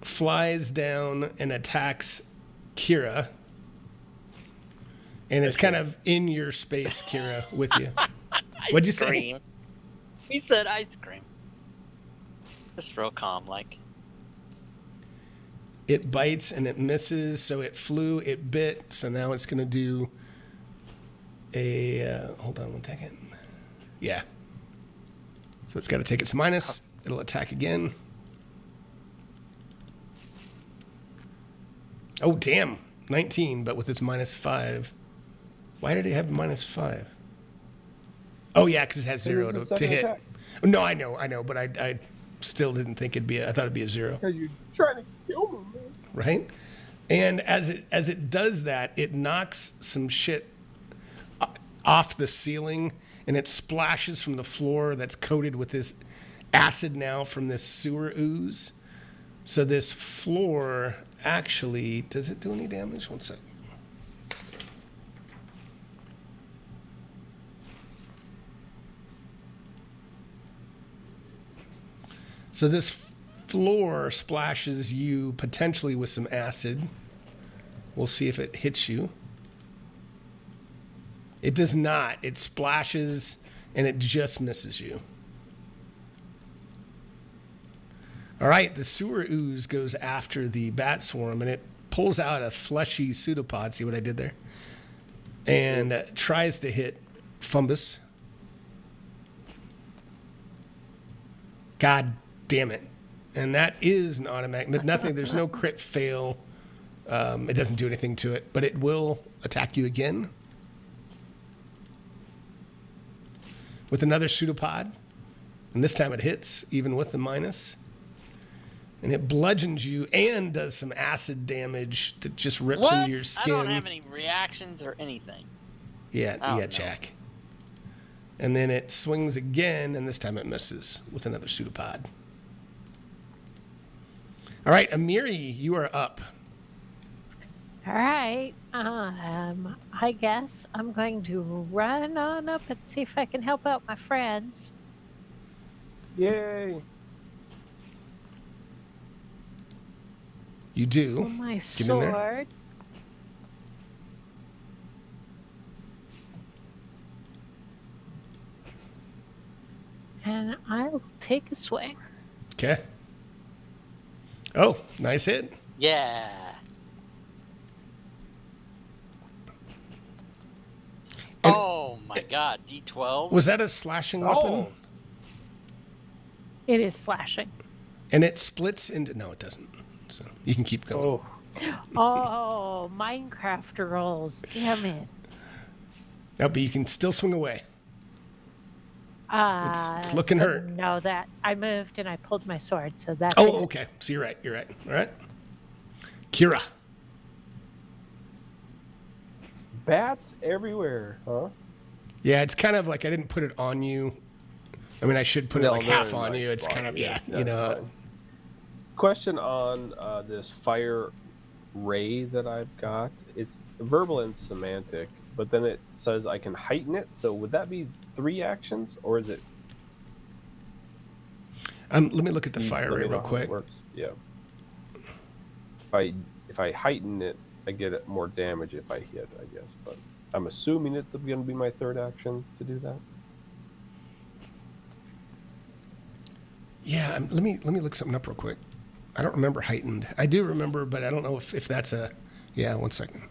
flies down and attacks Kira, and it's kind of in your space, Kira, with you. What'd you say? He said ice cream. Just real calm, like. It bites and it misses, so it flew, it bit, so now it's going to do a... hold on one second. Yeah. So it's got to take its minus. It'll attack again. Oh, damn. 19, but with its -5. Why did it have -5? Oh, yeah, because it has 0 to hit. Attack. No, I know, but I still didn't think it'd be I thought it'd be a 0. Because you're trying to kill me, man. Right? And as it does that, it knocks some shit off the ceiling, and it splashes from the floor that's coated with this acid now from this sewer ooze. So this floor actually, does it do any damage? One sec. So this floor splashes you potentially with some acid. We'll see if it hits you. It does not. It splashes and it just misses you. All right, the sewer ooze goes after the bat swarm and it pulls out a fleshy pseudopod. See what I did there? And tries to hit Fumbus. God damn it. And that is an automatic, but nothing, there's no crit fail. It doesn't do anything to it, but it will attack you again with another pseudopod. And this time it hits, even with the minus. And it bludgeons you and does some acid damage that just rips into your skin. I don't have any reactions or anything. Yeah, Jack. And then it swings again, and this time it misses with another pseudopod. All right, Amiri, you are up. All right. I guess I'm going to run on up and see if I can help out my friends. Yay! You do. Oh, my Get sword. And I'll take a swing. Okay. Oh, nice hit. Yeah. And oh my god, D12. Was that a slashing weapon? It is slashing. And it splits into... No, it doesn't. So you can keep going. Oh, Minecraft rolls. Damn it. No, but you can still swing away. It's looking so hurt. No, that I moved and I pulled my sword, so that's Oh, okay. So you're right. All right. Kira. Bats everywhere, huh? Yeah, it's kind of like I didn't put it on you. I mean, I should put it like half on you. It's kind of, you know. Fine. Question on this fire ray that I've got. It's verbal and semantic, but then it says I can heighten it. So would that be 3 actions, or is it? Let me look at the fire ray real quick. Yeah. If I heighten it, I get more damage if I hit, I guess. But I'm assuming it's going to be my 3rd action to do that. Yeah, let me look something up real quick. I don't remember heightened. I do remember, but I don't know if that's a... Yeah, 1 second.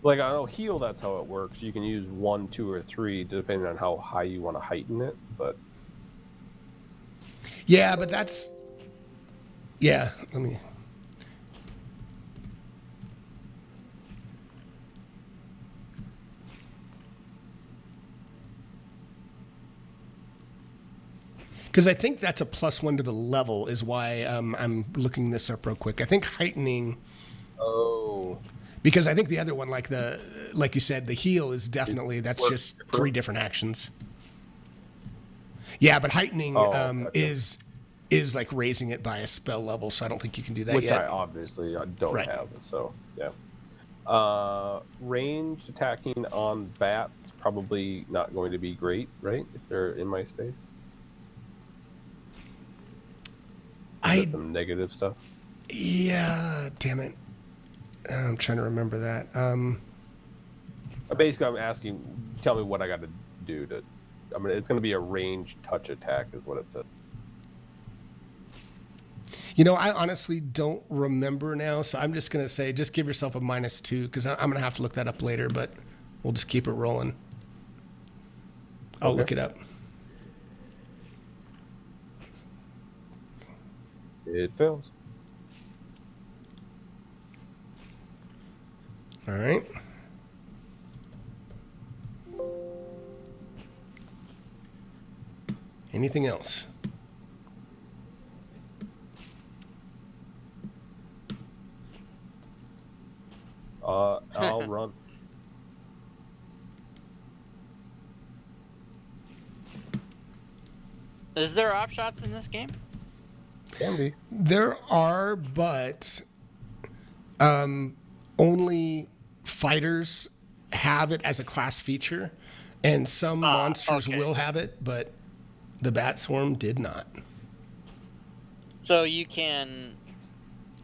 Like, I know heal, that's how it works. You can use 1, 2, or 3, depending on how high you want to heighten it, but... Yeah, but that's... Yeah, let me... Because I think that's a +1 to the level is why I'm looking this up real quick. I think heightening... Oh... Because I think the other one, like you said, the heal is definitely... That's just 3 different actions. Yeah, but heightening is like raising it by a spell level, so I don't think you can do that Which yet. I obviously don't have, so yeah. Range attacking on bats, probably not going to be great, right? If they're in my space. That's some negative stuff. Yeah, damn it. I'm trying to remember that. Basically, I'm asking, tell me what I got to do to... I mean, it's going to be a ranged touch attack is what it said. You know, I honestly don't remember now, so I'm just going to say, just give yourself a -2, because I'm going to have to look that up later, but we'll just keep it rolling. I'll look it up. It fails. All right. Anything else? I'll run. Is there op shots in this game? Can be. There are, but only fighters have it as a class feature, and some monsters will have it, but the Bat Swarm did not. So you can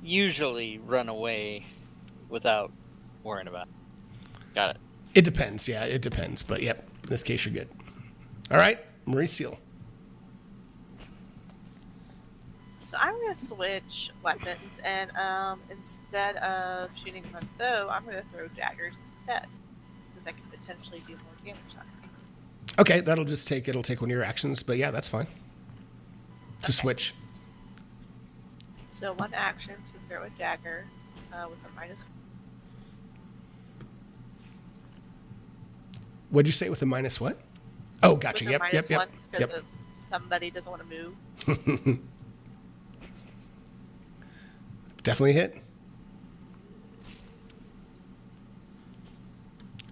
usually run away without worrying about it. Got it. It depends, yeah, it depends. But yep, in this case you're good. All right, Marie Seal. So I'm going to switch weapons, and instead of shooting my bow, I'm going to throw daggers instead, because I can potentially do more damage that way. Okay, it'll take one of your actions, but yeah, that's fine. To switch. So 1 action to throw a dagger with a -1. What'd you say with a minus what? Oh, gotcha. With a Yep. -1 because if somebody doesn't want to move. Definitely hit.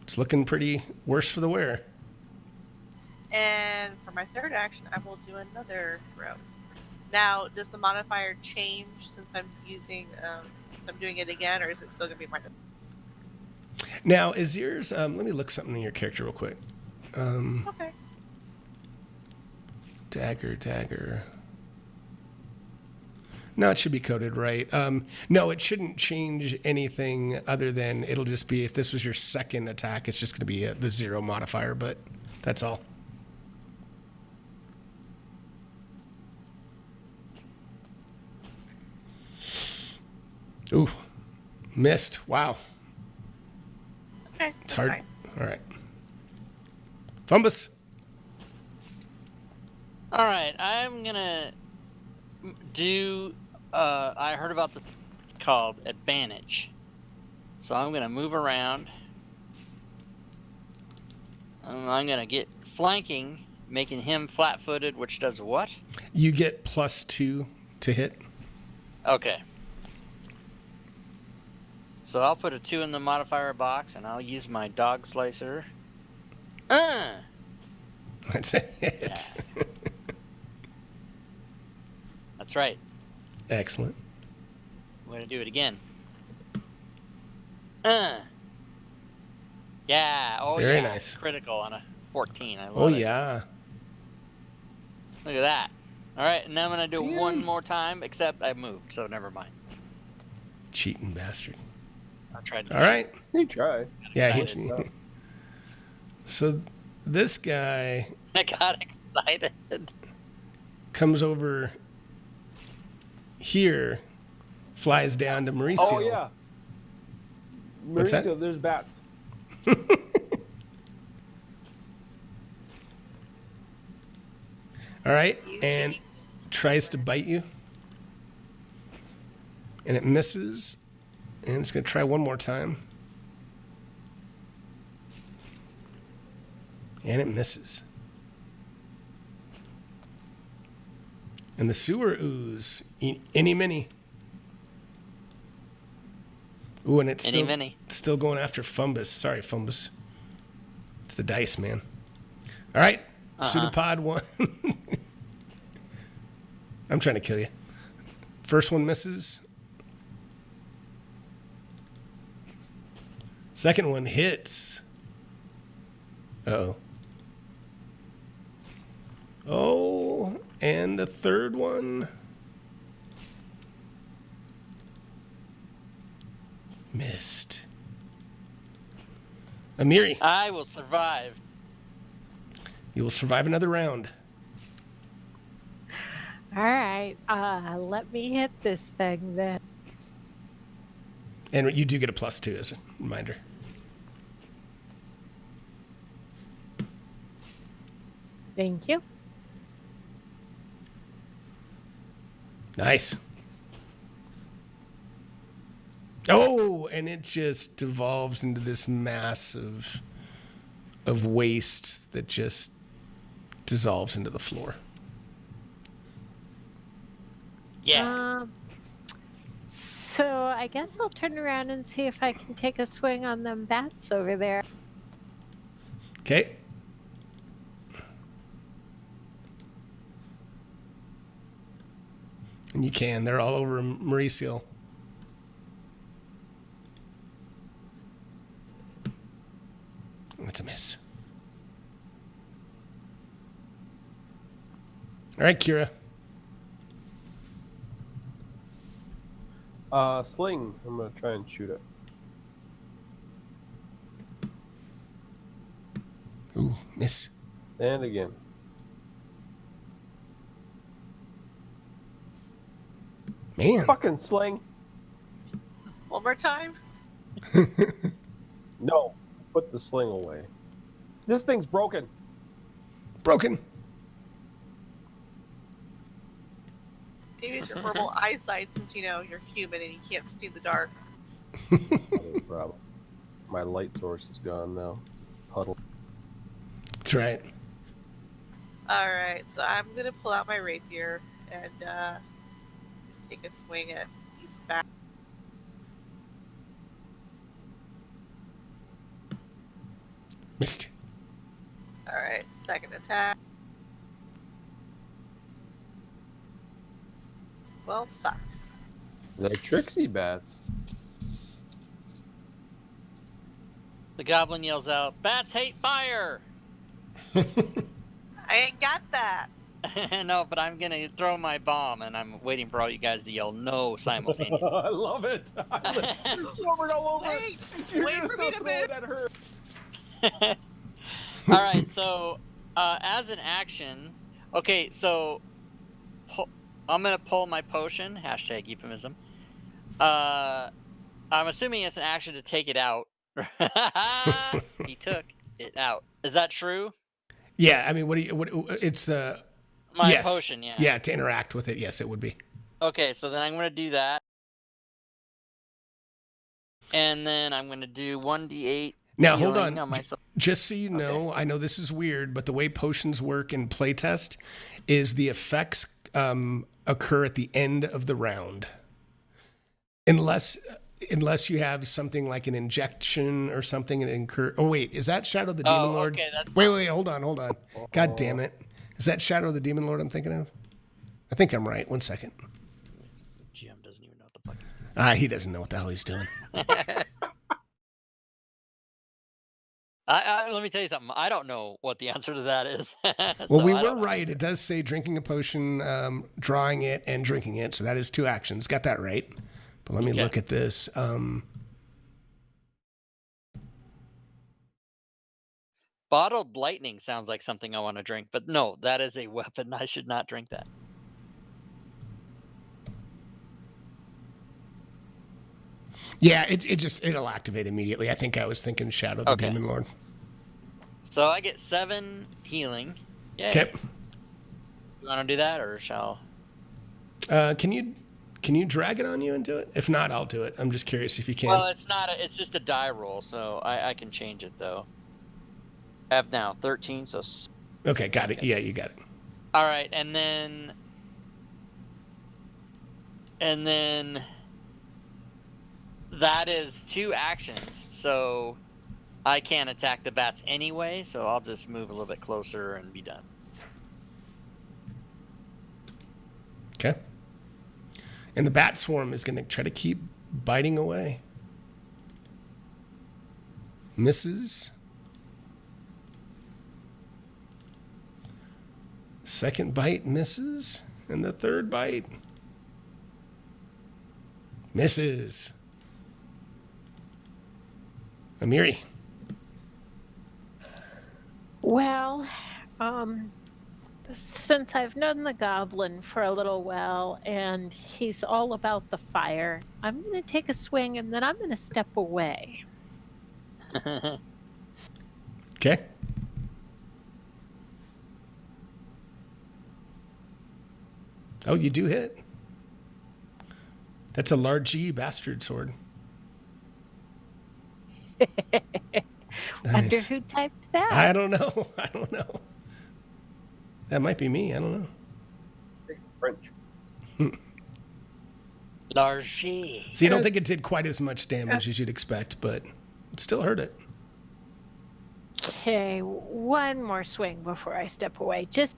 It's looking pretty worse for the wearer. And for my 3rd action, I will do another throw. Now, does the modifier change since I'm using, since I'm doing it again, or is it still going to be minus? Now, is yours? Let me look something in your character real quick. Okay. Dagger. No, it should be coded right. No, it shouldn't change anything other than it'll just be if this was your 2nd attack, it's just going to be the 0 modifier, but that's all. Ooh, missed. Wow. Okay, It's that's hard. fine. All right. Fumbus. All right, I'm gonna do. I heard about the called advantage, so I'm gonna move around. I'm gonna get flanking, making him flat-footed, which does what? You get +2 to hit. Okay. So I'll put a 2 in the modifier box, and I'll use my dog slicer. That's it. Yeah. That's right. Excellent. I'm gonna do it again. Yeah. Oh, Very yeah. nice. Critical on a 14. I love Oh it. yeah. Look at that. All right, and now I'm gonna do it Damn. one more time, except I moved, so never mind. Cheating bastard. I tried. All right. You try. Yeah. Excited. So this guy I got excited. comes over here, flies down to Mauricio. Oh yeah. What's that? Mauricio, there's bats. All right, You and cheat. tries to bite you, and it misses, and it's gonna try one more time, and it misses. And the sewer ooze, any mini. Ooh, and it's Any mini. still going after Fumbus. Sorry, Fumbus. It's the dice, man. All right, Pseudopod 1. I'm trying to kill you. First one misses. Second one hits. Uh-oh. Oh, and the third one missed. Amiri, I will survive. you will survive another round. All right, let me hit this thing then. And you do get a +2 as a reminder. Thank you. Nice. Oh, and it just devolves into this mass of waste that just dissolves into the floor. Yeah. So I guess I'll turn around and see if I can take a swing on them bats over there. Okay. And you can. They're all over Mauricio. That's a miss. All right, Kira. Sling. I'm gonna try and shoot it. Ooh, miss. And again. Man. Fucking sling. One more time. No. Put the sling away. This thing's broken. Broken. Maybe it's your horrible eyesight since, you're human and you can't see in the dark. No problem. My light source is gone now. It's a puddle. That's right. Alright, so I'm going to pull out my rapier and take a swing at these bats. Missed. Alright, second attack. Well, fuck. They're tricksy bats. The goblin yells out, "Bats hate fire!" I ain't got that. No, but I'm gonna throw my bomb, and I'm waiting for all you guys to yell "no" simultaneously. I love it. You're swarming all over. Wait, You're wait just for me to gonna throw it move. at her. All right, so as an action, okay, so I'm gonna pull my potion. # euphemism. I'm assuming it's an action to take it out. He took it out. Is that true? Yeah, I mean, what it's the My yes. potion, yeah. Yeah, to interact with it, yes, it would be. Okay, so then I'm going to do that. And then I'm going to do 1d8 Now, hold healing on. myself. Just so you know, I know this is weird, but the way potions work in playtest is the effects occur at the end of the round. Unless you have something like an injection or something and incur. Oh, wait, is that Shadow the Demon Lord? Okay, that's Wait, hold on. God damn it. Is that Shadow the Demon Lord I'm thinking of? I think I'm right. 1 second. GM doesn't even know what the fuck he's doing. He doesn't know what the hell he's doing. Let me tell you something. I don't know what the answer to that is. Well, we were right. It does say drinking a potion, drawing it, and drinking it. So that is 2 actions. Got that right. But let me look at this. Bottled lightning sounds like something I want to drink, but no, that is a weapon. I should not drink that. Yeah, it'll activate immediately. I think I was thinking Shadow the Demon Lord. So I get 7 healing. Yeah. Okay. You want to do that, or shall? Can you drag it on you and do it? If not, I'll do it. I'm just curious if you can. Well, it's not. It's just a die roll, so I can change it though. I have now 13, so. Okay, got it. Yeah, you got it. All right, and then that is 2 actions, so I can't attack the bats anyway, so I'll just move a little bit closer and be done. Okay. And the bat swarm is going to try to keep biting away. Misses. Second bite misses. And the third bite misses. Amiri. Well, since I've known the goblin for a little while and he's all about the fire, I'm going to take a swing and then I'm going to step away. Okay. Oh, you do hit. That's a large G bastard sword. Wonder Nice. who typed that? I don't know. That might be me. I don't know. French. Largy. See, I don't think it did quite as much damage as you'd expect, but it still hurt it. Okay, one more swing before I step away. Just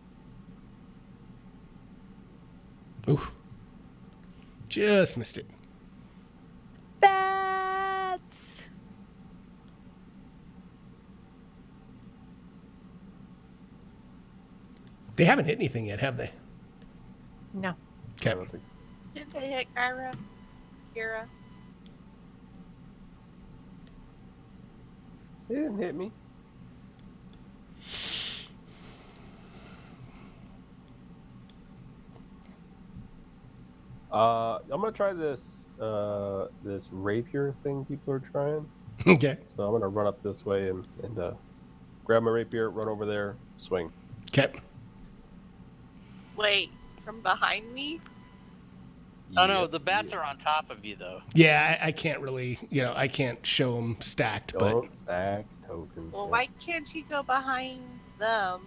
Ooh. Just missed it. bats. They haven't hit anything yet, have they? No. Okay. Did they hit Kyra? Kira? They didn't hit me. I'm gonna try this this rapier thing people are trying. Okay. So I'm gonna run up this way and grab my rapier, run over there, swing. Okay. Wait, from behind me? Oh no, the bats are on top of you though. Yeah, I can't really, I can't show them stacked, but Don't stack tokens. Well, man. why can't you go behind them?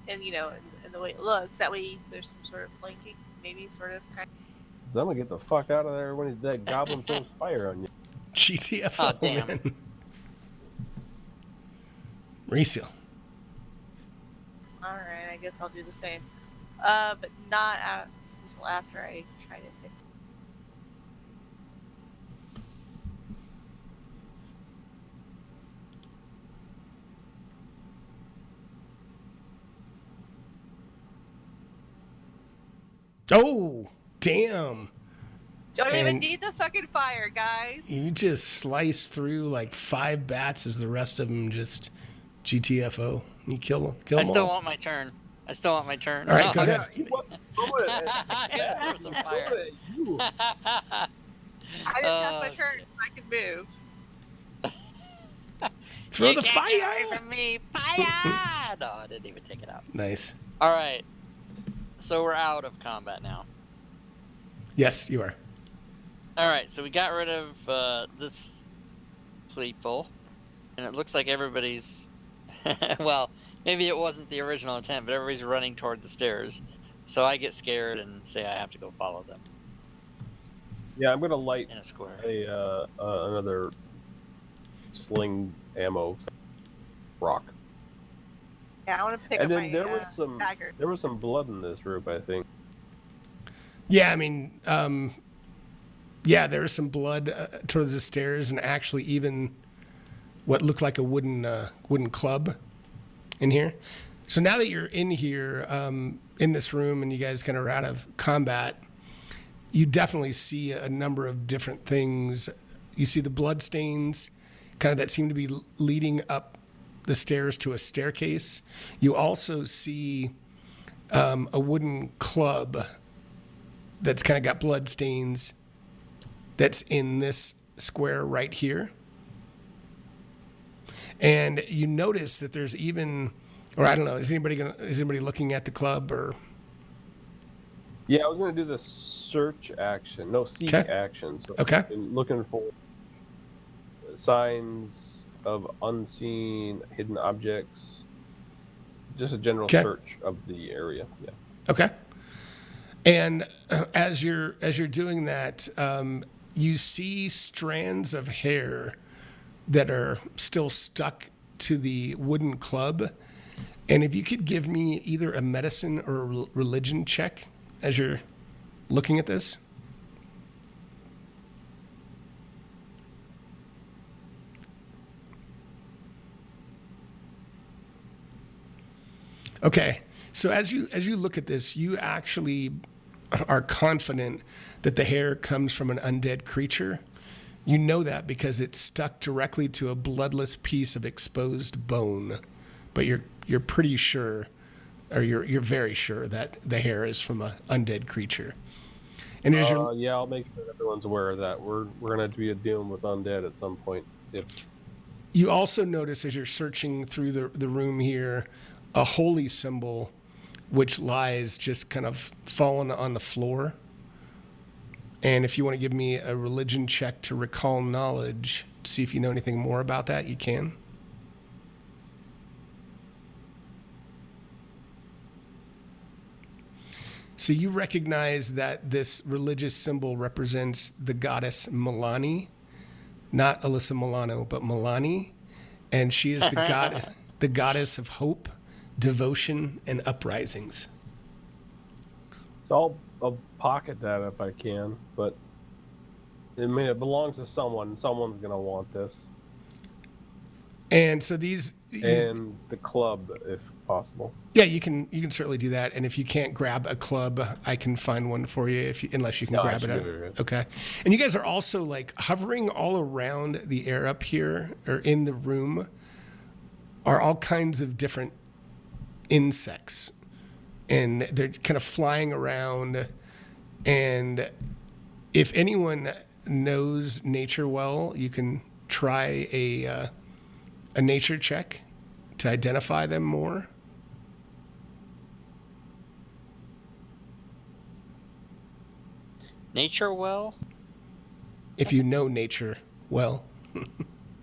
And and the way it looks, that way there's some sort of blanking, maybe sort of kind. So I'm gonna get the fuck out of there when that goblin throws fire on you. GTFO, Oh, damn. man. Reseal. All right, I guess I'll do the same, but not until after I try to hit. Oh, damn. Don't even And- need the fucking fire, guys. You just slice through like 5 bats as the rest of them just GTFO. You kill them I all. still want my turn. All right, go Oh, ahead. He wasn't throwing it at Yeah, there was some fire. He threw it at you. I didn't pass my Oh, turn. I can move. Throw You the can't get fire. away from me. Fire! No, I didn't even take it out. Nice. All right. So we're out of combat now. Yes, you are. All right, so we got rid of this people, and it looks like everybody's. Well, maybe it wasn't the original intent, but everybody's running toward the stairs. So I get scared and say I have to go follow them Yeah, I'm gonna light in a square. another sling ammo rock. Yeah, I want to pick And up then my dagger. there was some blood in this group, I think. Yeah, I mean, yeah, there was some blood towards the stairs, and actually even what looked like a wooden club in here. So now that you're in here, in this room, and you guys kind of are out of combat, you definitely see a number of different things. You see the blood stains, kind of that seem to be leading up the stairs to a staircase. You also see a wooden club that's kind of got blood stains that's in this square right here. And you notice that there's even, or I don't know, is anybody looking at the club or? Yeah, I was going to do the search action. No, seek action. So Okay. I'm looking for signs of unseen hidden objects. Just a general search of the area. Yeah. Okay. And as you're doing that, you see strands of hair that are still stuck to the wooden club. And if you could give me either a medicine or a religion check as you're looking at this. Okay. So as you look at this, you actually are confident that the hair comes from an undead creature. You know that because it's stuck directly to a bloodless piece of exposed bone. But you're pretty sure, or you're very sure that the hair is from an undead creature. And as yeah, I'll make sure everyone's aware of that. We're gonna be dealing with undead at some point. Yep. You also notice as you're searching through the room here, a holy symbol which lies just kind of fallen on the floor. And if you want to give me a religion check to recall knowledge, to see if you know anything more about that, you can. So you recognize that this religious symbol represents the goddess Milani, not Alyssa Milano, but Milani. And she is the goddess of hope, devotion, and uprisings. So I'll pocket that if I can, but I mean it belongs to someone. Someone's gonna want this. And so these and the club, if possible. Yeah, you can certainly do that. And if you can't grab a club, I can find one for you unless you can grab it. Okay. And you guys are also like hovering all around the air up here or in the room are all kinds of different insects. And they're kind of flying around. And if anyone knows nature well, you can try a nature check to identify them more. Nature well? If you know nature well.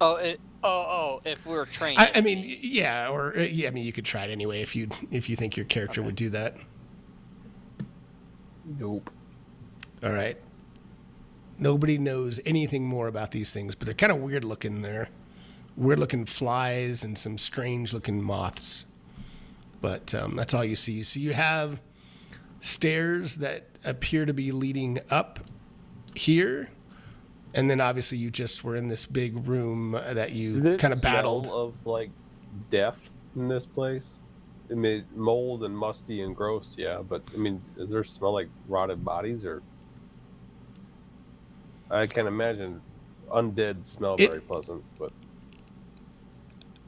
If we were trained. I mean, yeah, or yeah, I mean, you could try it anyway if you think your character would do that. Nope. All right. Nobody knows anything more about these things, but they're kind of weird looking. They're weird looking flies and some strange looking moths. But that's all you see. So you have stairs that appear to be leading up here. And then obviously you just were in this big room that you kind of battled. Smell of like death in this place? I mean, mold and musty and gross, yeah. But I mean, does there smell like rotted bodies or? I can imagine undead smell very pleasant, but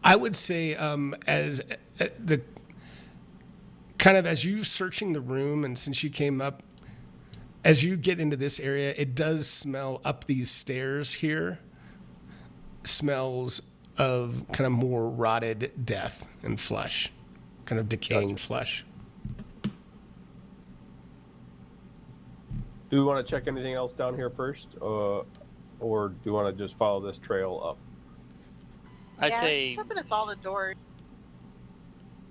I would say as the kind of as you searching the room, and since you came up, as you get into this area, it does smell up these stairs here. Smells of kind of more rotted death and flesh, kind of decaying flesh. Do we want to check anything else down here first, or do you want to just follow this trail up? I say. Let's open up all the doors.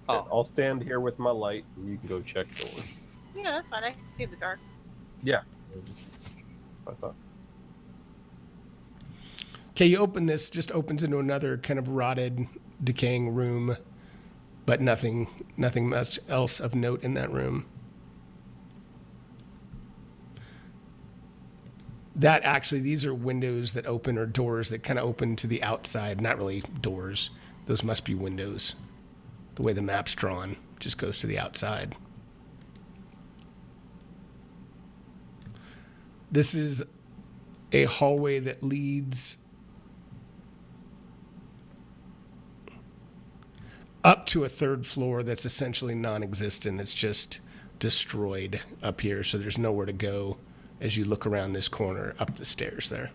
Oh, I'll stand here with my light, and you can go check doors. Yeah, that's fine. I can see in the dark. Yeah. I thought. Okay, you open this, just opens into another kind of rotted, decaying room, but nothing much else of note in that room. That actually, these are windows that open, or doors that kind of open to the outside. Not really doors. Those must be windows. The way the map's drawn just goes to the outside. This is a hallway that leads up to a third floor that's essentially non-existent. It's just destroyed up here, so there's nowhere to go as you look around this corner up the stairs there.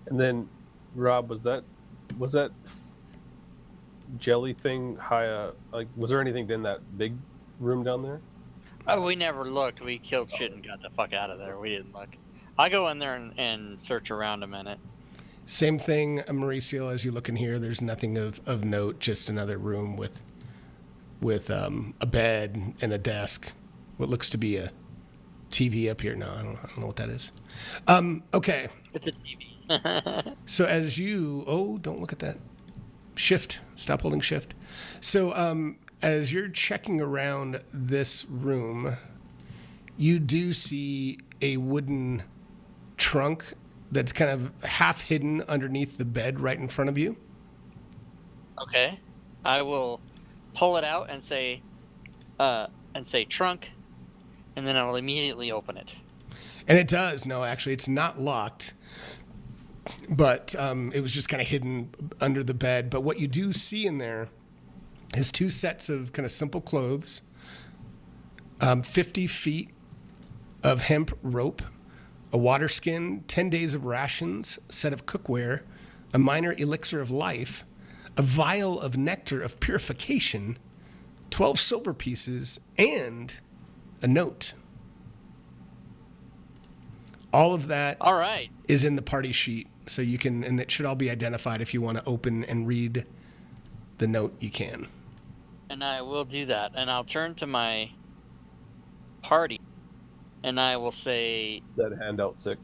And then, Rob, was that jelly thing high? Like, was there anything in that big room down there? oh, we never looked. We killed shit and got the fuck out of there. We didn't look. I go in there and search around a minute. Same thing, Mauricio, as you look in here. There's nothing of note, just another room with a bed and a desk. What looks to be a TV up here. No, I don't know what that is. Okay. It's a TV. So as you... Oh, don't look at that. Shift. Stop holding shift. So as you're checking around this room, you do see a wooden trunk that's kind of half hidden underneath the bed right in front of you. Okay. I will pull it out and say trunk, and then I will immediately open it. And it does. No, actually, it's not locked, but it was just kind of hidden under the bed. But what you do see in there is 2 sets of kind of simple clothes, 50 feet of hemp rope, a water skin, 10 days of rations, a set of cookware, a minor elixir of life, a vial of nectar of purification, 12 silver pieces, and a note. All of that All right. is in the party sheet, so you can, and it should all be identified. If you want to open and read the note, you can. And I will do that. And I'll turn to my party, and I will say, That handout 6.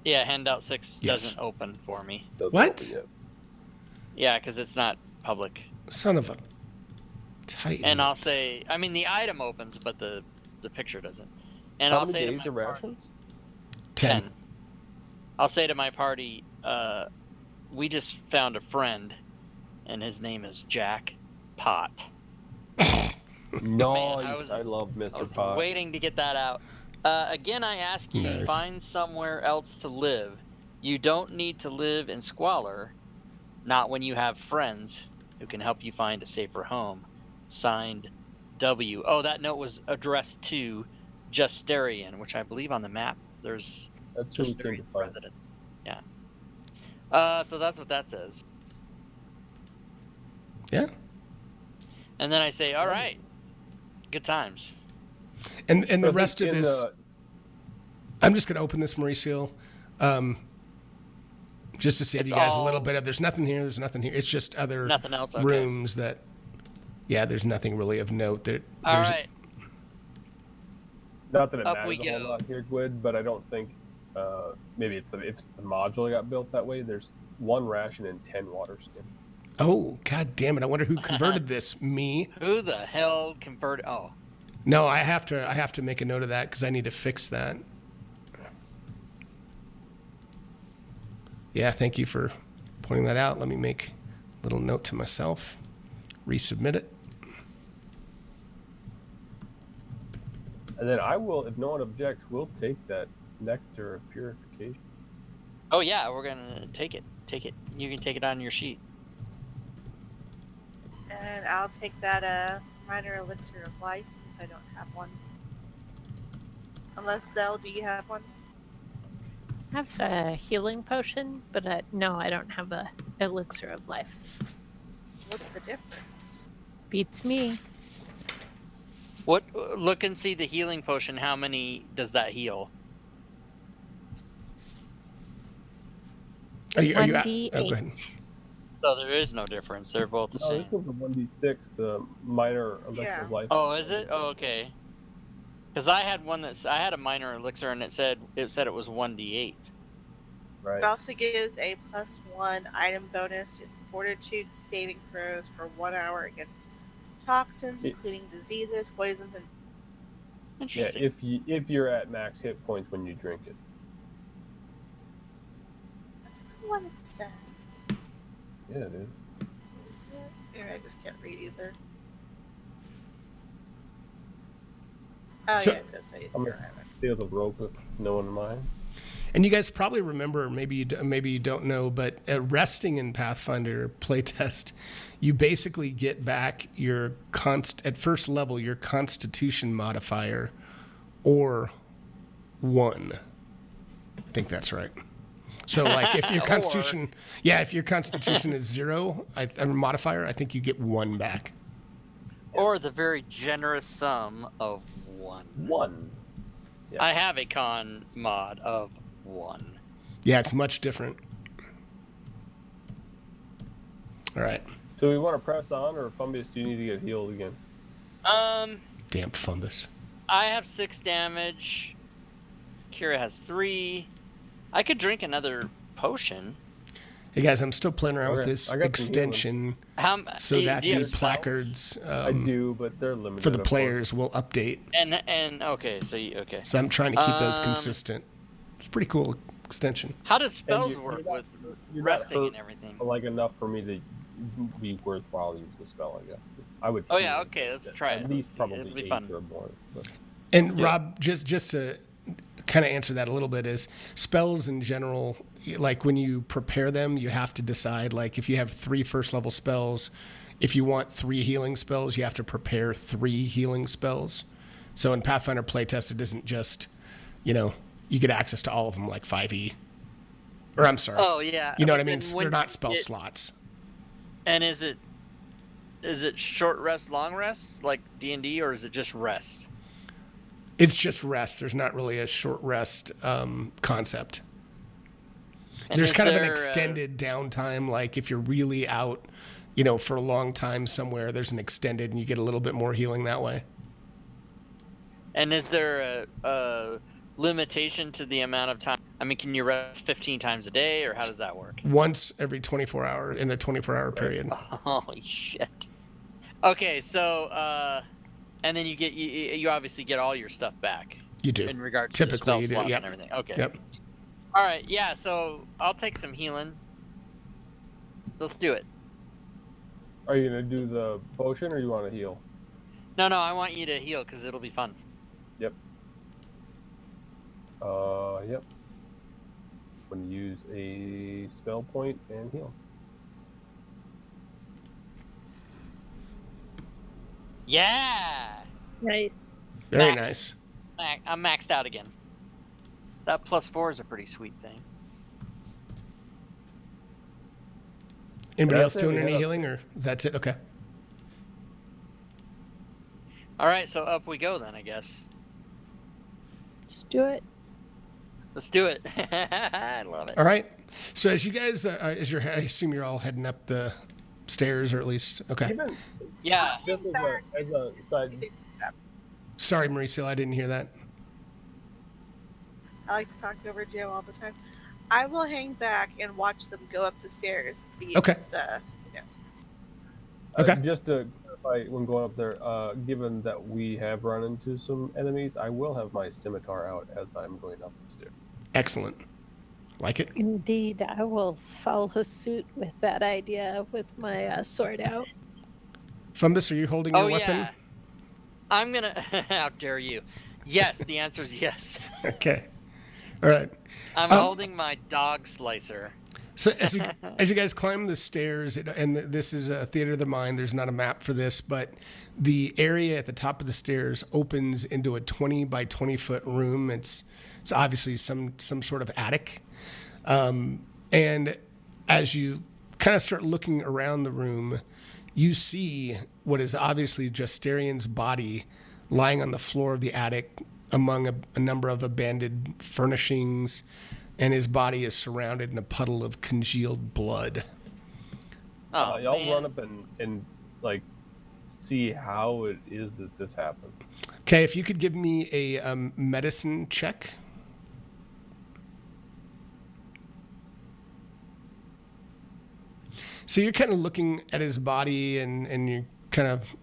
yeah, handout 6 Yes. doesn't open for me. Doesn't What? open yet. Yeah, because it's not public. Son of a titan. And I'll say, I mean, the item opens, but the picture doesn't. And How I'll many say days to of my party, rations? 10. I'll say to my party, we just found a friend, and his name is Jack Pot. Nice. I I love I Mr. was Pot. waiting to get that out. Again, I ask you, Nice. find somewhere else to live. You don't need to live in squalor, not when you have friends who can help you find a safer home. Signed, W. Oh, that note was addressed to Justarian, which I believe on the map there's That's who we came to Justarian find. president. Yeah. So that's what that says. Yeah. And then I say, all right, good times. And the So I rest of think in this, the- I'm just going to open this, Mauricio, just to save It's you guys a all- little bit of, there's nothing here, there's nothing here. It's just other Nothing else. Okay. rooms that, yeah, there's nothing really of note. All There's right. Not that it Up matters we a whole go. lot here, Gwyd, but I don't think maybe it's the module got built that way. There's 1 ration and 10 water skin. Oh, god damn it. I wonder who converted this. Me? Who the hell converted? Oh, No, I have to make a note of that because I need to fix that. Yeah, thank you for pointing that out. Let me make a little note to myself. Resubmit it. And then I will, if no one objects, we'll take that nectar of purification. oh yeah, we're gonna take it. Take it. You can take it on your sheet. And I'll take that minor elixir of life since I don't have one. Unless Zell, do you have one? have a healing potion, but no, I don't have a elixir of life. What's the difference? Beats me. What? Look and see the healing potion. How many does that heal? Are you 1d8. Oh, go ahead. So there is no difference. They're both the No, same. this one's a 1d6, the minor elixir Yeah. of life. Oh, is it? Oh, okay. Because I had one I had a minor elixir and it said it was 1d8. Right. It also gives a +1 item bonus to fortitude saving throws for 1 hour against toxins, including diseases, poisons, and Yeah, Interesting. if you're at max hit points when you drink it. that's not what it says. Yeah, it is. Is it? Yeah, I just can't read either. Oh So- yeah, it does say I'm it's gonna steal the rope with no one in mind. And you guys probably remember, maybe you don't know, but resting in Pathfinder playtest, you basically get back your at first level your Constitution modifier, or 1. I think that's right. So like if your Constitution, if your Constitution is 0, a modifier, I think you get 1 back. Or the very generous sum of 1. 1. Yeah. I have a con mod of 1. Yeah, it's much different. All right. So we want to press on, or Fungus, do you need to get healed again? Damn Fumbus. I have 6 damage. Kira has 3. I could drink another potion. Hey guys, I'm still playing around with Okay, this I got some extension do so you that have the spells? placards I do, but they're limited. for the of course. players will update. And okay, so okay. So I'm trying to keep those Um, consistent. It's a pretty cool extension. How does And spells you're work not- with you're not resting hurt, and everything? Like enough for me to be worthwhile to use the spell, I guess. 'Cause I would. Oh see yeah, it okay, let's at try it. least Let's see. probably It'll be 8 fun. or more. But And do it. Rob, just to kind of answer that a little bit, is spells in general, like when you prepare them, you have to decide, like if you have 3 first level spells, if you want 3 healing spells, you have to prepare 3 healing spells. So in Pathfinder playtest, it isn't just, you get access to all of them like 5e. Or I'm sorry. Oh yeah. You know what I but mean? then when They're not you spell get- slots. And is it short rest, long rest, like D&D, or is it just rest? It's just rest. There's not really a short rest concept. And There's is kind of an there, extended downtime, like if you're really out, for a long time somewhere, there's an extended and you get a little bit more healing that way. And is there a limitation to the amount of time? I mean, can you rest 15 times a day, or how does that work? Once every 24 hour in the 24-hour period. Holy shit. Okay, so and then you obviously get all your stuff back You do. in regards to Typically spell you do, slots yep. and everything. Okay. Yep. All right, yeah. So I'll take some healing. Let's do it. are you gonna do the potion, or you want to heal? No, I want you to heal because it'll be fun. Yep. Yep. I'm gonna use a spell point and heal. Yeah. Nice. Very Max. nice. I'm maxed out again. That +4 is a pretty sweet thing. Anybody That's else doing it, any yeah. healing, or that's it? Okay. All right, so up we go then, I guess. Let's do it. Let's do it. I love it. All right. So as you guys, I assume you're all heading up the stairs, or at least, okay. Even Yeah. this is as a side. Sorry, Mauricio, I didn't hear that. I like to talk over Joe all the time. I will hang back and watch them go up the stairs to see if Okay. it's Okay. Just to clarify, when going up there, given that we have run into some enemies, I will have my scimitar out as I'm going up the stairs. Excellent. Like it? Indeed, I will follow suit with that idea with my sword out. Fumbus, are you holding your Oh weapon? yeah. I'm gonna. How dare you? Yes, the answer is yes. Okay. All right. I'm holding my dog slicer. So as you guys climb the stairs, and this is a theater of the mind. There's not a map for this, but the area at the top of the stairs opens into a 20 by 20 foot room. It's obviously some sort of attic, and as you kind of start looking around the room, you see what is obviously Justarian's body lying on the floor of the attic among a number of abandoned furnishings, and his body is surrounded in a puddle of congealed blood. Oh, y'all man. run up and like see how it is that this happened. Okay, if you could give me a medicine check. So you're kind of looking at his body, and you're kind of,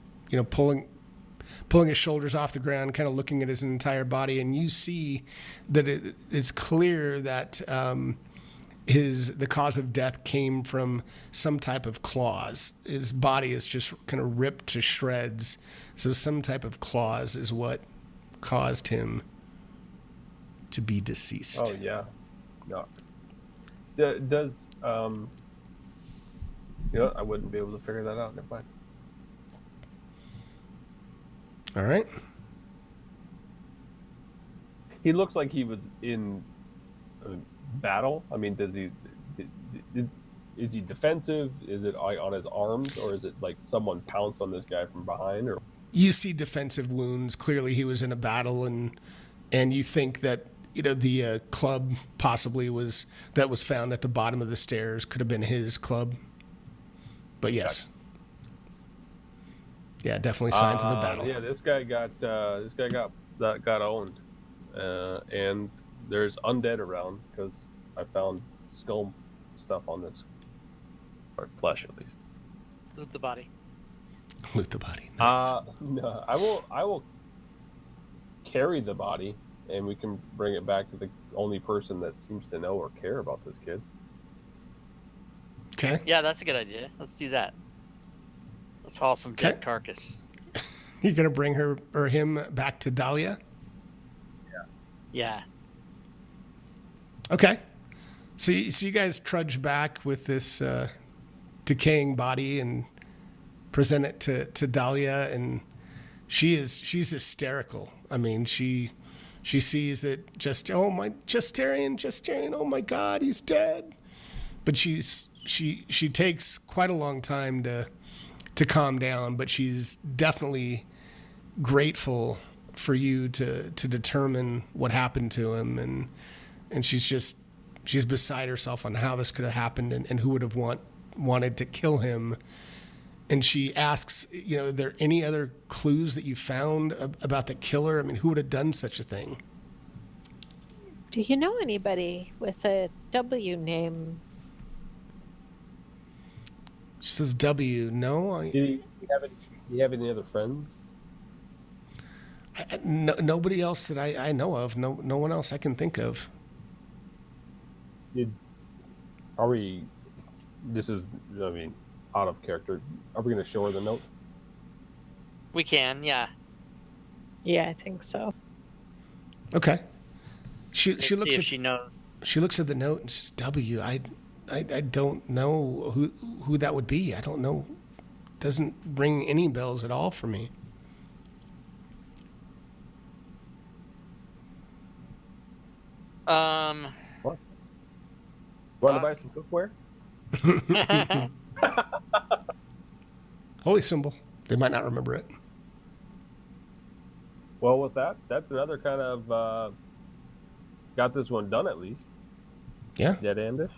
pulling his shoulders off the ground, kind of looking at his entire body, and you see that it's clear that the cause of death came from some type of claws. His body is just kind of ripped to shreds, so some type of claws is what caused him to be deceased. Oh yeah, no. Does I wouldn't be able to figure that out. Never mind. All right. He looks like he was in a battle. I mean, is he defensive? Is it on his arms, or is it like someone pounced on this guy from behind? Or You see defensive wounds. Clearly, he was in a battle, and you think that the club possibly was found at the bottom of the stairs could have been his club. But yes, yeah, definitely signs of a battle. Yeah, this guy got owned, and there's undead around because I found skull stuff on this, or flesh at least. Loot the body. Loot the body. Nice. No, I will carry the body, and we can bring it back to the only person that seems to know or care about this kid. Okay. Yeah, that's a good idea. Let's do that. Let's haul some dead carcass. You're gonna bring her or him back to Dahlia? Yeah. Okay. So you guys trudge back with this decaying body and present it to Dahlia, and she's hysterical. I mean, she sees that Justarian, oh my God, he's dead. But she takes quite a long time to calm down, but she's definitely grateful for you to determine what happened to him, and she's beside herself on how this could have happened and who would have wanted to kill him. And she asks, are there any other clues that you found about the killer? I mean, who would have done such a thing? Do you know anybody with a W name? She says W. No. Do you have any other friends? Nobody else that I know of. No one else I can think of. This is, out of character. Are we going to show her the note? We can, yeah. Yeah, I think so. Okay. She Let's looks see at if she knows. She looks at the note and says, W. I don't know who that would be. I don't know. Doesn't ring any bells at all for me. What? Want to buy some cookware? Holy symbol. They might not remember it. Well, with that's another kind of got this one done at least. Yeah. Dead-endish.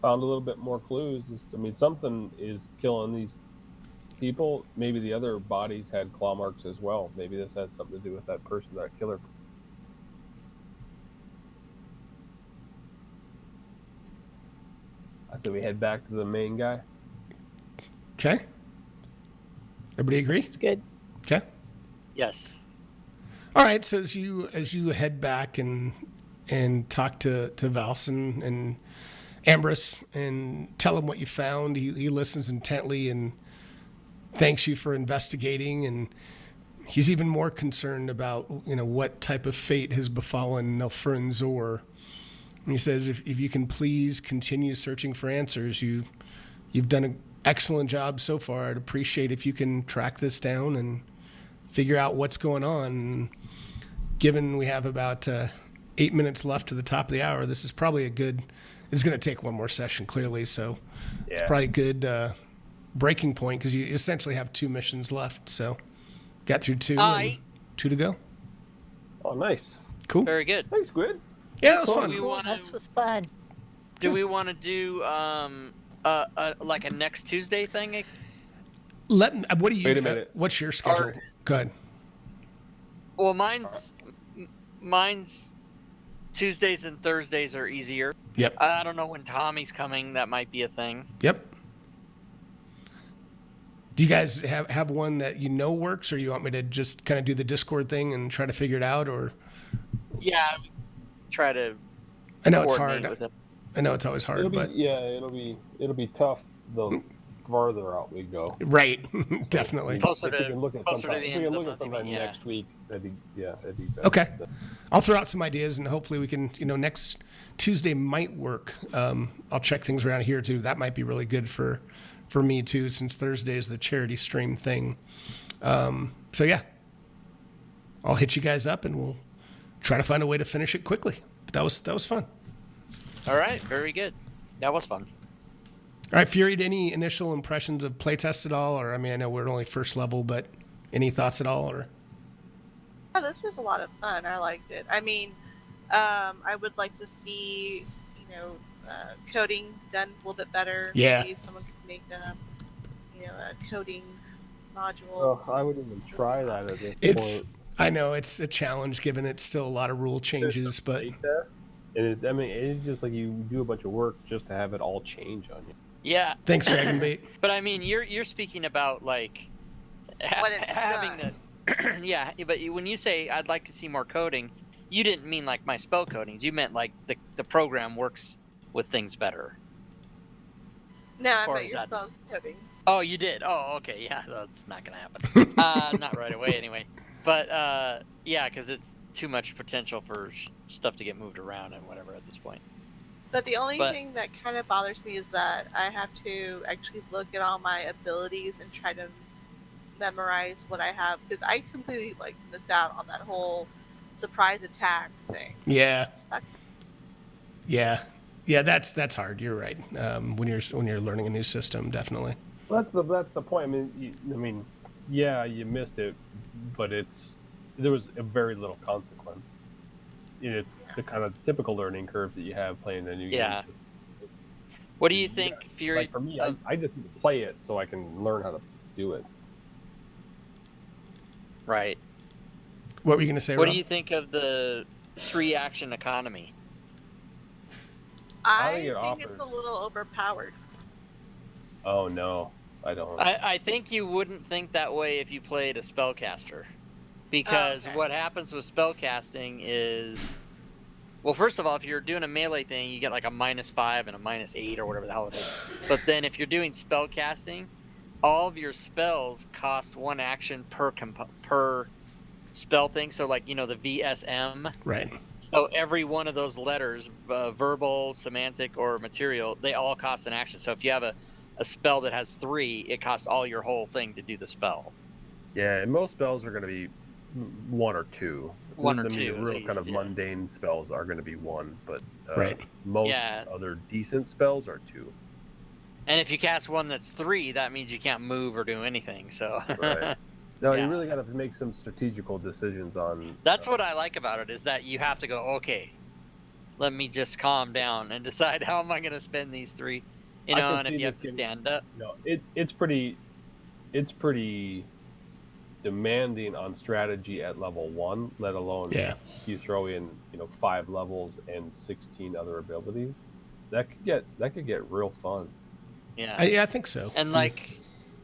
Found a little bit more clues. Something is killing these people. Maybe the other bodies had claw marks as well. Maybe this had something to do with that person, that killer. I said we head back to the main guy. Okay. Everybody agree? It's good. Okay. Yes. All right. So as you head back and talk to Valson and Ambrose and tell him what you found, he listens intently and thanks you for investigating, and he's even more concerned about what type of fate has befallen Nelfrin Zor. He says, if you can please continue searching for answers, you've done an excellent job so far. I'd appreciate if you can track this down and figure out what's going on. Given we have about 8 minutes left to the top of the hour, this is probably it's going to take one more session, clearly. So it's probably a good breaking point because you essentially have 2 missions left. So got through 2 and 2 to go. Oh, nice. Cool. Very good. Thanks, Squid. Yeah, that was fun. This was fun. Do we want to do like a next Tuesday thing? What do you? Wait a minute. What's your schedule? Go ahead. Well, mine's Tuesdays and Thursdays are easier. Yep. I don't know when Tommy's coming. That might be a thing. Yep. Do you guys have one that you know works, or you want me to just kind of do the Discord thing and try to figure it out, or? Yeah, try to. I know it's coordinate hard. with it. I know it's always hard, It'll but be tough the farther out we go. right, definitely. Closer If we to can look at closer to sometime, the if end we of can the look at month, sometime yeah. next week, that'd be better. Okay, I'll throw out some ideas, and hopefully we can. Next Tuesday might work. I'll check things around here too. That might be really good for me too, since Thursday is the charity stream thing. So yeah, I'll hit you guys up, and we'll try to find a way to finish it quickly. But that was fun. All right, very good. That was fun. All right, Fury, any initial impressions of Playtest at all? Or, I mean, I know we're only first level, but any thoughts at all? Or Oh, this was a lot of fun. I liked it. I mean, I would like to see, coding done a little bit better. Yeah. Maybe if someone could make a coding module. Oh, I wouldn't even try that at this point. I know it's a challenge given it's still a lot of rule changes, but Playtest, and it's just like you do a bunch of work just to have it all change on you. Yeah. thanks, Dragonbait. But I mean, you're speaking about like When it's having done. the yeah. But when you say I'd like to see more coding, you didn't mean like my spell codings. You meant like the program works with things better. No, I Or bet is your that- spell codings. Oh, you did. Oh, okay. Yeah, that's not gonna happen. Not right away, anyway. But yeah, because it's too much potential for stuff to get moved around and whatever at this point. But the only thing that kind of bothers me is that I have to actually look at all my abilities and try to memorize what I have, because I completely missed out on that whole surprise attack thing. Yeah. Fuck. Yeah, that's hard. You're right. When you're learning a new system, definitely. Well, that's the point. I mean, yeah, you missed it, but there was a very little consequence. It's the kind of typical learning curves that you have playing a new game system. What do you think, Fury? Like for me, I just need to play it so I can learn how to do it. Right. What were you going to say, What Rob? do you think of the 3-action economy? I think it think it's offers- a little overpowered. Oh no, I don't. I think you wouldn't think that way if you played a spellcaster. Because Okay. what happens with spellcasting is, well, first of all, if you're doing a melee thing, you get like a -5 and a -8 or whatever the hell it is. But then if you're doing spellcasting, all of your spells cost 1 action per spell thing. So like, the VSM. Right. So every one of those letters, verbal, semantic, or material, they all cost an action. So if you have a spell that has 3, it costs all your whole thing to do the spell. Yeah, and most spells are going to be 1 or 2. One or I mean, two, the at real least, kind of yeah. mundane spells are going to be 1, but Right. most Yeah. other decent spells are 2. And if you cast one that's 3, that means you can't move or do anything. So Right. No, Yeah. you really got to make some strategical decisions on. that's what I like about it, is that you have to go, okay, let me just calm down and decide how am I going to spend these 3, I can and if see you have this to getting- stand up. It's pretty demanding on strategy at level 1, let alone you throw in 5 levels and 16 other abilities. That could get real fun. Yeah. I think so. And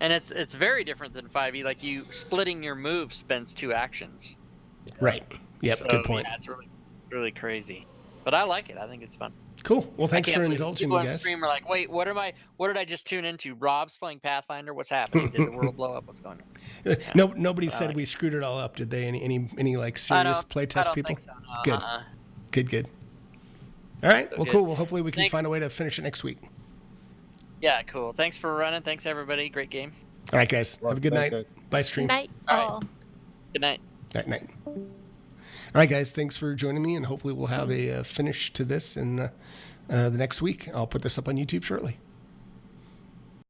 and it's very different than 5e. Like, you splitting your move spends 2 actions. Right. Yep. So, Good point. Yeah, it's really, really crazy. But I like it. I think it's fun. Cool. Well, thanks I for can't believe indulging people me, on the guys. stream are like, wait, what did I just tune into? Rob's playing Pathfinder. What's happening? Did the world blow up? What's going on? Nobody But I said like we screwed it all up, did they? Any like I serious don't playtest people? think so. No, Good. Good. All right. So Well, good. cool. Well, hopefully we can Thanks. find a way to finish it next week. Yeah, cool. Thanks for running. Thanks, everybody. Great game. All right, guys. Have a good Thanks, night. guys. Bye, stream. Night All right. all. Good night. Night. All right, guys. Thanks for joining me, and hopefully we'll have a finish to this in the next week. I'll put this up on YouTube shortly.